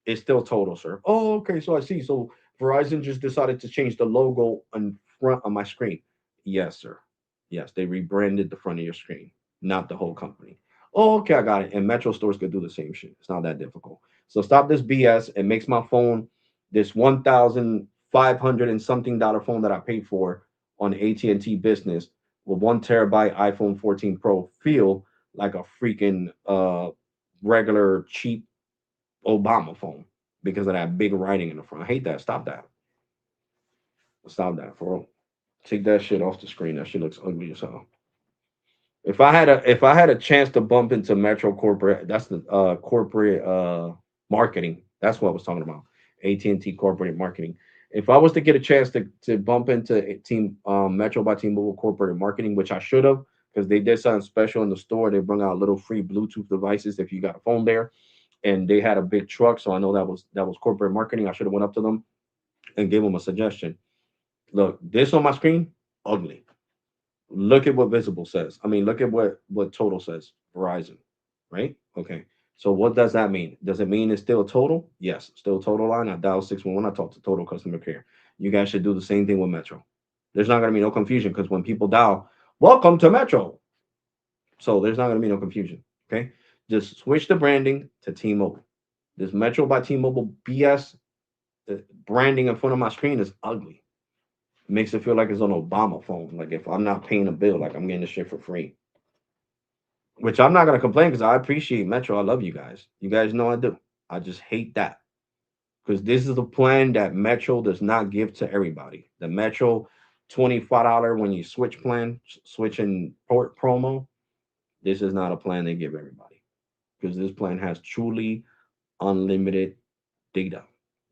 Speaker 1: It's still total, sir. Oh, okay. So I see. So Verizon just decided to change the logo on front of my screen. Yes, sir. Yes, they rebranded the front of your screen, not the whole company. Oh, okay, I got it. And Metro stores could do the same shit. It's not that difficult. So stop this BS. It makes my phone, this 1,500 and something dollar phone that I paid for on AT&T Business with 1 terabyte iPhone 14 Pro feel like a freaking regular cheap Obama phone because of that big writing in the front. I hate that. Stop that. Stop that, for real. Take that shit off the screen. That shit looks ugly as hell. If I had a chance to bump into Metro corporate, that's the corporate marketing. That's what I was talking about. AT&T corporate marketing. If I was to get a chance to bump into a team Metro by T-Mobile corporate marketing, which I should have, because they did something special in the store. They bring out little free Bluetooth devices if you got a phone there, and they had a big truck. So I know that was corporate marketing. I should have went up to them and gave them a suggestion. Look, this on my screen, ugly. Look at what Visible says. I mean, look at what Total says. Verizon, right? Okay. So what does that mean? Does it mean it's still Total? Yes, still Total line. I dial 611. I talk to Total customer care. You guys should do the same thing with Metro. There's not going to be no confusion because when people dial, welcome to Metro. So there's not going to be no confusion. Okay. Just switch the branding to T-Mobile. This Metro by T-Mobile BS, the branding in front of my screen is ugly. Makes it feel like it's on Obama phone. Like if I'm not paying a bill, like I'm getting this shit for free. Which I'm not gonna complain because I appreciate Metro. I love you guys. You guys know I do. I just hate that because this is a plan that Metro does not give to everybody. The Metro $25 when you switch plan, switching port promo. This is not a plan they give everybody because this plan has truly unlimited data.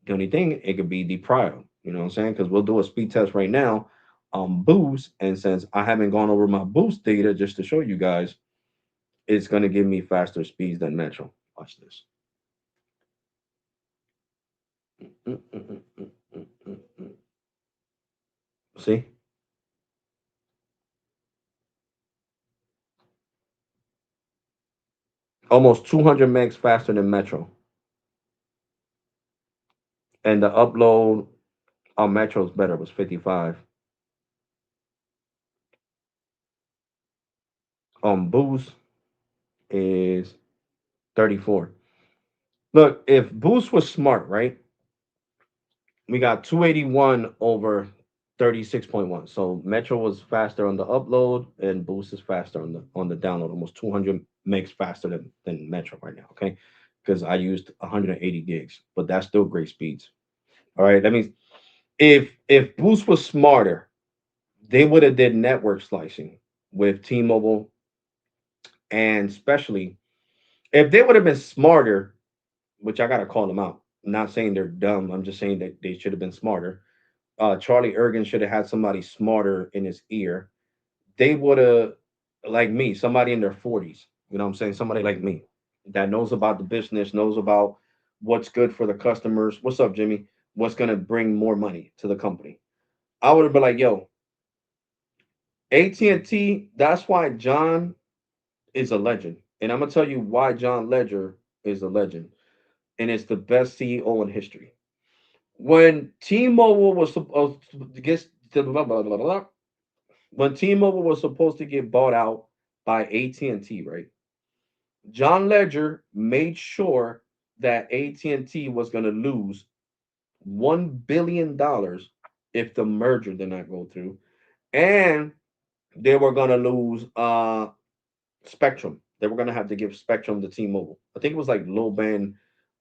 Speaker 1: The only thing it could be deprived. You know what I'm saying? Because we'll do a speed test right now on Boost, and since I haven't gone over my Boost data just to show you guys, it's gonna give me faster speeds than Metro. Watch this. Mm, mm, mm, mm, mm, mm, mm. See, almost 200 megs faster than Metro, and the upload on Metro's better was 55. On Boost is 34. Look, if Boost was smart, right? We got 281 over 36.1. So Metro was faster on the upload and Boost is faster on the download, almost 200 megs faster than Metro right now, okay? Because I used 180 gigs, but that's still great speeds. All right, that means if Boost was smarter, they would have did network slicing with T-Mobile, and especially if they would have been smarter, which I gotta call them out. I'm not saying they're dumb. I'm just saying that they should have been smarter. Charlie Ergen should have had somebody smarter in his ear. They would have, like me, somebody in their 40s. You know what I'm saying? Somebody like me that knows about the business, knows about what's good for the customers. What's up, Jimmy? What's going to bring more money to the company? I would have been like, yo, AT&T, that's why John is a legend. And I'm going to tell you why John Ledger is a legend. And it's the best CEO in history. When T-Mobile was supposed to get when T-Mobile was supposed to get bought out by AT&T, right? John Ledger made sure that AT&T was going to lose $1 billion if the merger did not go through, and they were going to lose Spectrum. They were going to have to give Spectrum to T-Mobile. I think it was like low band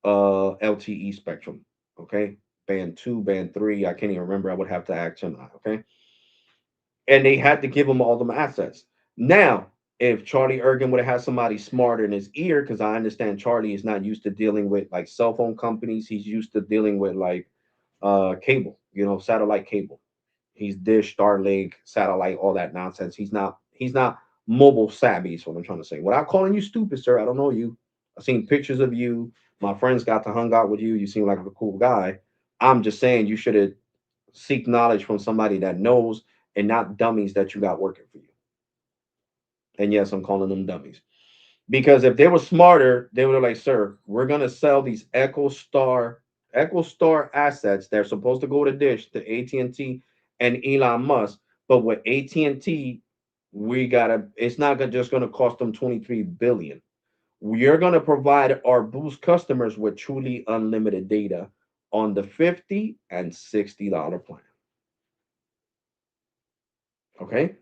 Speaker 1: LTE Spectrum. Okay, band two, band three. I can't even remember. I would have to ask him. Okay, and they had to give him all them assets. Now, if Charlie Ergen would have had somebody smarter in his ear, because I understand Charlie is not used to dealing with like cell phone companies, he's used to dealing with like cable, satellite cable. He's Dish, Starlink, satellite, all that nonsense. He's not mobile savvy. Is what I'm trying to say. Without calling you stupid, sir, I don't know you. I've seen pictures of you. My friends got to hang out with you. You seem like a cool guy. I'm just saying you should have seek knowledge from somebody that knows and not dummies that you got working for you. And yes, I'm calling them dummies. Because if they were smarter, they would have like, sir, we're gonna sell these Echo Star assets. They're supposed to go to Dish, to AT&T, and Elon Musk. But with AT&T, we gotta. It's not just gonna cost them 23 billion. We're gonna provide our Boost customers with truly unlimited data on the $50 and $60 plan. Okay.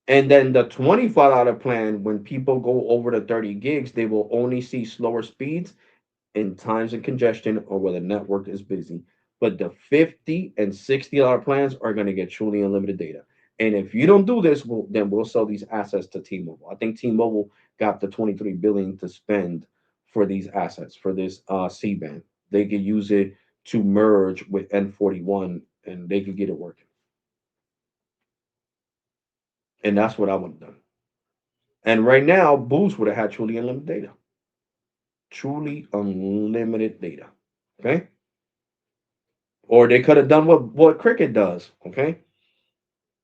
Speaker 1: And then the $25 plan, when people go over the 30 gigs, they will only see slower speeds in times of congestion or where the network is busy. But the $50 and $60 plans are going to get truly unlimited data. And if you don't do this, then we'll sell these assets to T-Mobile. I think T-Mobile got the 23 billion to spend for these assets for this C-band. They could use it to merge with N41, and they could get it working. And that's what I would have done. And right now, Boost would have had truly unlimited data. Truly unlimited data. Okay. Or they could have done what Cricket does. Okay.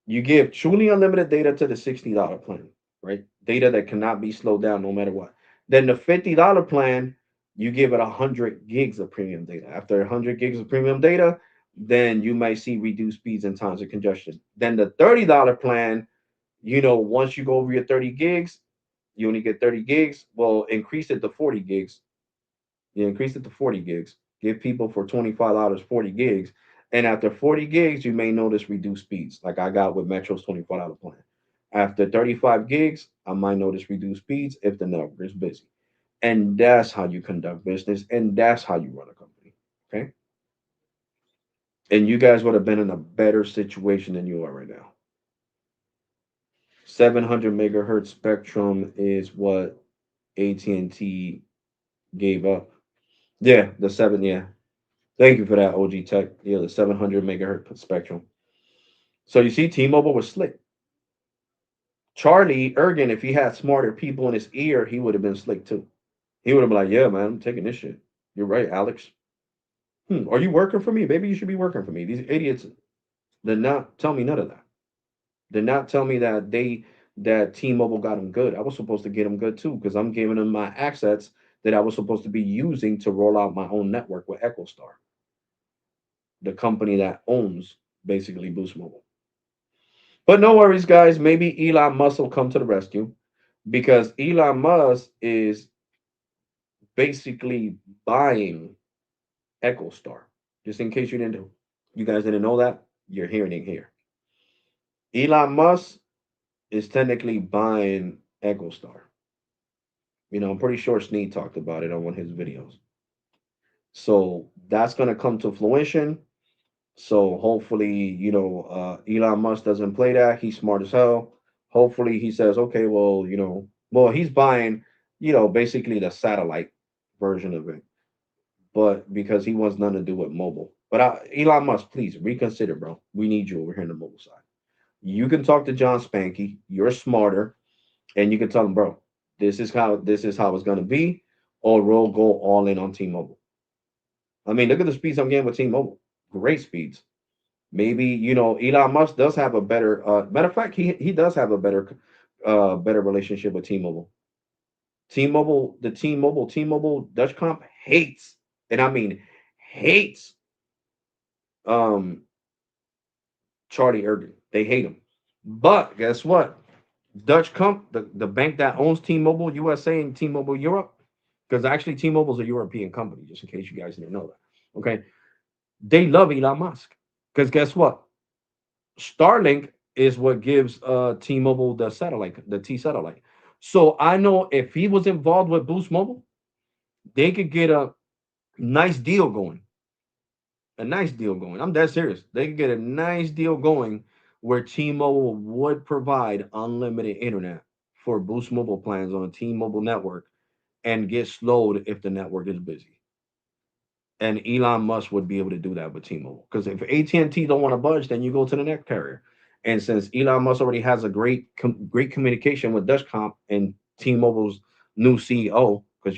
Speaker 1: You give truly unlimited data to the $60 plan, right? Data that cannot be slowed down no matter what. Then the $50 plan, you give it 100 gigs of premium data. After 100 gigs of premium data, then you might see reduced speeds and times of congestion. Then the $30 plan, once you go over your 30 gigs, you only get 30 gigs. Well, increase it to 40 gigs. You increase it to 40 gigs. Give people for $25 40 gigs. And after 40 gigs, you may notice reduced speeds, like I got with Metro's $25 plan. After 35 gigs, I might notice reduced speeds if the network is busy. And that's how you conduct business, and that's how you run a company. Okay. And you guys would have been in a better situation than you are right now. 700 megahertz spectrum is what AT&T gave up. Yeah, the seven. Yeah, thank you for that, OG Tech. Yeah, the 700 megahertz spectrum. So you see, T-Mobile was slick. Charlie Ergen, if he had smarter people in his ear, he would have been slick too. He would have been like, "Yeah, man, I'm taking this shit. You're right, Alex. Are you working for me? Maybe you should be working for me." These idiots did not tell me none of that. Did not tell me that T-Mobile got him good. I was supposed to get him good too because I'm giving him my assets that I was supposed to be using to roll out my own network with EchoStar, the company that owns basically Boost Mobile. But no worries, guys. Maybe Elon Musk will come to the rescue because Elon Musk is basically buying EchoStar. Just in case you guys didn't know that, you're hearing it here. Elon Musk is technically buying EchoStar. I'm pretty sure Snead talked about it on one of his videos. So that's gonna come to fruition. So hopefully, Elon Musk doesn't play that. He's smart as hell. Hopefully, he says, okay, well, he's buying, basically the satellite version of it, but because he wants nothing to do with mobile. But Elon Musk, please reconsider, bro. We need you over here on the mobile side. You can talk to John Spanky. You're smarter, and you can tell him, bro, this is how it's gonna be, or we'll go all in on T-Mobile. I mean, look at the speeds I'm getting with T-Mobile. Great speeds. Maybe Elon Musk does have a better. Matter of fact, he does have a better relationship with T-Mobile. T-Mobile Dutch Comp hates, and I mean hates, um Charlie Ergen. They hate him. But guess what? Dutch Comp, the bank that owns T-Mobile USA and T-Mobile Europe, because actually T-Mobile's a European company, just in case you guys didn't know that. Okay, they love Elon Musk because guess what? Starlink is what gives T-Mobile the T satellite. So I know if he was involved with Boost Mobile, they could get a nice deal going. a nice deal going. I'm dead serious. They could get a nice deal going where T-Mobile would provide unlimited internet for Boost Mobile plans on a T-Mobile network and get slowed if the network is busy. And Elon Musk would be able to do that with T-Mobile. Because if AT&T don't want to budge, then you go to the next carrier. And since Elon Musk already has a great communication with Dutchcom and T-Mobile's new CEO, because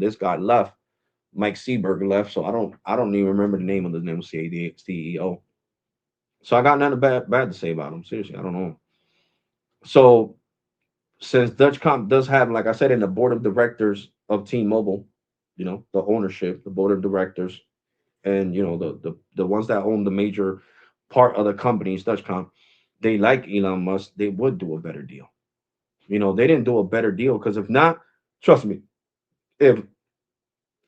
Speaker 1: this guy left, Mike Seberg left, so I don't even remember the name of the new CEO. So I got nothing bad to say about him. Seriously, I don't know. So since Dutchcom does have, like I said, in the board of directors of T-Mobile, the ownership, the board of directors, and the ones that own the major part of the companies, Dutchcom, they like Elon Musk. They would do a better deal. They didn't do a better deal because if not, trust me, if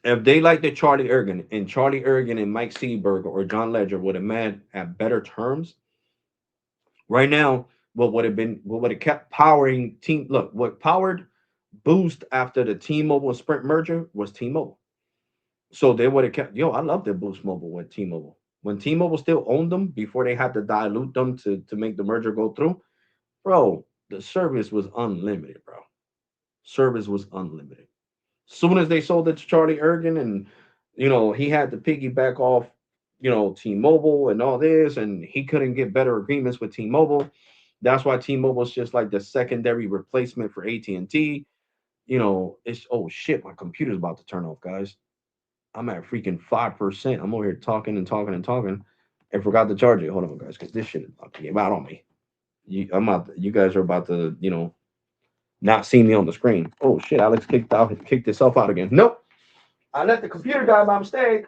Speaker 1: they like the Charlie Ergen and Mike Seberg or John Ledger would have met at better terms, right now, what would have kept powering team look, what powered Boost after the T-Mobile and Sprint merger was T-Mobile. So they would have kept I love their Boost Mobile with T-Mobile. When T-Mobile still owned them before they had to dilute them to make the merger go through, bro, the service was unlimited, bro. Service was unlimited. Soon as they sold it to Charlie Ergen and he had to piggyback off T-Mobile and all this, and he couldn't get better agreements with T-Mobile. That's why T-Mobile is just like the secondary replacement for AT&T. It's oh shit, my computer's about to turn off, guys. I'm at freaking 5%. I'm over here talking and talking and talking and forgot to charge it. Hold on, guys, because this shit is about to give out on me. You guys are about to not see me on the screen. Oh shit, Alex kicked himself out again. Nope. I let the computer die by mistake.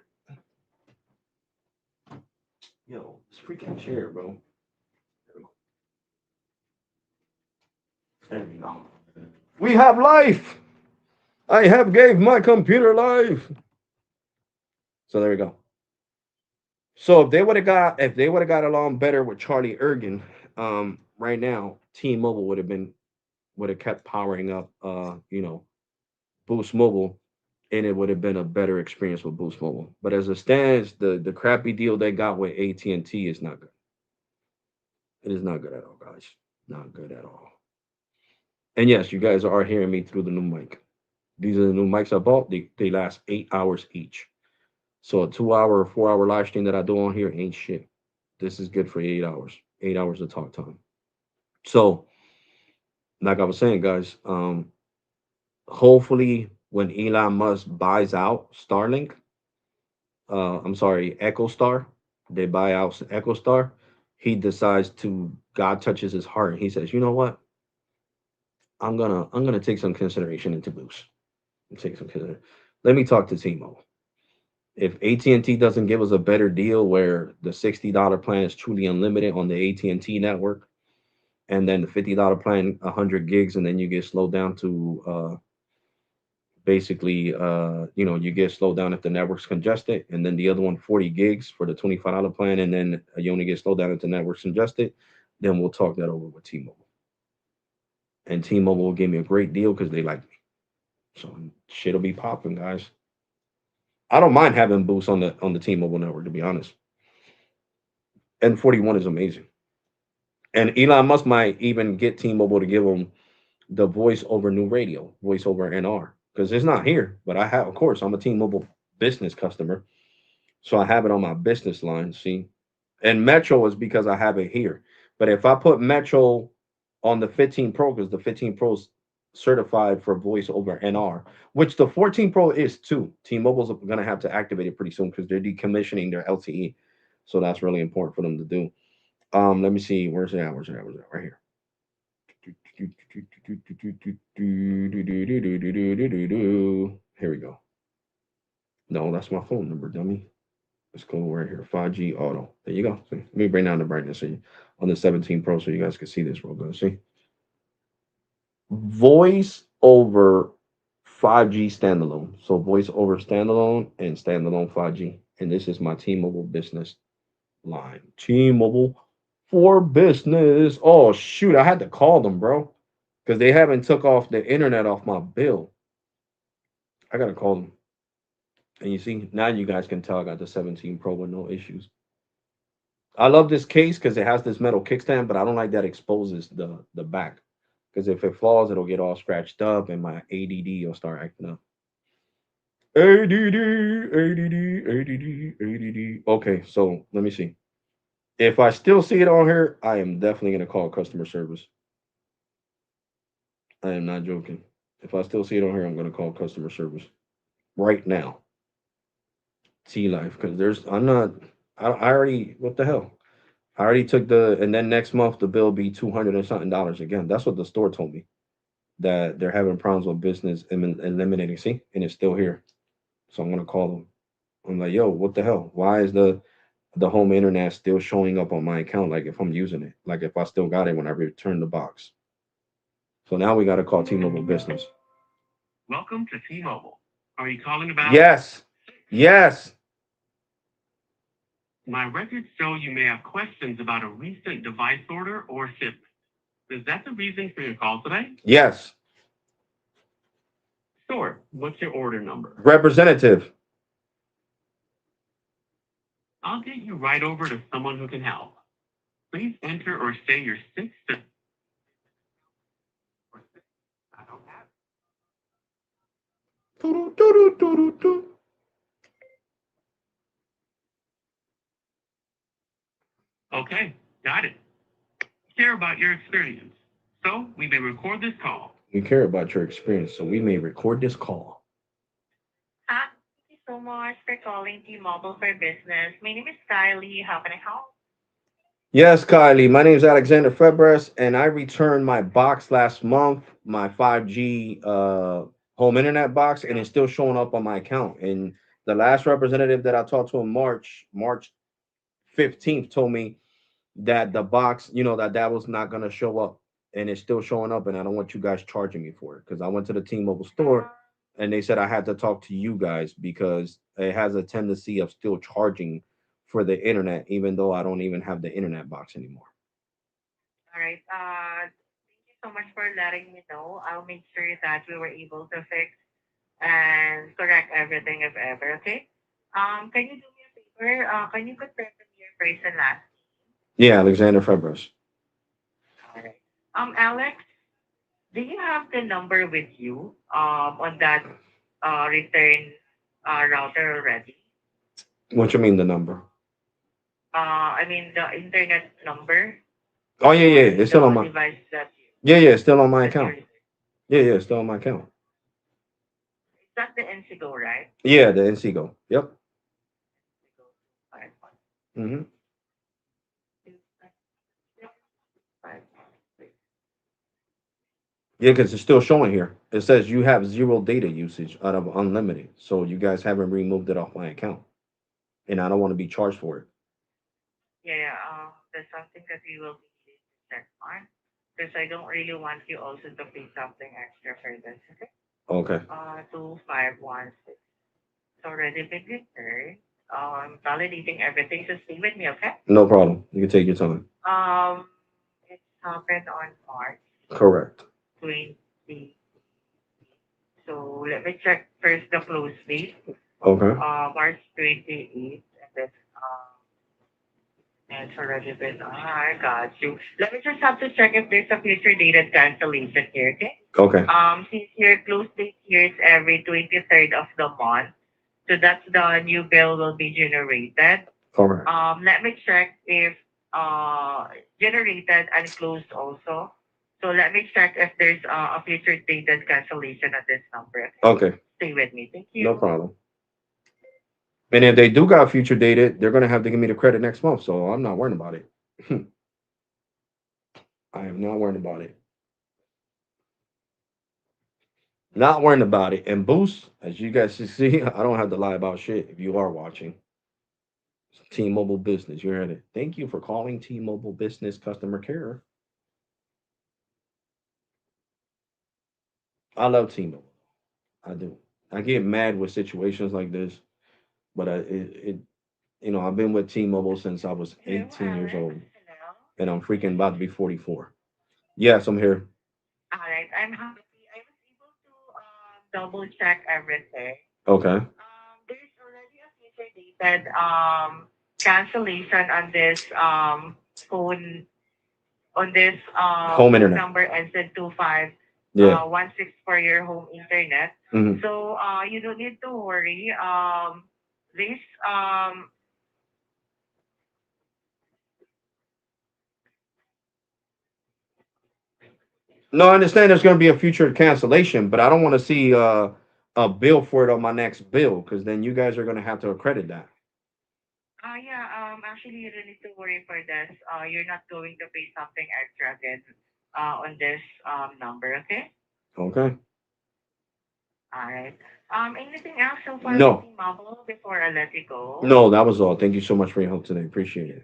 Speaker 1: This freaking chair, bro. There we go. We have life. I have gave my computer life. So there we go. So if they would have got along better with Charlie Ergen, right now T-Mobile would have kept powering up Boost Mobile, and it would have been a better experience with Boost Mobile. But as it stands, the crappy deal they got with AT&T is not good. It is not good at all, guys. Not good at all. And yes, you guys are hearing me through the new mic. These are the new mics I bought. They last 8 hours each. So a 2 hour or 4 hour live stream that I do on here ain't shit. This is good for 8 hours. 8 hours of talk time. So, like I was saying, guys, hopefully when Elon Musk buys out Starlink, I'm sorry, Echo Star, they buy out Echo Star, he decides to God touches his heart and he says, you know what? I'm gonna take some consideration into Boost. Take some consideration. Let me talk to T-Mobile. If AT&T doesn't give us a better deal where the $60 plan is truly unlimited on the AT&T network, and then the $50 plan 100 gigs, and then you get slowed down to basically you get slowed down if the network's congested, and then the other one 40 gigs for the $25 plan, and then you only get slowed down if the network's congested, then we'll talk that over with T-Mobile. And T-Mobile will give me a great deal because they like me. So shit'll be popping, guys. I don't mind having Boost on the T-Mobile network, to be honest. N41 is amazing. And Elon Musk might even get T-Mobile to give him the voice over new radio, voice over NR, because it's not here. But I have, of course, I'm a T-Mobile business customer, so I have it on my business line. See, and Metro is because I have it here. But if I put Metro on the 15 Pro, because the 15 Pro is certified for voice over NR, which the 14 Pro is too. T-Mobile's going to have to activate it pretty soon because they're decommissioning their LTE. So that's really important for them to do. Let me see. Where's it at? Where's it at? Where's it at? Right here. Here we go. No, that's my phone number, dummy. Let's go right here. 5G auto. There you go. See, let me bring down the brightness on the 17 Pro so you guys can see this real good. See? Voice over 5G standalone. So voice over standalone and standalone 5G. And this is my T-Mobile business line. T-Mobile for business. Oh shoot, I had to call them, bro, because they haven't took off the internet off my bill. I gotta call them. And you see, now you guys can tell I got the 17 Pro with no issues. I love this case because it has this metal kickstand, but I don't like that exposes the back. Because if it falls, it'll get all scratched up and my ADD will start acting up. ADD, ADD, ADD, ADD. Okay, so let me see. If I still see it on here, I am definitely going to call customer service. I am not joking. If I still see it on here, I'm going to call customer service right now. T Life, because I'm not, I already, what the hell? I already took and then next month the bill be 200 and something dollars again. That's what the store told me, that they're having problems with business eliminating. See, and it's still here. So I'm gonna call them. I'm like, yo, what the hell? Why is the home internet still showing up on my account? Like if I'm using it, like if I still got it when I return the box. So now we got to call T-Mobile Business.
Speaker 2: Welcome to T-Mobile. Are you calling about?
Speaker 1: Yes, yes,
Speaker 2: My records show you may have questions about a recent device order or shipment. Is that the reason for your call today?
Speaker 1: yes.
Speaker 2: Sure. What's your order number?
Speaker 1: Representative.
Speaker 2: I'll get you right over to someone who can help. Please enter or say your six. I don't have.
Speaker 1: Doo-doo-doo-doo-doo-doo.
Speaker 2: Okay, got it. Care about your experience. So we may record this call.
Speaker 1: We care about your experience, so we may record this call.
Speaker 3: Hi, thank you so much for calling T-Mobile for Business. My name is Kylie. How can I help?
Speaker 1: Yes, Kylie. My name is Alexander Febres, and I returned my box last month, my 5G home internet box, and it's still showing up on my account. And the last representative that I talked to in March 15th, told me that the box, that was not going to show up, and it's still showing up, and I don't want you guys charging me for it because I went to the T-Mobile store and they said I had to talk to you guys because it has a tendency of still charging for the internet, even though I don't even have the internet box anymore.
Speaker 3: All right. Thank you so much for letting me know. I'll make sure that we were able to fix and correct everything if ever. Okay. Can you do me a favor? Can you confirm to me your first and last?
Speaker 1: Yeah, Alexander Febres.
Speaker 3: All right. Alex, do you have the number with you? On that return router already?
Speaker 1: What you mean the number?
Speaker 3: I mean the internet number
Speaker 1: Oh yeah, yeah,
Speaker 3: on
Speaker 1: it's still on
Speaker 3: the
Speaker 1: my.
Speaker 3: device
Speaker 1: Yeah, yeah, it's still on my
Speaker 3: that
Speaker 1: account.
Speaker 3: you're.
Speaker 1: Yeah, yeah, it's still on my account.
Speaker 3: Is that the NCGO, right?
Speaker 1: Yeah, the NCGO. Yep.
Speaker 3: Five,
Speaker 1: Mm-hmm.
Speaker 3: five, five.
Speaker 1: Yeah, because it's still showing here. It says you have zero data usage out of unlimited. So you guys haven't removed it off my account, and I don't want to be charged for it.
Speaker 3: Yeah, yeah. That's something that we will be needing to check on because I don't really want you also to pay something extra for this. Okay.
Speaker 1: Okay,
Speaker 3: 2516. It's already been returned. I'm validating everything. So stay with me, okay?
Speaker 1: no problem. You can take your time.
Speaker 3: Um, it happened on March
Speaker 1: Correct.
Speaker 3: 20. So let me check first the close date.
Speaker 1: Okay.
Speaker 3: March 28th, and then it's already been. I got you. Let me just have to check if there's a future dated cancellation here, okay?
Speaker 1: Okay.
Speaker 3: Since your close date here is every 23rd of the month, so that's the new bill will be generated.
Speaker 1: Correct.
Speaker 3: Let me check if generated and closed also. So let me check if there's a future dated cancellation on this number. Okay?
Speaker 1: Okay.
Speaker 3: Stay with me. Thank
Speaker 1: No
Speaker 3: you.
Speaker 1: problem. And if they do got future dated, they're gonna have to give me the credit next month. So I'm not worried about it. I am not worried about it. Not worrying about it. And Boost, as you guys can see, I don't have to lie about shit if you are watching. T-Mobile Business, you heard it. Thank you for calling T-Mobile Business customer care. I love T-Mobile. I do. I get mad with situations like this, but I've been with T-Mobile since I was
Speaker 3: Hello,
Speaker 1: 18 years
Speaker 3: Alex.
Speaker 1: old,
Speaker 3: Hello.
Speaker 1: and I'm freaking about to be 44. Yes, I'm here.
Speaker 3: All right. I'm happy. I was able to double check everything.
Speaker 1: Okay.
Speaker 3: There's automated cancellation on this phone on this
Speaker 1: Home
Speaker 3: phone
Speaker 1: internet.
Speaker 3: number ends in 25
Speaker 1: Yeah.
Speaker 3: 16 for your home internet.
Speaker 1: Hmm.
Speaker 3: So you don't need to worry. This
Speaker 1: No, I understand there's going to be a future cancellation, but I don't want to see a bill for it on my next bill because then you guys are going to have to accredit that.
Speaker 3: yeah, actually you don't need to worry for this. You're not going to pay something extra again on this number, okay?
Speaker 1: Okay.
Speaker 3: All right. Anything else so far with
Speaker 1: No,
Speaker 3: the mobile before I let you go?
Speaker 1: no, that was all. Thank you so much for your help today. Appreciate it.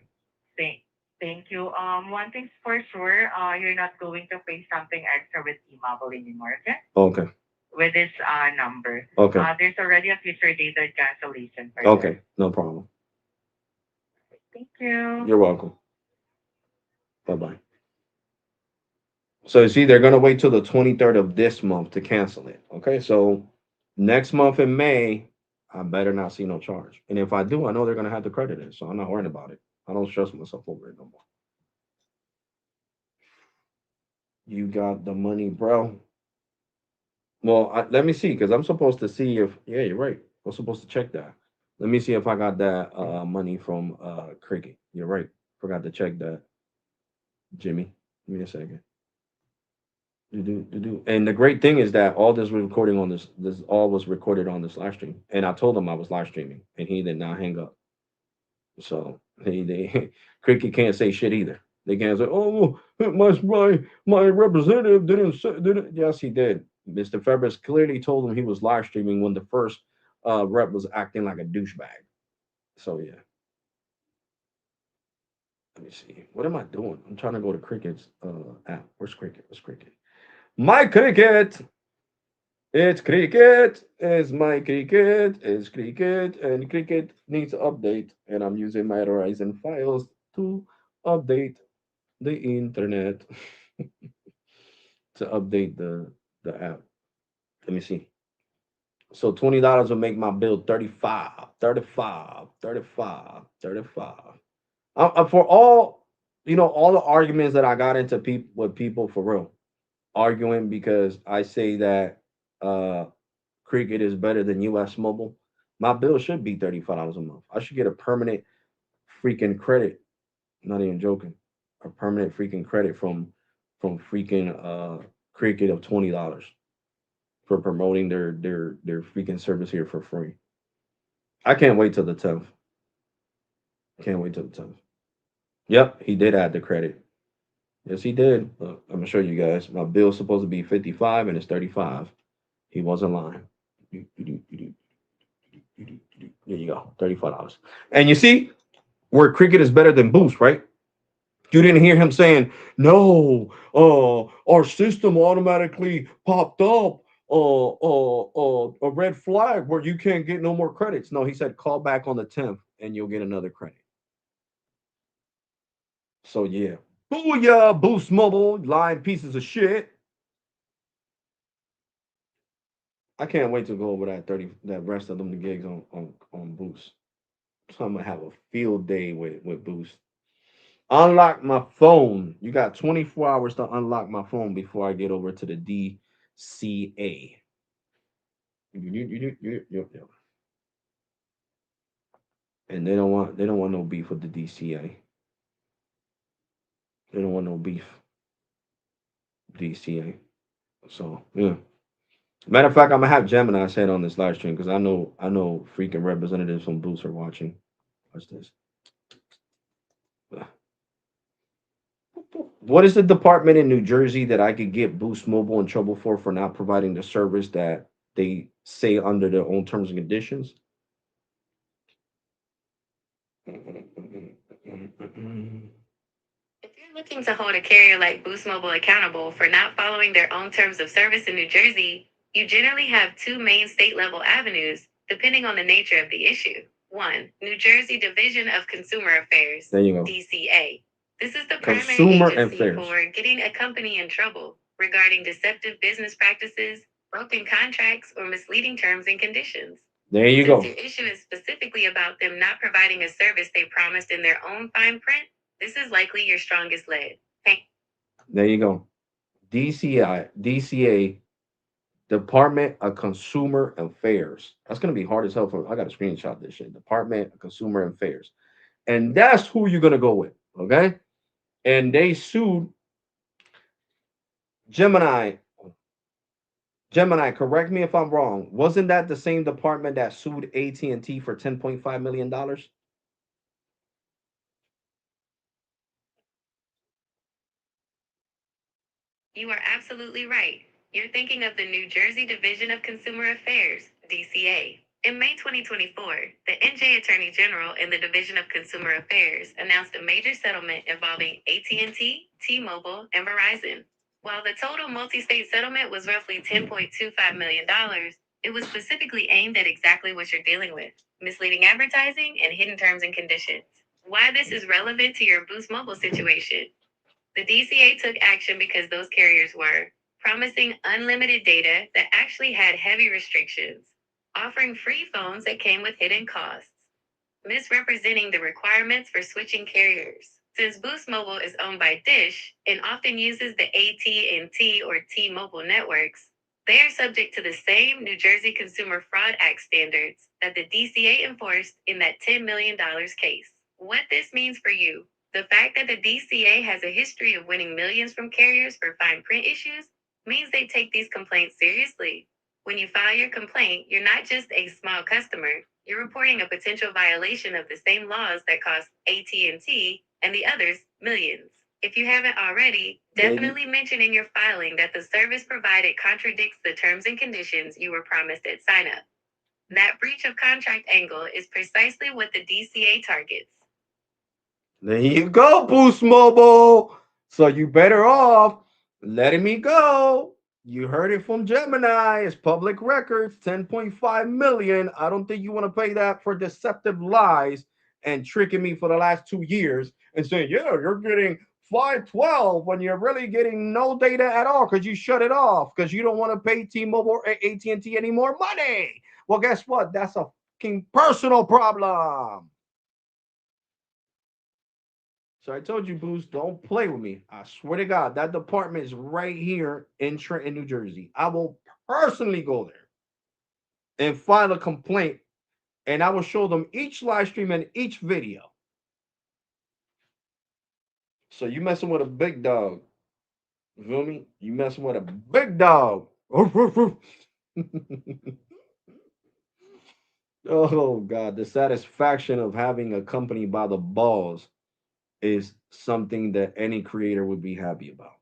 Speaker 3: Thank, thank you. One thing's for sure, you're not going to pay something extra with T-Mobile anymore, okay?
Speaker 1: Okay.
Speaker 3: With this number.
Speaker 1: Okay.
Speaker 3: There's already a future dated cancellation for this.
Speaker 1: Okay. No problem.
Speaker 3: Thank you.
Speaker 1: You're welcome. Bye bye. So you see, they're gonna wait till the 23rd of this month to cancel it. Okay, so next month in May, I better not see no charge. And if I do, I know they're gonna have to credit it. So I'm not worrying about it. I don't stress myself over it no more. You got the money, bro. Well, let me see, because I'm supposed to see if yeah, you're right. I'm supposed to check that. Let me see if I got that money from Cricket. You're right. Forgot to check that, Jimmy. Give me a second. Do. And the great thing is that all this was recording on this all was recorded on this live stream. And I told him I was live streaming, and he did not hang up. So they Cricket can't say shit either. They can't say, "Oh, my representative didn't." Yes, he did. Mr. Febres clearly told him he was live streaming when the first rep was acting like a douchebag. So yeah, let me see. What am I doing? I'm trying to go to Cricket's app. Where's Cricket? Where's Cricket? My Cricket. It's cricket. It's my cricket. It's cricket, and cricket needs to update. And I'm using my Horizon files to update the internet to update the app. Let me see. So $20 will make my bill 35, 35, 35, 35. For all all the arguments that I got into with people for real, arguing because I say that uh Cricket is better than US Mobile, my bill should be $35 a month. I should get a permanent freaking credit. Not even joking. A permanent freaking credit from freaking Cricket of $20 for promoting their freaking service here for free. I can't wait till the 10th. Can't wait till the 10th. Yep, he did add the credit. Yes, he did. Look, I'm gonna show you guys. My bill's supposed to be 55 and it's 35. He wasn't lying. There you go, $35. And you see where Cricket is better than Boost, right? You didn't hear him saying, "No, our system automatically popped up a red flag where you can't get no more credits." No, he said, "Call back on the 10th and you'll get another credit." So yeah, booyah, Boost Mobile, lying pieces of shit. I can't wait to go over that rest of them the gigs on Boost. So I'm gonna have a field day with Boost. Unlock my phone. You got 24 hours to unlock my phone before I get over to the DCA. And they don't want no beef with the DCA. They don't want no beef, DCA. So yeah. Matter of fact, I'm gonna have Gemini say it on this live stream because I know freaking representatives from Boost are watching. Watch this. What is the department in New Jersey that I could get Boost Mobile in trouble for not providing the service that they say under their own terms and conditions?
Speaker 4: If you're looking to hold a carrier like Boost Mobile accountable for not following their own terms of service in New Jersey, you generally have two main state level avenues, depending on the nature of the issue. One, New Jersey Division of Consumer Affairs,
Speaker 1: There you go.
Speaker 4: DCA. This is the primary
Speaker 1: Consumer
Speaker 4: agency
Speaker 1: affairs.
Speaker 4: for getting a company in trouble regarding deceptive business practices, broken contracts, or misleading terms and conditions.
Speaker 1: There you
Speaker 4: Since
Speaker 1: go.
Speaker 4: your issue is specifically about them not providing a service they promised in their own fine print, this is likely your strongest lead. Hey,
Speaker 1: There you go. DCA, Department of Consumer Affairs. That's gonna be hard as hell for. I got to screenshot this shit. Department of Consumer Affairs, and that's who you're gonna go with. Okay, and they sued Gemini. Gemini, correct me if I'm wrong. Wasn't that the same department that sued AT&T for $10.5 million?
Speaker 4: you are absolutely right. You're thinking of the New Jersey Division of Consumer Affairs, DCA. In May 2024, the NJ Attorney General and the Division of Consumer Affairs announced a major settlement involving AT&T, T-Mobile, and Verizon. While the total multi-state settlement was roughly $10.25 million, it was specifically aimed at exactly what you're dealing with: misleading advertising and hidden terms and conditions. Why this is relevant to your Boost Mobile situation. The DCA took action because those carriers were promising unlimited data that actually had heavy restrictions, offering free phones that came with hidden costs, misrepresenting the requirements for switching carriers. Since Boost Mobile is owned by Dish and often uses the AT&T or T-Mobile networks, they are subject to the same New Jersey Consumer Fraud Act standards that the DCA enforced in that $10 million case. What this means for you: the fact that the DCA has a history of winning millions from carriers for fine print issues means they take these complaints seriously. When you file your complaint, you're not just a small customer, you're reporting a potential violation of the same laws that cost AT&T and the others millions. If you haven't already, definitely mention in your filing that the service provided contradicts the terms and conditions you were promised at sign up. That breach of contract angle is precisely what the DCA targets.
Speaker 1: There you go, Boost Mobile. So you better off letting me go. You heard it from Gemini. It's public records, 10.5 million. I don't think you want to pay that for deceptive lies and tricking me for the last 2 years and saying, yeah, you're getting 512 when you're really getting no data at all because you shut it off because you don't want to pay T-Mobile or AT&T any more money. Well, guess what? That's a fucking personal problem. So I told you, Boost, don't play with me. I swear to God, that department is right here in Trenton, New Jersey. I will personally go there and file a complaint, and I will show them each live stream and each video. So you messing with a big dog. You feel me? You messing with a big dog. Oh God, the satisfaction of having a company by the balls is something that any creator would be happy about.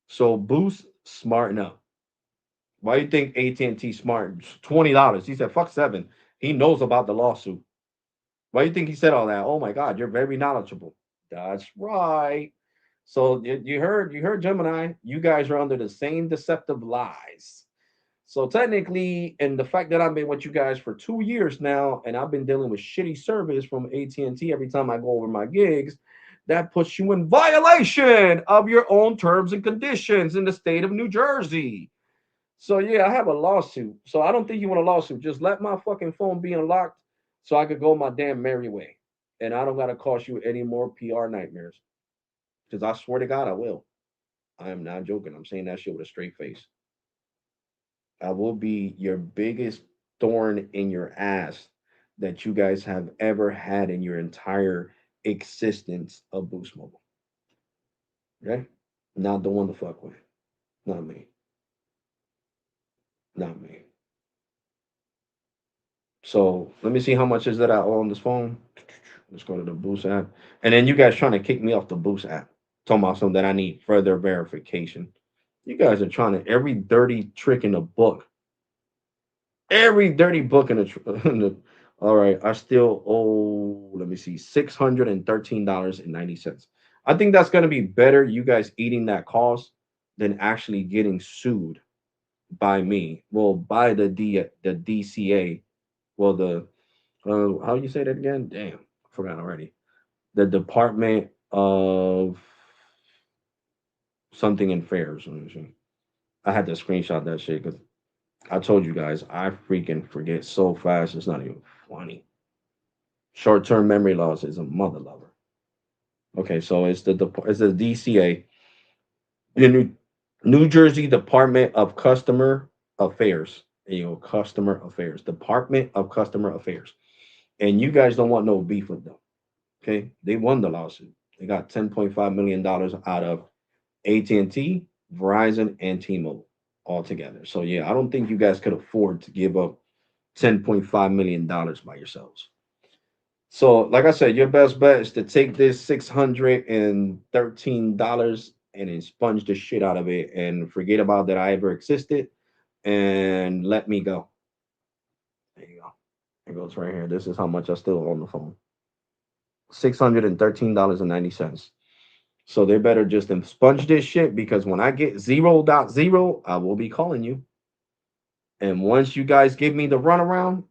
Speaker 1: So Boost, smarten up. Why do you think AT&T smart? $20. He said, fuck seven. He knows about the lawsuit. Why do you think he said all that? Oh my God, you're very knowledgeable. That's right. So you heard Gemini. You guys are under the same deceptive lies. So technically, and the fact that I've been with you guys for 2 years now, and I've been dealing with shitty service from AT&T every time I go over my gigs, that puts you in violation of your own terms and conditions in the state of New Jersey. So yeah, I have a lawsuit. So I don't think you want a lawsuit. Just let my fucking phone be unlocked so I could go my damn merry way. And I don't gotta cause you any more PR nightmares. Because I swear to God I will. I am not joking. I'm saying that shit with a straight face. I will be your biggest thorn in your ass that you guys have ever had in your entire existence of Boost Mobile. Okay? Not the one to fuck with. Not me. Not me. So let me see how much is that I owe on this phone. Let's go to the Boost app. And then you guys trying to kick me off the Boost app. Talking about something that I need further verification. You guys are trying to every dirty trick in the book. Every dirty book in the, in the all right. I still owe, let me see, $613.90. I think that's gonna be better, you guys eating that cost than actually getting sued by me. Well, by the DCA. Well, the how do you say that again? Damn, I forgot already. The Department of something in fairs. Let me see. I had to screenshot that shit because I told you guys, I freaking forget so fast. It's not even funny. Short-term memory loss is a mother lover. Okay, so it's the DCA, the New Jersey Department of Customer Affairs. Customer Affairs, Department of Customer Affairs, and you guys don't want no beef with them. Okay, they won the lawsuit. They got $10.5 million out of AT&T, Verizon, and T-Mobile all together. So yeah, I don't think you guys could afford to give up $10.5 million by yourselves. So, like I said, your best bet is to take this $613 and expunge the shit out of it and forget about that I ever existed and let me go. There you go. It goes right here. This is how much I still owe on the phone. $613.90. So they better just expunge this shit because when I get 0.0, I will be calling you. And once you guys give me the runaround,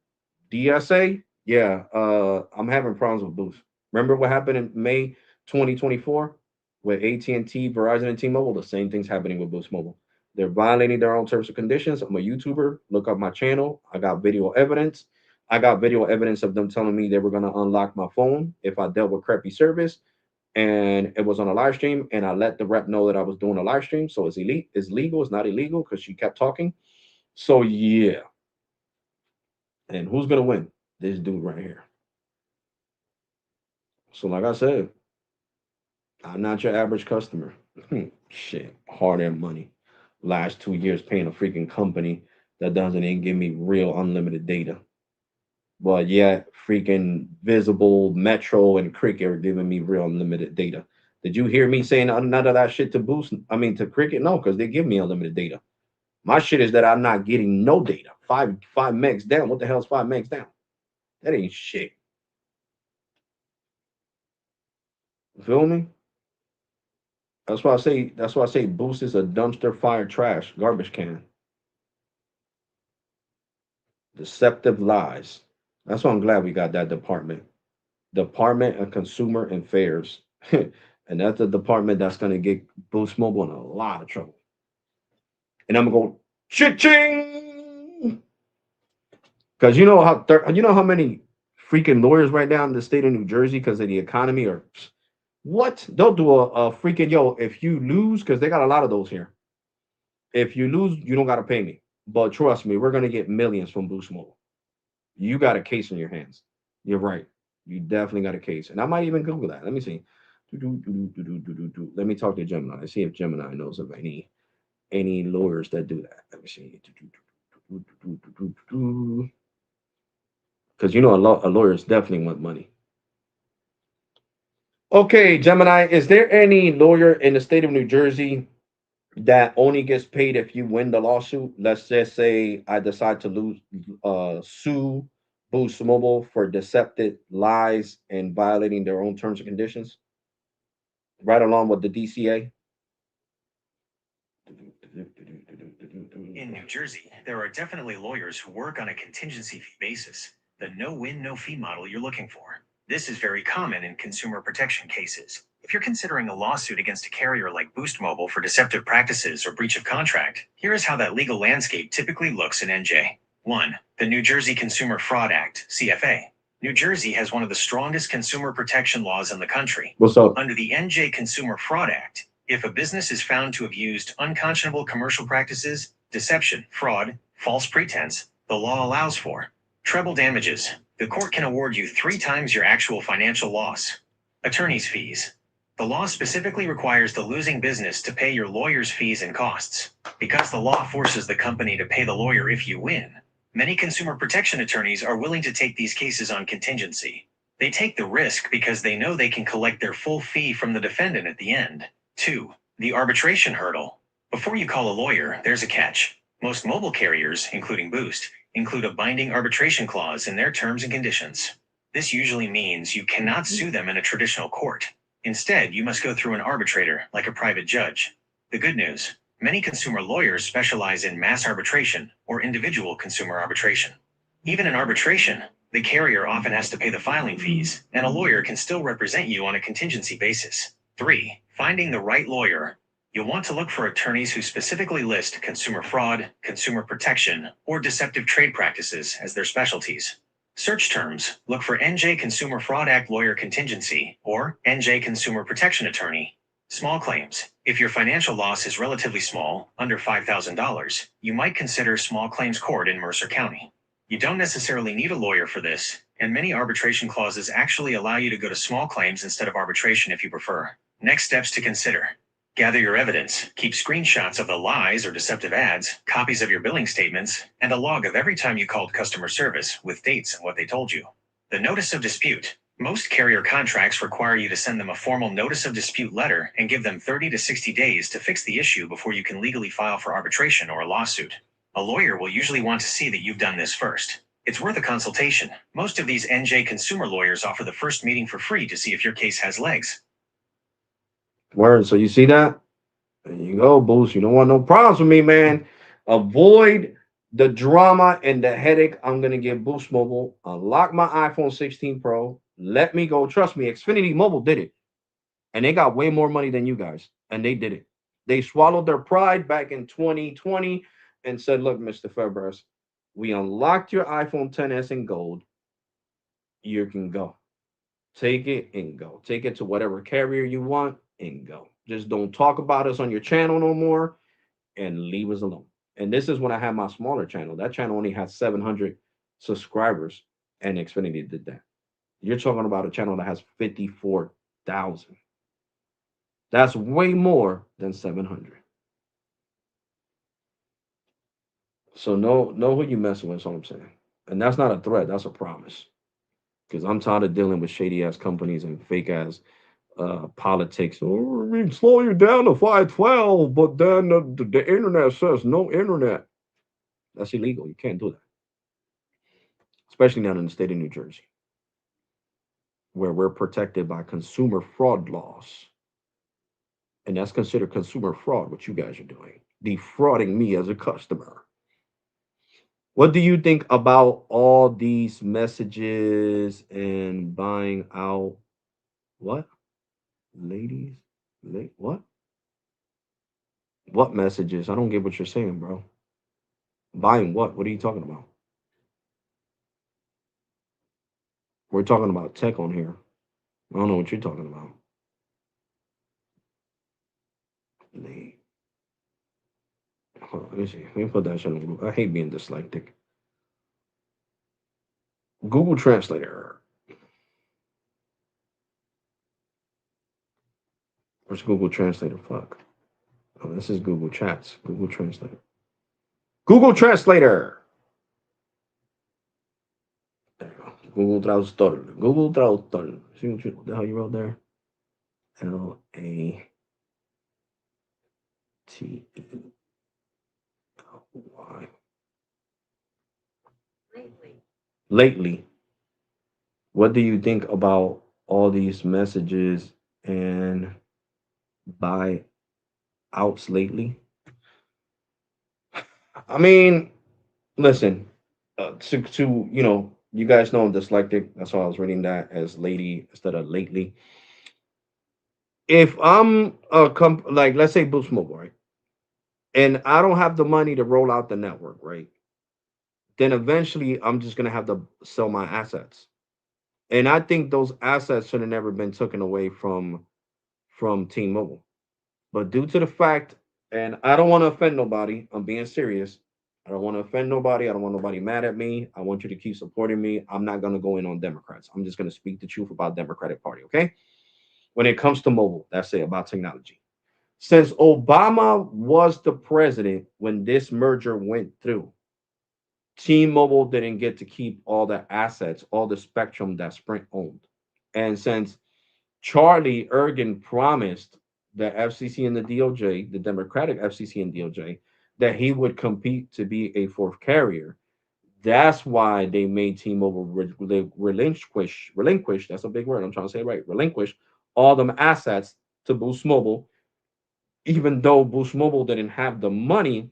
Speaker 1: DSA, yeah, I'm having problems with Boost. Remember what happened in May 2024 with AT&T, Verizon, and T-Mobile? The same thing's happening with Boost Mobile. They're violating their own terms and conditions. I'm a YouTuber. Look up my channel. I got video evidence. I got video evidence of them telling me they were going to unlock my phone if I dealt with crappy service. And it was on a live stream. And I let the rep know that I was doing a live stream. So it's elite. It's legal. It's not illegal because she kept talking. So yeah. And who's going to win? This dude right here. So, like I said, I'm not your average customer. Shit, hard earned money. Last 2 years paying a freaking company that doesn't even give me real unlimited data. But yet, freaking Visible, Metro, and Cricket are giving me real unlimited data. Did you hear me saying none of that shit to Boost? I mean, to Cricket? No, because they give me unlimited data. My shit is that I'm not getting no data. Five megs down. What the hell's 5 megs down? That ain't shit. Feel me? That's why I say. That's why I say Boost is a dumpster fire trash garbage can. Deceptive lies. That's why I'm glad we got that department. Department of Consumer Affairs, and that's the department that's gonna get Boost Mobile in a lot of trouble. And I'm gonna go ching because you know how many freaking lawyers right now in the state of New Jersey because of the economy or what they'll do a freaking if you lose because they got a lot of those here. If you lose, you don't gotta pay me. But trust me, we're gonna get millions from Boost Mobile. You got a case in your hands. You're right. You definitely got a case. And I might even Google that. Let me see. Let me talk to Gemini. See if Gemini knows of any lawyers that do that. Let me see. Because a lawyers definitely want money. Okay, Gemini, is there any lawyer in the state of New Jersey that only gets paid if you win the lawsuit? Let's just say I decide to sue Boost Mobile for deceptive lies and violating their own terms and conditions, right along with the DCA.
Speaker 5: In New Jersey, there are definitely lawyers who work on a contingency fee basis, the no win, no fee model you're looking for. This is very common in consumer protection cases. If you're considering a lawsuit against a carrier like Boost Mobile for deceptive practices or breach of contract, here is how that legal landscape typically looks in NJ. 1. The New Jersey Consumer Fraud Act, CFA. New Jersey has one of the strongest consumer protection laws in the country.
Speaker 1: What's up?
Speaker 5: Under the NJ Consumer Fraud Act, if a business is found to have used unconscionable commercial practices, deception, fraud, false pretense, the law allows for treble damages. The court can award you 3 times your actual financial loss. Attorney's fees. The law specifically requires the losing business to pay your lawyer's fees and costs. Because the law forces the company to pay the lawyer if you win, many consumer protection attorneys are willing to take these cases on contingency. They take the risk because they know they can collect their full fee from the defendant at the end. 2. The arbitration hurdle. Before you call a lawyer, there's a catch. Most mobile carriers, including Boost, include a binding arbitration clause in their terms and conditions. This usually means you cannot sue them in a traditional court. Instead, you must go through an arbitrator, like a private judge. The good news: many consumer lawyers specialize in mass arbitration or individual consumer arbitration. Even in arbitration, the carrier often has to pay the filing fees, and a lawyer can still represent you on a contingency basis. 3. Finding the right lawyer. You'll want to look for attorneys who specifically list consumer fraud, consumer protection, or deceptive trade practices as their specialties. Search terms: look for NJ Consumer Fraud Act Lawyer Contingency or NJ Consumer Protection Attorney. Small claims. If your financial loss is relatively small, under $5,000, you might consider small claims court in Mercer County. You don't necessarily need a lawyer for this, and many arbitration clauses actually allow you to go to small claims instead of arbitration if you prefer. Next steps to consider: gather your evidence, keep screenshots of the lies or deceptive ads, copies of your billing statements, and a log of every time you called customer service with dates and what they told you. The notice of dispute. Most carrier contracts require you to send them a formal notice of dispute letter and give them 30 to 60 days to fix the issue before you can legally file for arbitration or a lawsuit. A lawyer will usually want to see that you've done this first. It's worth a consultation. Most of these NJ consumer lawyers offer the first meeting for free to see if your case has legs.
Speaker 1: Word. So you see that? There you go, Boost. You don't want no problems with me, man. Avoid the drama and the headache. I'm gonna give Boost Mobile. Unlock my iPhone 16 Pro. Let me go. Trust me, Xfinity Mobile did it, and they got way more money than you guys, and they did it. They swallowed their pride back in 2020 and said, "Look, Mr. Febres, we unlocked your iPhone 10s in gold. You can go. Take it and go. Take it to whatever carrier you want and go. Just don't talk about us on your channel no more and leave us alone." And this is when I had my smaller channel. That channel only had 700 subscribers, and Xfinity did that. You're talking about a channel that has 54,000. That's way more than 700. So know who you messing with. That's all I'm saying. And that's not a threat. That's a promise. Because I'm tired of dealing with shady ass companies and fake ass politics. Oh, I mean, slow you down to 512, but then the internet says no internet. That's illegal. You can't do that, especially not in the state of New Jersey, where we're protected by consumer fraud laws. And that's considered consumer fraud, what you guys are doing, defrauding me as a customer. What do you think about all these messages and buying out what? Ladies? What? What messages? I don't get what you're saying, bro. Buying what? What are you talking about? We're talking about tech on here. I don't know what you're talking about. Late. Hold on, let me see. Let me put that shit on Google. I hate being dyslexic. Google Translator. Where's Google Translator? Fuck. Oh, this is Google Chats. Google Translator. Google Translator. There you go. Google Traductor. Google Traductor. See what the hell you wrote there? Latey. Lately, what do you think about all these messages and buy outs lately? I mean, listen, to you guys know I'm dyslexic. That's why I was reading that as lady instead of lately. If I'm like let's say Boost Mobile, right, and I don't have the money to roll out the network, right, then eventually I'm just gonna have to sell my assets. And I think those assets should have never been taken away from T-Mobile. But due to the fact, and I don't want to offend nobody, I'm being serious. I don't want to offend nobody. I don't want nobody mad at me. I want you to keep supporting me. I'm not going to go in on Democrats. I'm just going to speak the truth about Democratic Party, okay? When it comes to mobile, that's it, about technology. Since Obama was the president when this merger went through, T-Mobile didn't get to keep all the assets, all the spectrum that Sprint owned. And since Charlie Ergen promised the FCC and the DOJ, the Democratic FCC and DOJ, that he would compete to be a fourth carrier. That's why they made T-Mobile relinquish. That's a big word. I'm trying to say it right. Relinquish all them assets to Boost Mobile, even though Boost Mobile didn't have the money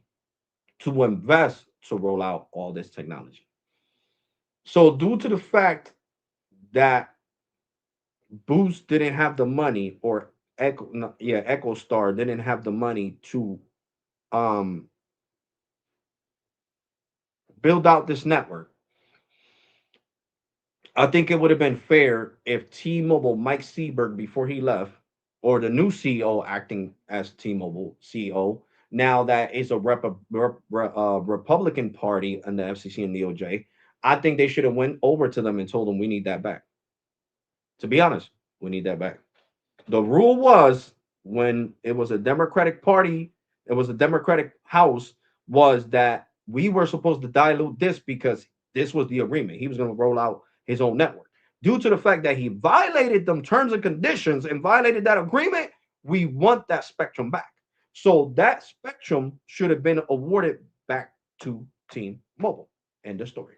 Speaker 1: to invest to roll out all this technology. So, due to the fact that Boost didn't have the money, or Echo, no, yeah, Echo Star didn't have the money to um build out this network. I think it would have been fair if T-Mobile, Mike Seberg, before he left, or the new CEO acting as T-Mobile CEO, now that is a Republican Party and the FCC and DOJ, I think they should have went over to them and told them we need that back. To be honest, we need that back. The rule was when it was a Democratic Party, it was a Democratic House, was that we were supposed to dilute this because this was the agreement. He was going to roll out his own network. Due to the fact that he violated them terms and conditions and violated that agreement, we want that spectrum back. So that spectrum should have been awarded back to Team Mobile. End of story.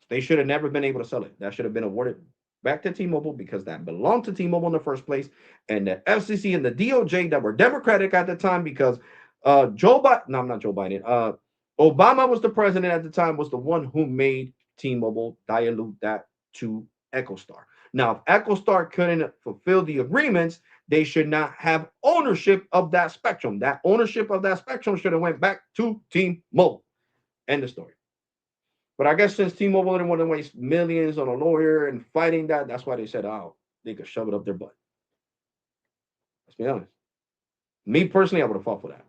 Speaker 1: They should have never been able to sell it. That should have been awarded back to T-Mobile because that belonged to T-Mobile in the first place. And the FCC and the DOJ that were Democratic at the time because Joe Biden, no, not Joe Biden, Obama was the president at the time, was the one who made T-Mobile dilute that to EchoStar. Now, if EchoStar couldn't fulfill the agreements, they should not have ownership of that spectrum. That ownership of that spectrum should have went back to T-Mobile. End of story. But I guess since T-Mobile didn't want to waste millions on a lawyer and fighting that, that's why they said, "Oh, they could shove it up their butt." Let's be honest. Me personally, I would have fought for that.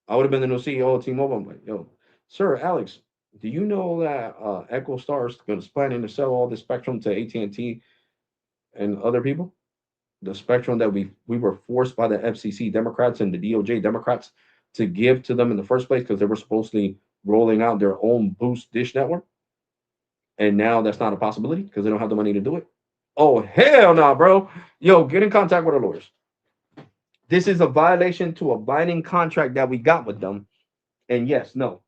Speaker 1: I would have been the new CEO of T-Mobile. I'm like, "Yo, sir, Alex, do you know that Echo Star is planning to sell all the spectrum to AT&T and other people? The spectrum that we were forced by the FCC Democrats and the DOJ Democrats to give to them in the first place because they were supposedly rolling out their own Boost Dish network." And now that's not a possibility because they don't have the money to do it. Oh hell no, nah, bro! Yo, get in contact with our lawyers. This is a violation to a binding contract that we got with them. And yes, no,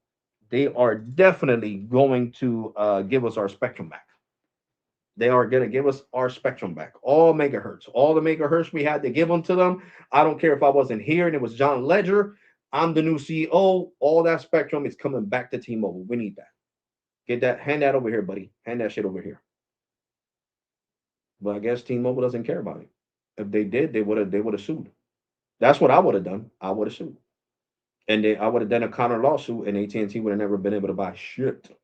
Speaker 1: they are definitely going to give us our spectrum back. They are going to give us our spectrum back, all megahertz, all the megahertz we had to give them to them. I don't care if I wasn't here and it was John Ledger. I'm the new CEO. All that spectrum is coming back to T-Mobile. We need that. Get that. Hand that over here, buddy. Hand that shit over here. But I guess T-Mobile doesn't care about it. If they did, they would have sued. That's what I would have done. I would have sued, and I would have done a counter lawsuit, and AT&T would have never been able to buy shit.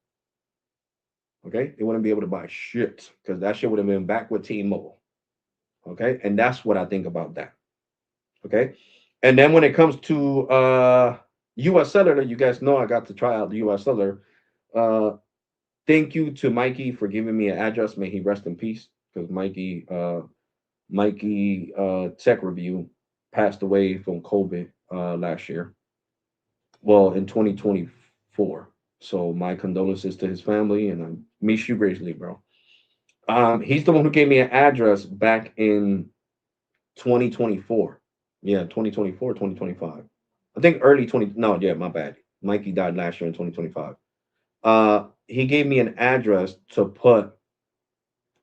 Speaker 1: Okay, they wouldn't be able to buy shit because that shit would have been back with T-Mobile. Okay, and that's what I think about that. Okay, and then when it comes to U.S. Cellular, you guys know I got to try out the U.S. Cellular. Uh, Thank you to Mikey for giving me an address. May he rest in peace because Mikey Tech Review passed away from COVID last year. Well, in 2024. So my condolences to his family, and I miss you greatly, bro. He's the one who gave me an address back in 2024. Yeah, 2024, 2025. I think early 20. No, yeah, my bad. Mikey died last year in 2025. He gave me an address to put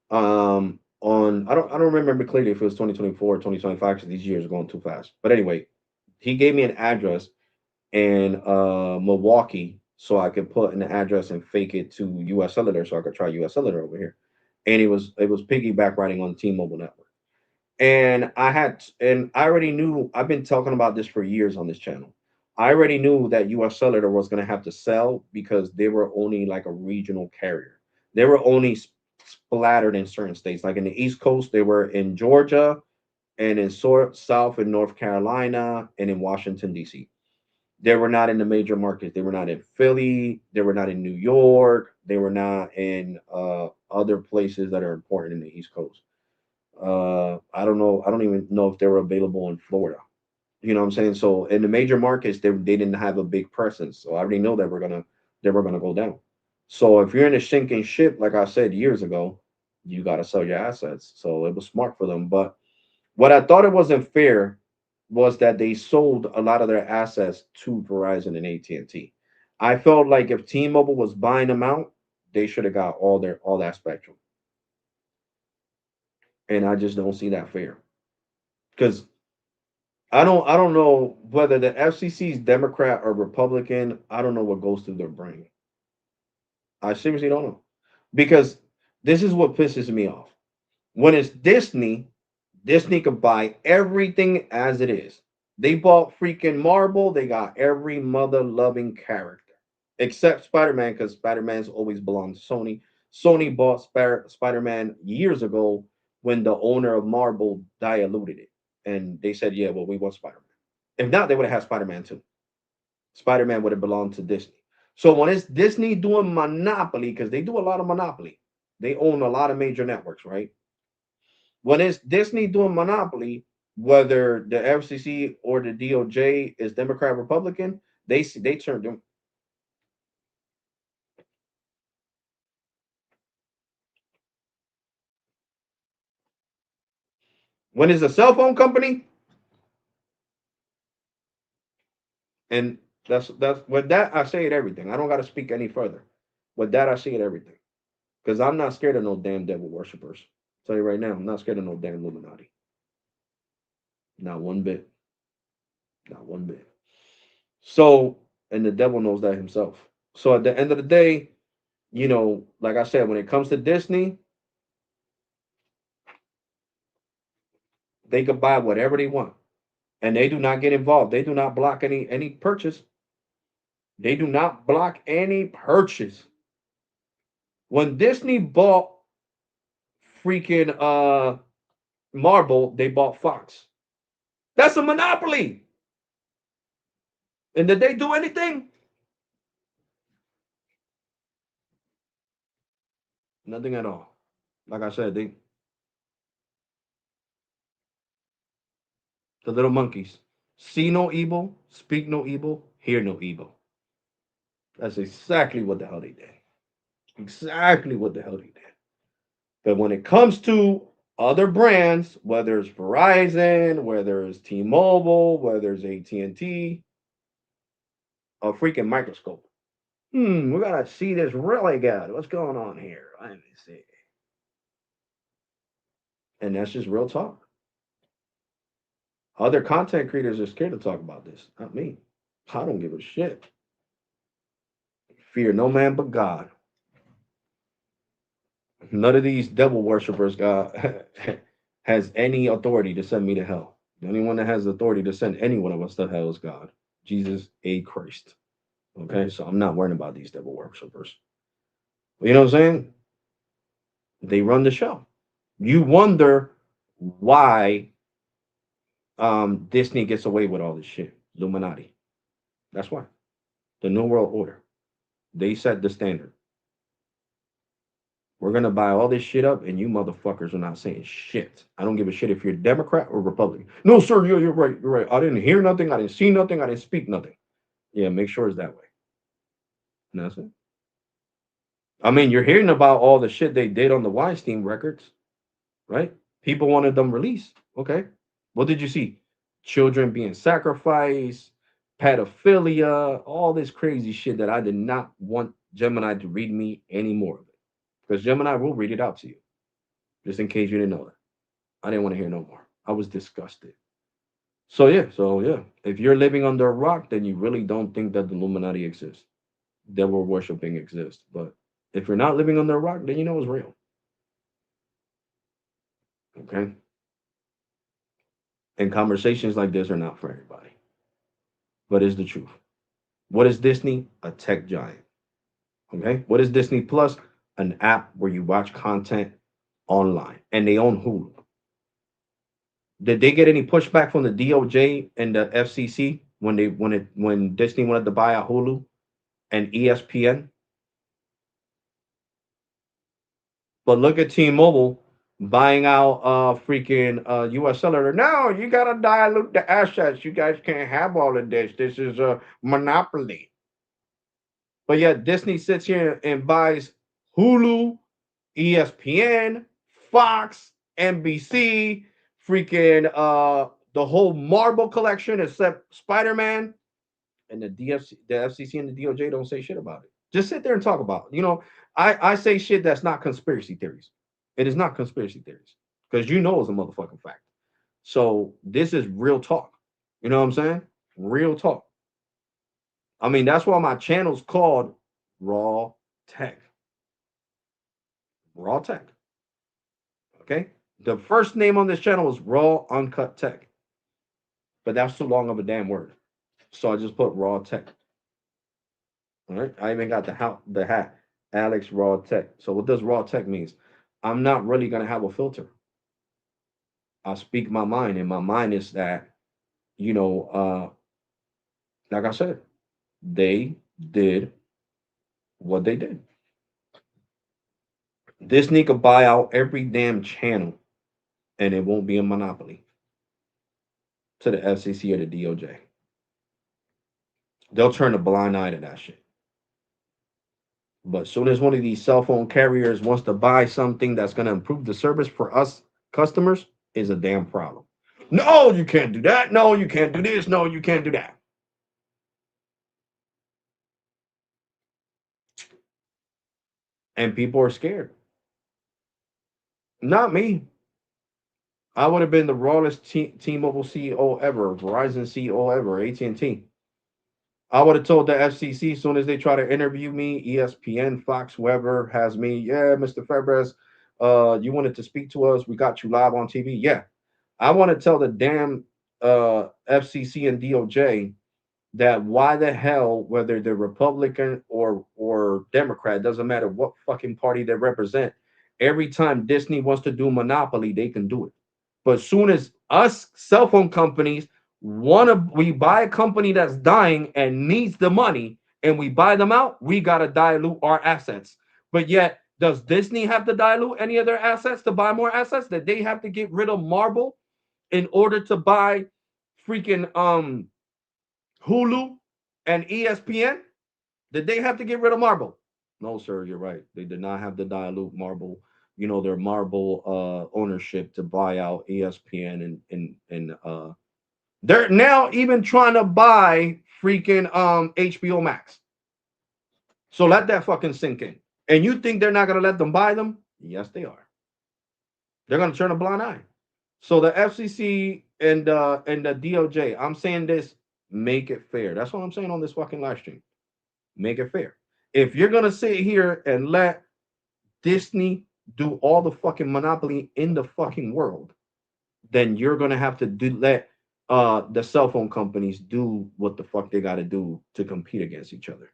Speaker 1: on I don't remember clearly if it was 2024 or 2025 because these years are going too fast. But anyway, he gave me an address in Milwaukee so I could put an address and fake it to US Cellular so I could try US Cellular over here. And it was piggyback riding on the T-Mobile network. And I already knew I've been talking about this for years on this channel. I already knew that US Cellular was going to have to sell because they were only like a regional carrier. They were only splattered in certain states. Like in the East Coast, they were in Georgia and in South and North Carolina and in Washington, D.C. They were not in the major markets. They were not in Philly. They were not in New York. They were not in other places that are important in the East Coast. I don't know. I don't even know if they were available in Florida. You know what I'm saying? So in the major markets, they didn't have a big presence. So I already know that they were gonna go down. So if you're in a sinking ship, like I said years ago, you gotta sell your assets. So it was smart for them. But what I thought it wasn't fair was that they sold a lot of their assets to Verizon and AT&T. I felt like if T-Mobile was buying them out, they should have got all that spectrum. And I just don't see that fair. Because I don't know whether the FCC is Democrat or Republican. I don't know what goes through their brain. I seriously don't know. Because this is what pisses me off. When it's Disney, Disney could buy everything as it is. They bought freaking Marvel. They got every mother loving character except Spider Man because Spider Man's always belonged to Sony. Sony bought Spider Man years ago when the owner of Marvel diluted it, and they said, "Yeah, well, we want Spider Man." If not, they would have had Spider Man too. Spider Man would have belonged to Disney. So when it's Disney doing monopoly, because they do a lot of monopoly, they own a lot of major networks, right? When it's Disney doing monopoly, whether the FCC or the DOJ is Democrat Republican, they turn them. When it's a cell phone company, and that's with that I say it everything. I don't got to speak any further. With that I say it everything because I'm not scared of no damn devil worshippers. Tell you right now, I'm not scared of no damn Illuminati. Not one bit. Not one bit. So, and the devil knows that himself. So at the end of the day, like I said, when it comes to Disney, they could buy whatever they want, and they do not get involved. They do not block any purchase. They do not block any purchase. When Disney bought freaking Marvel, they bought Fox. That's a monopoly. And did they do anything? Nothing at all. Like I said, the little monkeys see no evil, speak no evil, hear no evil. That's exactly what the hell they did. Exactly what the hell they did. But when it comes to other brands, whether it's Verizon, whether it's T-Mobile, whether it's AT&T, a freaking microscope. We gotta see this really good. What's going on here? Let me see. And that's just real talk. Other content creators are scared to talk about this, not me. I don't give a shit. Fear no man but God. None of these devil worshippers God has any authority to send me to hell. The only one that has authority to send any one of us to hell is God, Jesus A. Christ. Okay, so I'm not worrying about these devil worshippers. You know what I'm saying? They run the show. You wonder why Disney gets away with all this shit. Illuminati. That's why. The New World Order. They set the standard. We're gonna buy all this shit up, and you motherfuckers are not saying shit. I don't give a shit if you're Democrat or Republican. No, sir, you're right. You're right. I didn't hear nothing. I didn't see nothing. I didn't speak nothing. Yeah, make sure it's that way. And that's it. I mean, you're hearing about all the shit they did on the Weinstein records, right? People wanted them released. Okay. What did you see? Children being sacrificed, pedophilia, all this crazy shit that I did not want Gemini to read me any more of it. Because Gemini will read it out to you, just in case you didn't know that. I didn't want to hear no more. I was disgusted. So yeah. If you're living under a rock, then you really don't think that the Illuminati exists. Devil worshiping exists. But if you're not living under a rock, then you know it's real. Okay. And conversations like this are not for everybody. But it's the truth. What is Disney? A tech giant. Okay. What is Disney Plus? An app where you watch content online. And they own Hulu. Did they get any pushback from the DOJ and the FCC when Disney wanted to buy out Hulu and ESPN? But look at T-Mobile buying out freaking US Cellular. No, you gotta dilute the assets. You guys can't have all of this. This is a monopoly. But yet Disney sits here and buys Hulu, ESPN, Fox, NBC, freaking the whole Marvel collection except Spider-Man. And the FCC and the DOJ don't say shit about it. Just sit there and talk about it. I say shit that's not conspiracy theories. It is not conspiracy theories because you know it's a motherfucking fact. So this is real talk. You know what I'm saying? Real talk. I mean, that's why my channel's called Raw Tech. Raw Tech. Okay. The first name on this channel was Raw Uncut Tech, but that's too long of a damn word. So I just put Raw Tech. All right. I even got the hat, Alex Raw Tech. So what does Raw Tech means? I'm not really gonna have a filter. I speak my mind, and my mind is that, you know, like I said, they did what they did. Disney could buy out every damn channel, and it won't be a monopoly to the FCC or the DOJ. They'll turn a blind eye to that shit. But as soon as one of these cell phone carriers wants to buy something that's going to improve the service for us customers, is a damn problem. No, you can't do that. No, you can't do this. No, you can't do that. And people are scared. Not me. I would have been the rawest T-Mobile CEO ever, Verizon CEO ever, AT&T. I would have told the FCC as soon as they try to interview me, ESPN, Fox, whoever has me. Yeah, Mr. Febres, you wanted to speak to us. We got you live on TV. Yeah, I want to tell the damn FCC and DOJ that why the hell, whether they're Republican or Democrat, doesn't matter what fucking party they represent. Every time Disney wants to do monopoly, they can do it. But as soon as us cell phone companies we buy a company that's dying and needs the money, and we buy them out, we gotta dilute our assets. But yet, does Disney have to dilute any of their assets to buy more assets? That they have to get rid of Marvel in order to buy freaking Hulu and ESPN? Did they have to get rid of Marvel? No, sir, you're right. They did not have to dilute Marvel, their Marvel ownership to buy out ESPN and they're now even trying to buy freaking HBO Max. So let that fucking sink in. And you think they're not gonna let them buy them? Yes, they are. They're gonna turn a blind eye. So the FCC and the DOJ, I'm saying this, make it fair. That's what I'm saying on this fucking live stream. Make it fair. If you're gonna sit here and let Disney do all the fucking monopoly in the fucking world, then you're gonna have to let the cell phone companies do what the fuck they gotta do to compete against each other.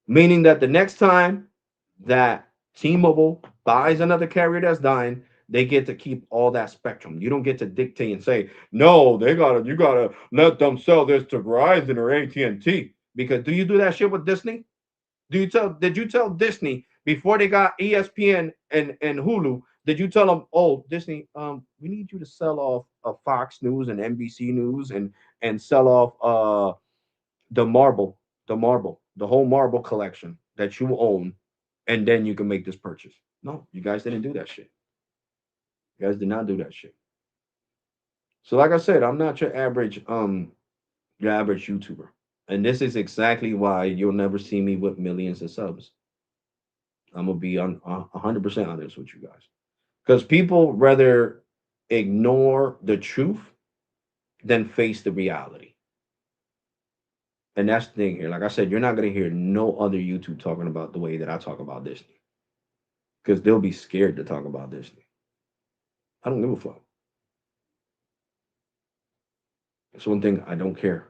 Speaker 1: Meaning that the next time that T-Mobile buys another carrier that's dying, they get to keep all that spectrum. You don't get to dictate and say, no, you gotta let them sell this to Verizon or AT&T. Because do you do that shit with Disney? Did you tell Disney before they got ESPN and Hulu? Did you tell them, oh, Disney, we need you to sell off Fox News and NBC News and sell off the the whole Marble collection that you own, and then you can make this purchase. No, you guys didn't do that shit. You guys did not do that shit. So, like I said, I'm not your average YouTuber, and this is exactly why you'll never see me with millions of subs. I'm gonna be on 100% honest with you guys, because people rather ignore the truth than face the reality. And that's the thing here. Like I said, you're not gonna hear no other YouTube talking about the way that I talk about Disney, because they'll be scared to talk about Disney. I don't give a fuck. It's one thing I don't care.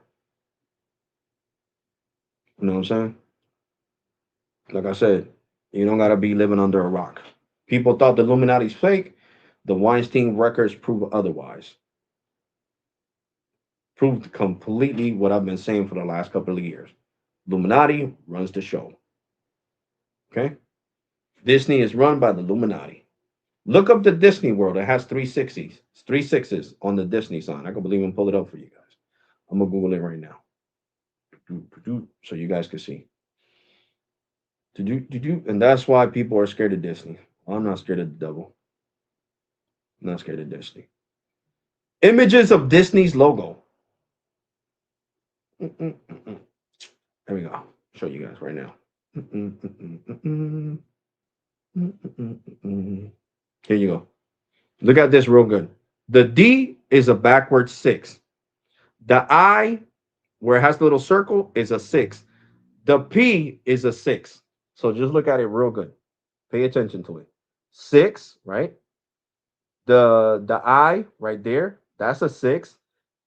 Speaker 1: You know what I'm saying? Like I said, you don't gotta be living under a rock. People thought the Illuminati's fake. The Weinstein records prove otherwise. Proved completely what I've been saying for the last couple of years. Illuminati runs the show. Okay? Disney is run by the Illuminati. Look up the Disney World. It has three sixes on the Disney sign. I can believe and pull it up for you guys. I'm gonna Google it right now, so you guys can see. And that's why people are scared of Disney. I'm not scared of the devil. I'm not scared of Disney. Images of Disney's logo. There we go. Show you guys right now. Here you go. Look at this real good. The D is a backward 6. The I, where it has the little circle, is a 6. The P is a 6. So just look at it real good. Pay attention to it. 6, right? The I right there, that's a six,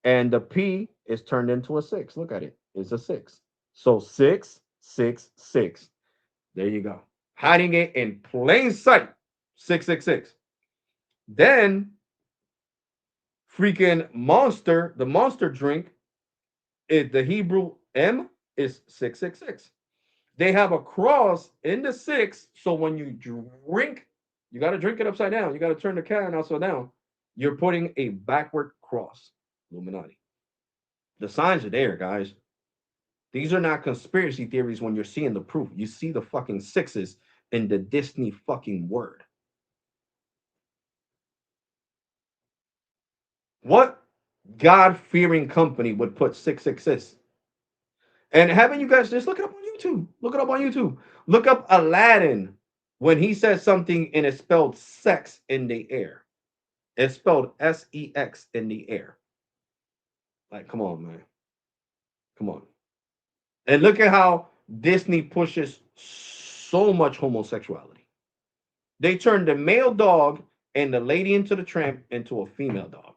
Speaker 1: and the P is turned into a six. Look at it. It's a six. So 666. There you go. Hiding it in plain sight. 666. Then freaking monster, the monster drink, is the Hebrew M is 666. They have a cross in the six, so when you drink, you got to drink it upside down. You got to turn the can upside down. You're putting a backward cross. Illuminati. The signs are there, guys. These are not conspiracy theories when you're seeing the proof. You see the fucking sixes in the Disney fucking word. What God fearing company would put 666? And haven't you guys just look it up on YouTube? Look it up on YouTube. Look up Aladdin when he says something and it's spelled sex in the air. It's spelled sex in the air. Like, come on, man. Come on. And look at how Disney pushes so much homosexuality. They turned the male dog and the lady into the tramp into a female dog.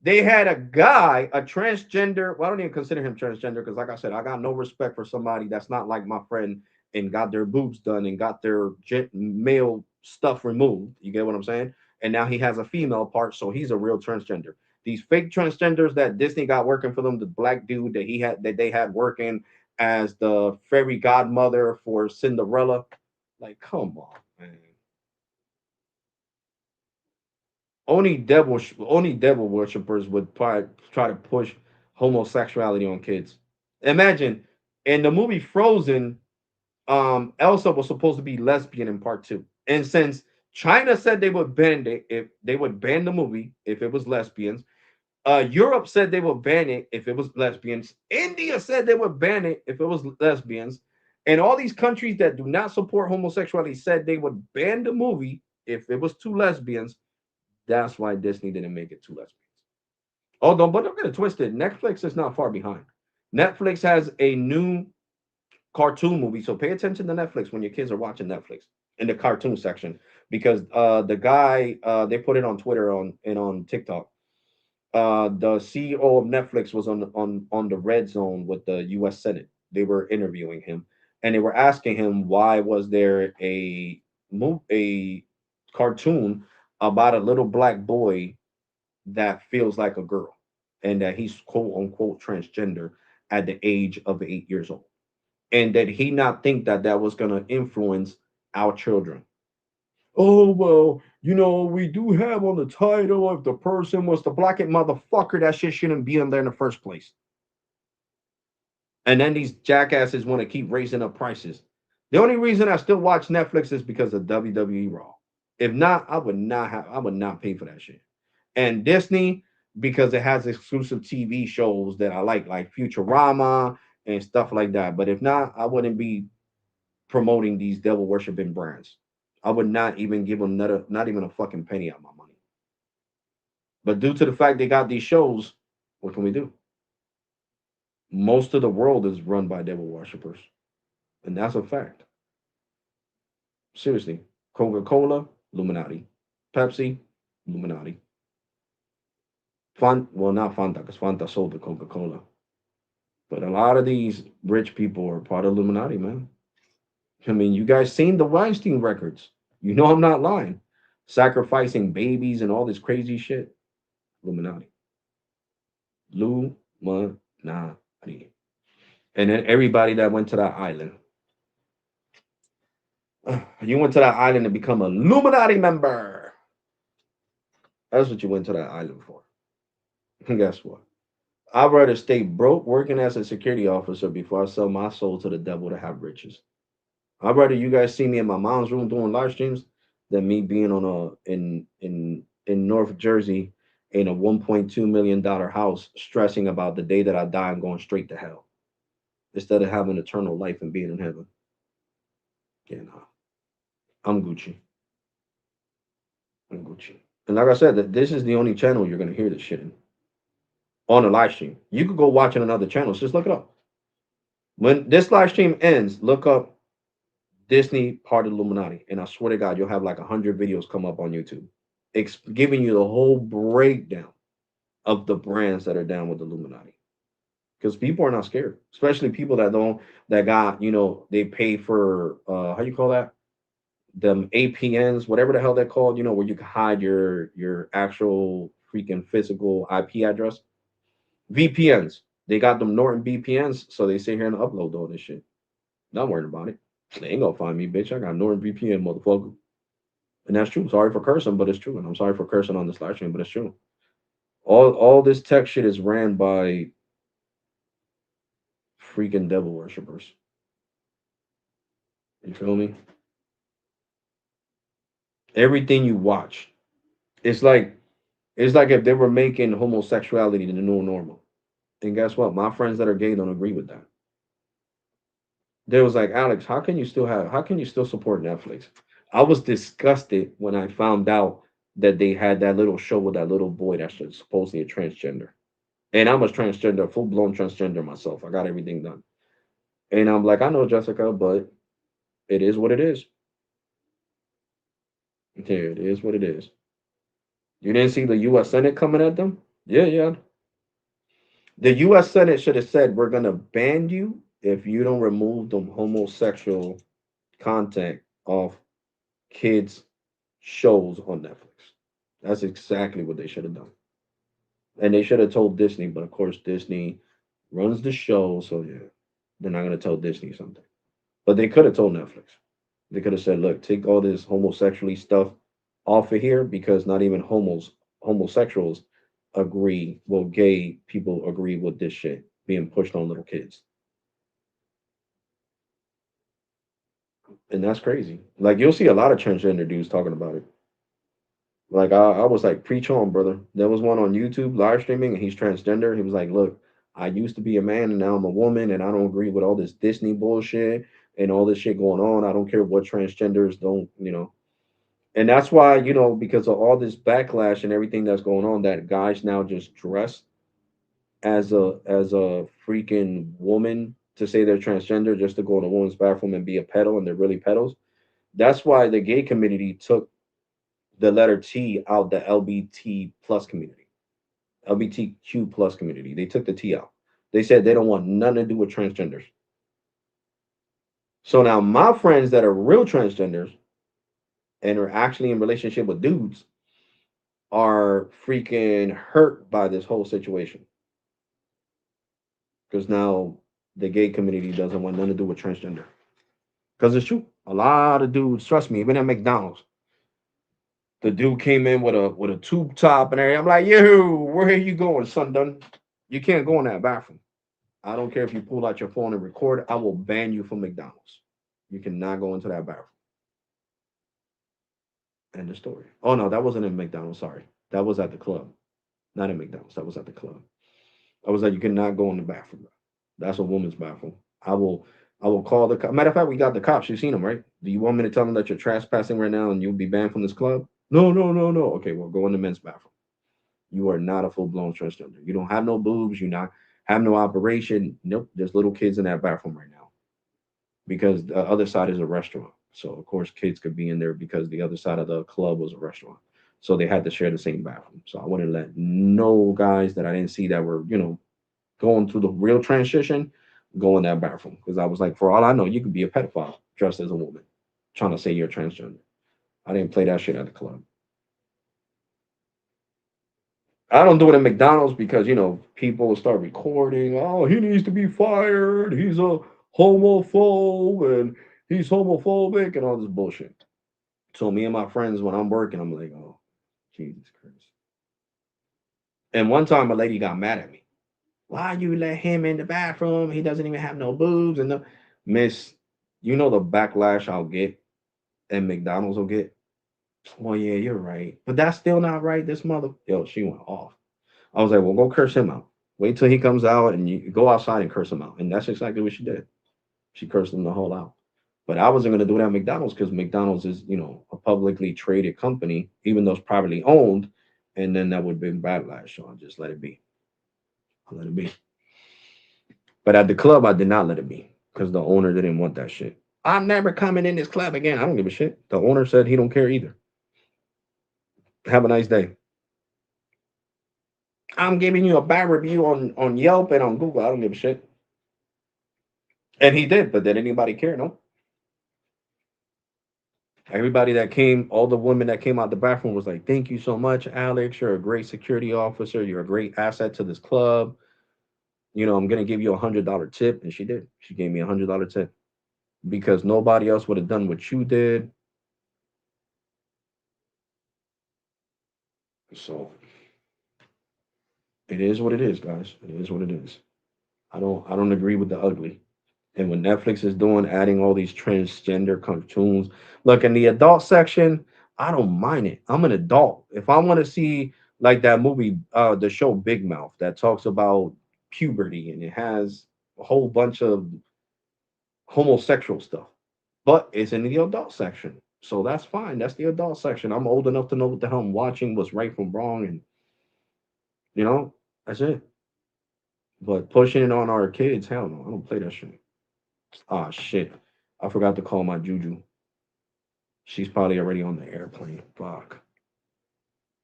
Speaker 1: They had a guy, a transgender. Well, I don't even consider him transgender because, like I said, I got no respect for somebody that's not like my friend and got their boobs done and got their male stuff removed. You get what I'm saying? And now he has a female part, so he's a real transgender. These fake transgenders that Disney got working for them, the black dude that they had working as the fairy godmother for Cinderella, like, come on, man. Only devil worshippers would try to push homosexuality on kids. Imagine in the movie Frozen, Elsa was supposed to be lesbian in part two, and since China said they would ban it if they would ban the movie if it was lesbians, Europe said they would ban it if it was lesbians. India said they would ban it if it was lesbians, and all these countries that do not support homosexuality said they would ban the movie if it was two lesbians. That's why Disney didn't make it two lesbians. Oh, don't get it twisted. Netflix is not far behind. Netflix has a new cartoon movie, so pay attention to Netflix when your kids are watching Netflix in the cartoon section because the guy they put it on Twitter on TikTok. The CEO of Netflix was on the red zone with the U.S. Senate. They were interviewing him, and they were asking him why was there a cartoon about a little black boy that feels like a girl and that he's quote unquote transgender at the age of 8 years old, and that he not think that that was going to influence our children. Oh well, we do have on the title if the person was the black motherfucker, that shit shouldn't be in there in the first place. And then these jackasses want to keep raising up prices. The only reason I still watch Netflix is because of WWE Raw. If not, I would not pay for that shit. And Disney because it has exclusive TV shows that I like Futurama and stuff like that. But if not, I wouldn't be promoting these devil worshiping brands. I would not even give them not even a fucking penny out of my money. But due to the fact they got these shows, what can we do? Most of the world is run by devil worshippers, and that's a fact. Seriously, Coca-Cola, Illuminati, Pepsi, Illuminati. Well, not Fanta, because Fanta sold to Coca-Cola. But a lot of these rich people are part of Illuminati, man. I mean, you guys seen the Weinstein records. You know I'm not lying. Sacrificing babies and all this crazy shit. Illuminati. Illuminati. And then everybody that went to that island. You went to that island to become a Illuminati member. That's what you went to that island for. And guess what? I'd rather stay broke working as a security officer before I sell my soul to the devil to have riches. I'd rather you guys see me in my mom's room doing live streams than me being on in North Jersey in a $1.2 million house stressing about the day that I die and going straight to hell instead of having eternal life and being in heaven. Yeah, nah. I'm Gucci. I'm Gucci. And like I said, that this is the only channel you're gonna hear this shit in on a live stream. You could go watch in another channel. Just look it up. When this live stream ends, look up Disney part of Illuminati, and I swear to God, you'll have like 100 videos come up on YouTube. giving you the whole breakdown of the brands that are down with the Illuminati. Because people are not scared, especially people that don't that got they pay for how you call that, them APNs, whatever the hell they're called, where you can hide your actual freaking physical IP address. VPNs. They got them Norton VPNs, so they sit here and upload all this shit. Not worrying about it. They ain't gonna find me, bitch. I got Norton VPN, motherfucker. And that's true. Sorry for cursing, but it's true. And I'm sorry for cursing on this live stream, but it's true. All this tech shit is ran by freaking devil worshippers. You feel me? Everything you watch, it's like it's like if they were making homosexuality the new normal. And guess what? My friends that are gay don't agree with that. They was like, Alex, how can you still support Netflix? I was disgusted when I found out that they had that little show with that little boy that's supposedly a transgender. And I'm a transgender, full blown transgender myself. I got everything done. And I'm like, I know Jessica, but it is what it is. Here, it is what it is. You didn't see the US Senate coming at them? Yeah, yeah. The US Senate should have said, we're going to ban you if you don't remove the homosexual content off kids' shows on Netflix. That's exactly what they should have done. And they should have told Disney, but of course, Disney runs the show. So, yeah, they're not going to tell Disney something. But they could have told Netflix. They could have said, look, take all this homosexually stuff off of here because not even homosexuals agree. Well, gay people agree with this shit being pushed on little kids. And that's crazy. Like you'll see a lot of transgender dudes talking about it. Like I was like, preach on, brother. There was one on YouTube live streaming and he's transgender. He was like, look, I used to be a man and now I'm a woman and I don't agree with all this Disney bullshit and all this shit going on. I don't care what transgenders don't. And that's why, because of all this backlash and everything that's going on, that guys now just dress as a freaking woman to say they're transgender just to go in a woman's bathroom and be a pedo and they're really pedos. That's why the gay community took the letter T out the LBT plus community, LBTQ plus community. They took the T out. They said they don't want nothing to do with transgenders. So now my friends that are real transgenders and are actually in relationship with dudes are freaking hurt by this whole situation because now the gay community doesn't want nothing to do with transgender. Because it's true. A lot of dudes, trust me, even at McDonald's, the dude came in with a tube top and everything. I'm like, yo, where are you going, son? Done? You can't go in that bathroom. I don't care if you pull out your phone and record. I will ban you from McDonald's. You cannot go into that bathroom. End of story. Oh no, that wasn't in McDonald's. Sorry, that was at the club, not in McDonald's. That was at the club. I was like, you cannot go in the bathroom. That's a woman's bathroom. I will call the matter of fact, we got the cops. You've seen them, right? Do you want me to tell them that you're trespassing right now and you'll be banned from this club? No, no, no, no. Okay, well, go in the men's bathroom. You are not a full blown transgender. You don't have no boobs. You not have no operation. Nope. There's little kids in that bathroom right now because the other side is a restaurant. So of course kids could be in there because the other side of the club was a restaurant. So they had to share the same bathroom. So I wouldn't let no guys that I didn't see that were going through the real transition go in that bathroom because I was like, for all I know, you could be a pedophile dressed as a woman, trying to say you're transgender. I didn't play that shit at the club. I don't do it at McDonald's because people will start recording. Oh, he needs to be fired. He's a homophobe and he's homophobic and all this bullshit. So me and my friends, when I'm working, I'm like, oh, Jesus Christ. And one time, a lady got mad at me. Why you let him in the bathroom? He doesn't even have no boobs and no. Miss, you know the backlash I'll get and McDonald's will get. Well, yeah, you're right, but that's still not right. This mother, yo, she went off. I was like, well, go curse him out. Wait till he comes out and you go outside and curse him out. And that's exactly what she did. She cursed him the whole out. But I wasn't going to do that at McDonald's because McDonald's is, a publicly traded company, even though it's privately owned. And then that would be backlash. So I just let it be. I let it be. But at the club, I did not let it be because the owner didn't want that shit. I'm never coming in this club again. I don't give a shit. The owner said he don't care either. Have a nice day. I'm giving you a bad review on Yelp and on Google. I don't give a shit. And he did, but did anybody care? No. Everybody that came, all the women that came out the bathroom was like, "Thank you so much, Alex. You're a great security officer. You're a great asset to this club. I'm gonna give you $100 tip." And she did. She gave me $100 tip because nobody else would have done what you did. So it is what it is, guys. It is what it is. I don't agree with the ugly. And what Netflix is doing, adding all these transgender cartoons. Look, in the adult section, I don't mind it. I'm an adult. If I want to see like that movie, the show Big Mouth that talks about puberty and it has a whole bunch of homosexual stuff, but it's in the adult section. So that's fine. That's the adult section. I'm old enough to know what the hell I'm watching, what's right from wrong, and you know, that's it. But pushing it on our kids, hell no, I don't play that shit. Ah shit. I forgot to call my Juju. She's probably already on the airplane. Fuck.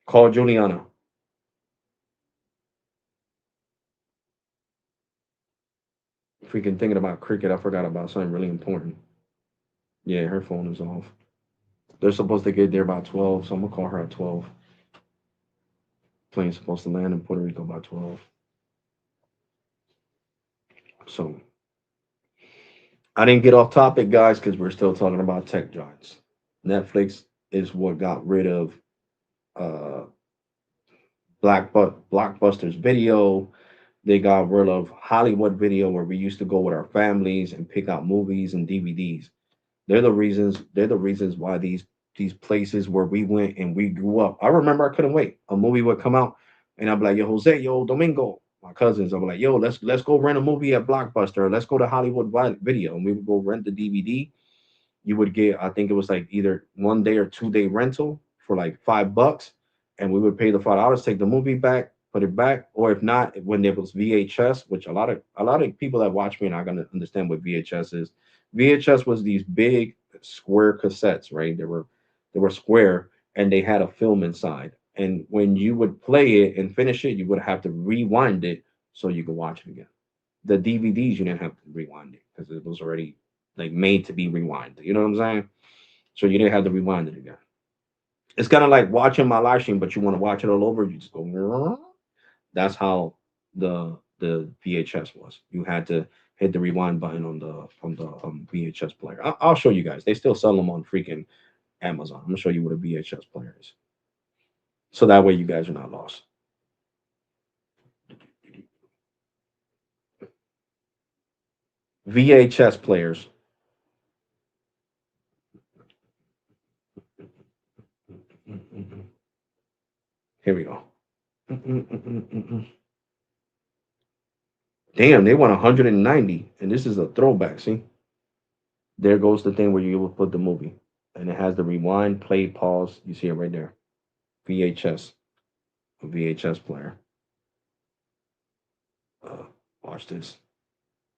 Speaker 1: Call Juliana. Freaking thinking about cricket. I forgot about something really important. Yeah, her phone is off. They're supposed to get there by 12, so I'm gonna call her at 12. Plane's supposed to land in Puerto Rico by 12. So I didn't get off topic, guys, because we're still talking about tech giants. Netflix is what got rid of uh Blockbuster's video. They got rid of Hollywood video where we used to go with our families and pick out movies and DVDs. They're the reasons why these places where we went and we grew up. I remember I couldn't wait. A movie would come out and I'd be like, yo, Jose, yo, Domingo, my cousins. I'm like, yo, let's go rent a movie at Blockbuster. Let's go to Hollywood Video. And we would go rent the DVD. You would get, I think it was like either 1 day or 2 day rental for like $5, and we would pay the $5, take the movie back, put it back, or if not, when there was VHS, which a lot of people that watch me and are gonna understand what VHS is. VHS was these big square cassettes, right? They were square and they had a film inside. And when you would play it and finish it, you would have to rewind it so you could watch it again. The DVDs you didn't have to rewind it because it was already like made to be rewinded. You know what I'm saying? So you didn't have to rewind it again. It's kind of like watching my live stream, but you want to watch it all over. You just go. That's how the VHS was. You had to hit the rewind button on the VHS player. I'll show you guys. They still sell them on freaking Amazon. I'm gonna show you what a VHS player is, so that way you guys are not lost. VHS players. Here we go. Damn, they want 190, and this is a throwback. See, there goes the thing where you will put the movie, and it has the rewind, play, pause. You see it right there. VHS, a VHS player. Uh, Watch this.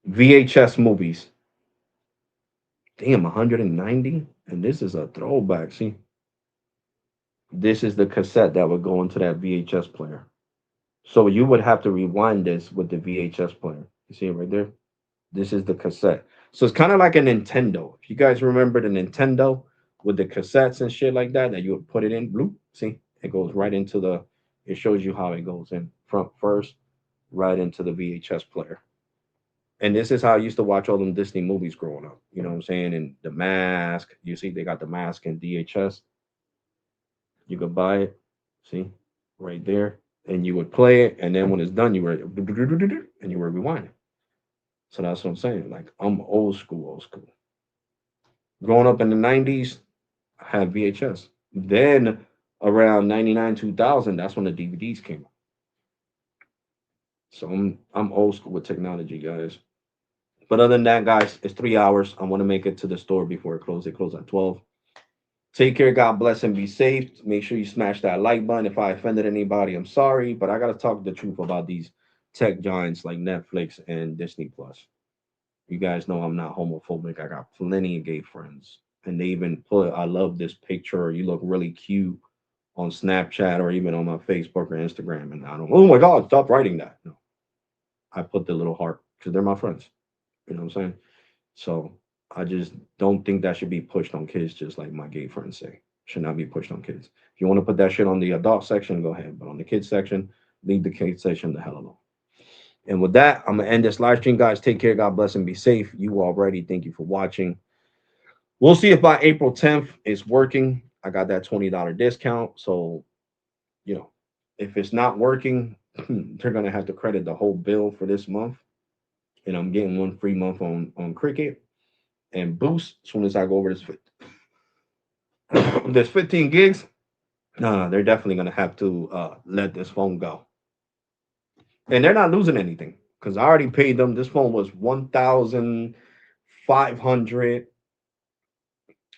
Speaker 1: VHS movies. Damn, 190, and this is a throwback. See, this is the cassette that would go into that VHS player. So you would have to rewind this with the VHS player. You see it right there? This is the cassette. So it's kind of like a Nintendo. If you guys remember the Nintendo with the cassettes and shit like that, that you would put it in, bloop, see, it goes right into it shows you how it goes in front first, right into the VHS player. And this is how I used to watch all them Disney movies growing up. You know what I'm saying? And the mask, you see, they got the mask in DHS. You could buy it, see, right there. And you would play it. And then when it's done, you were, and you were rewinding. So that's what I'm saying. Like, I'm old school, old school. Growing up in the 90s, I had VHS. Then around 99, 2000, that's when the DVDs came out. So I'm old school with technology, guys. But other than that, guys, it's 3 hours. I want to make it to the store before it closes. It closes at 12. Take care. God bless and be safe. Make sure you smash that like button. If I offended anybody, I'm sorry. But I got to talk the truth about these tech giants like Netflix and Disney Plus. You guys know I'm not homophobic. I got plenty of gay friends. And they even put, I love this picture. You look really cute on Snapchat or even on my Facebook or Instagram, and I don't. Oh my God, stop writing that. No, I put the little heart because they're my friends. You know what I'm saying? So I just don't think that should be pushed on kids, just like my gay friends say. Should not be pushed on kids. If you want to put that shit on the adult section, go ahead. But on the kids section, leave the kids section the hell alone. And with that, I'm gonna end this live stream, guys. Take care, God bless, and be safe. You already. Thank you for watching. We'll see if by April 10th it's working. I got that $20 discount. So, you know, if it's not working, they're gonna have to credit the whole bill for this month. And I'm getting one free month on Cricket and Boost as soon as I go over this this 15 gigs. They're definitely gonna have to let this phone go. And they're not losing anything because I already paid them. This phone was 1,500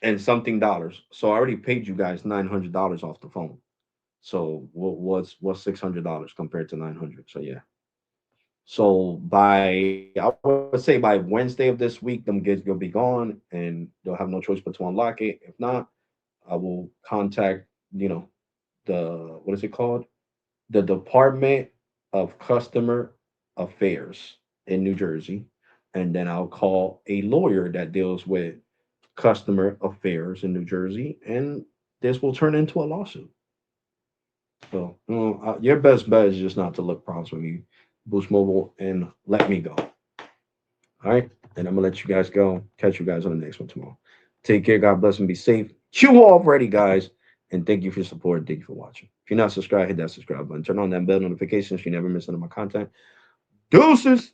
Speaker 1: and something dollars. So I already paid you guys $900 off the phone. So what's $600 compared to 900? So yeah. So I would say by Wednesday of this week, them gigs will be gone, and they'll have no choice but to unlock it. If not, I will contact the what is it called? The Department of Customer Affairs in New Jersey, and then I'll call a lawyer that deals with customer affairs in New Jersey, and this will turn into a lawsuit. So, your best bet is just not to look problems with me, Boost Mobile, and let me go. All right. And I'm going to let you guys go. Catch you guys on the next one tomorrow. Take care. God bless and be safe. You already, guys. And thank you for your support. Thank you for watching. If you're not subscribed, hit that subscribe button. Turn on that bell notifications so you never miss any of my content. Deuces.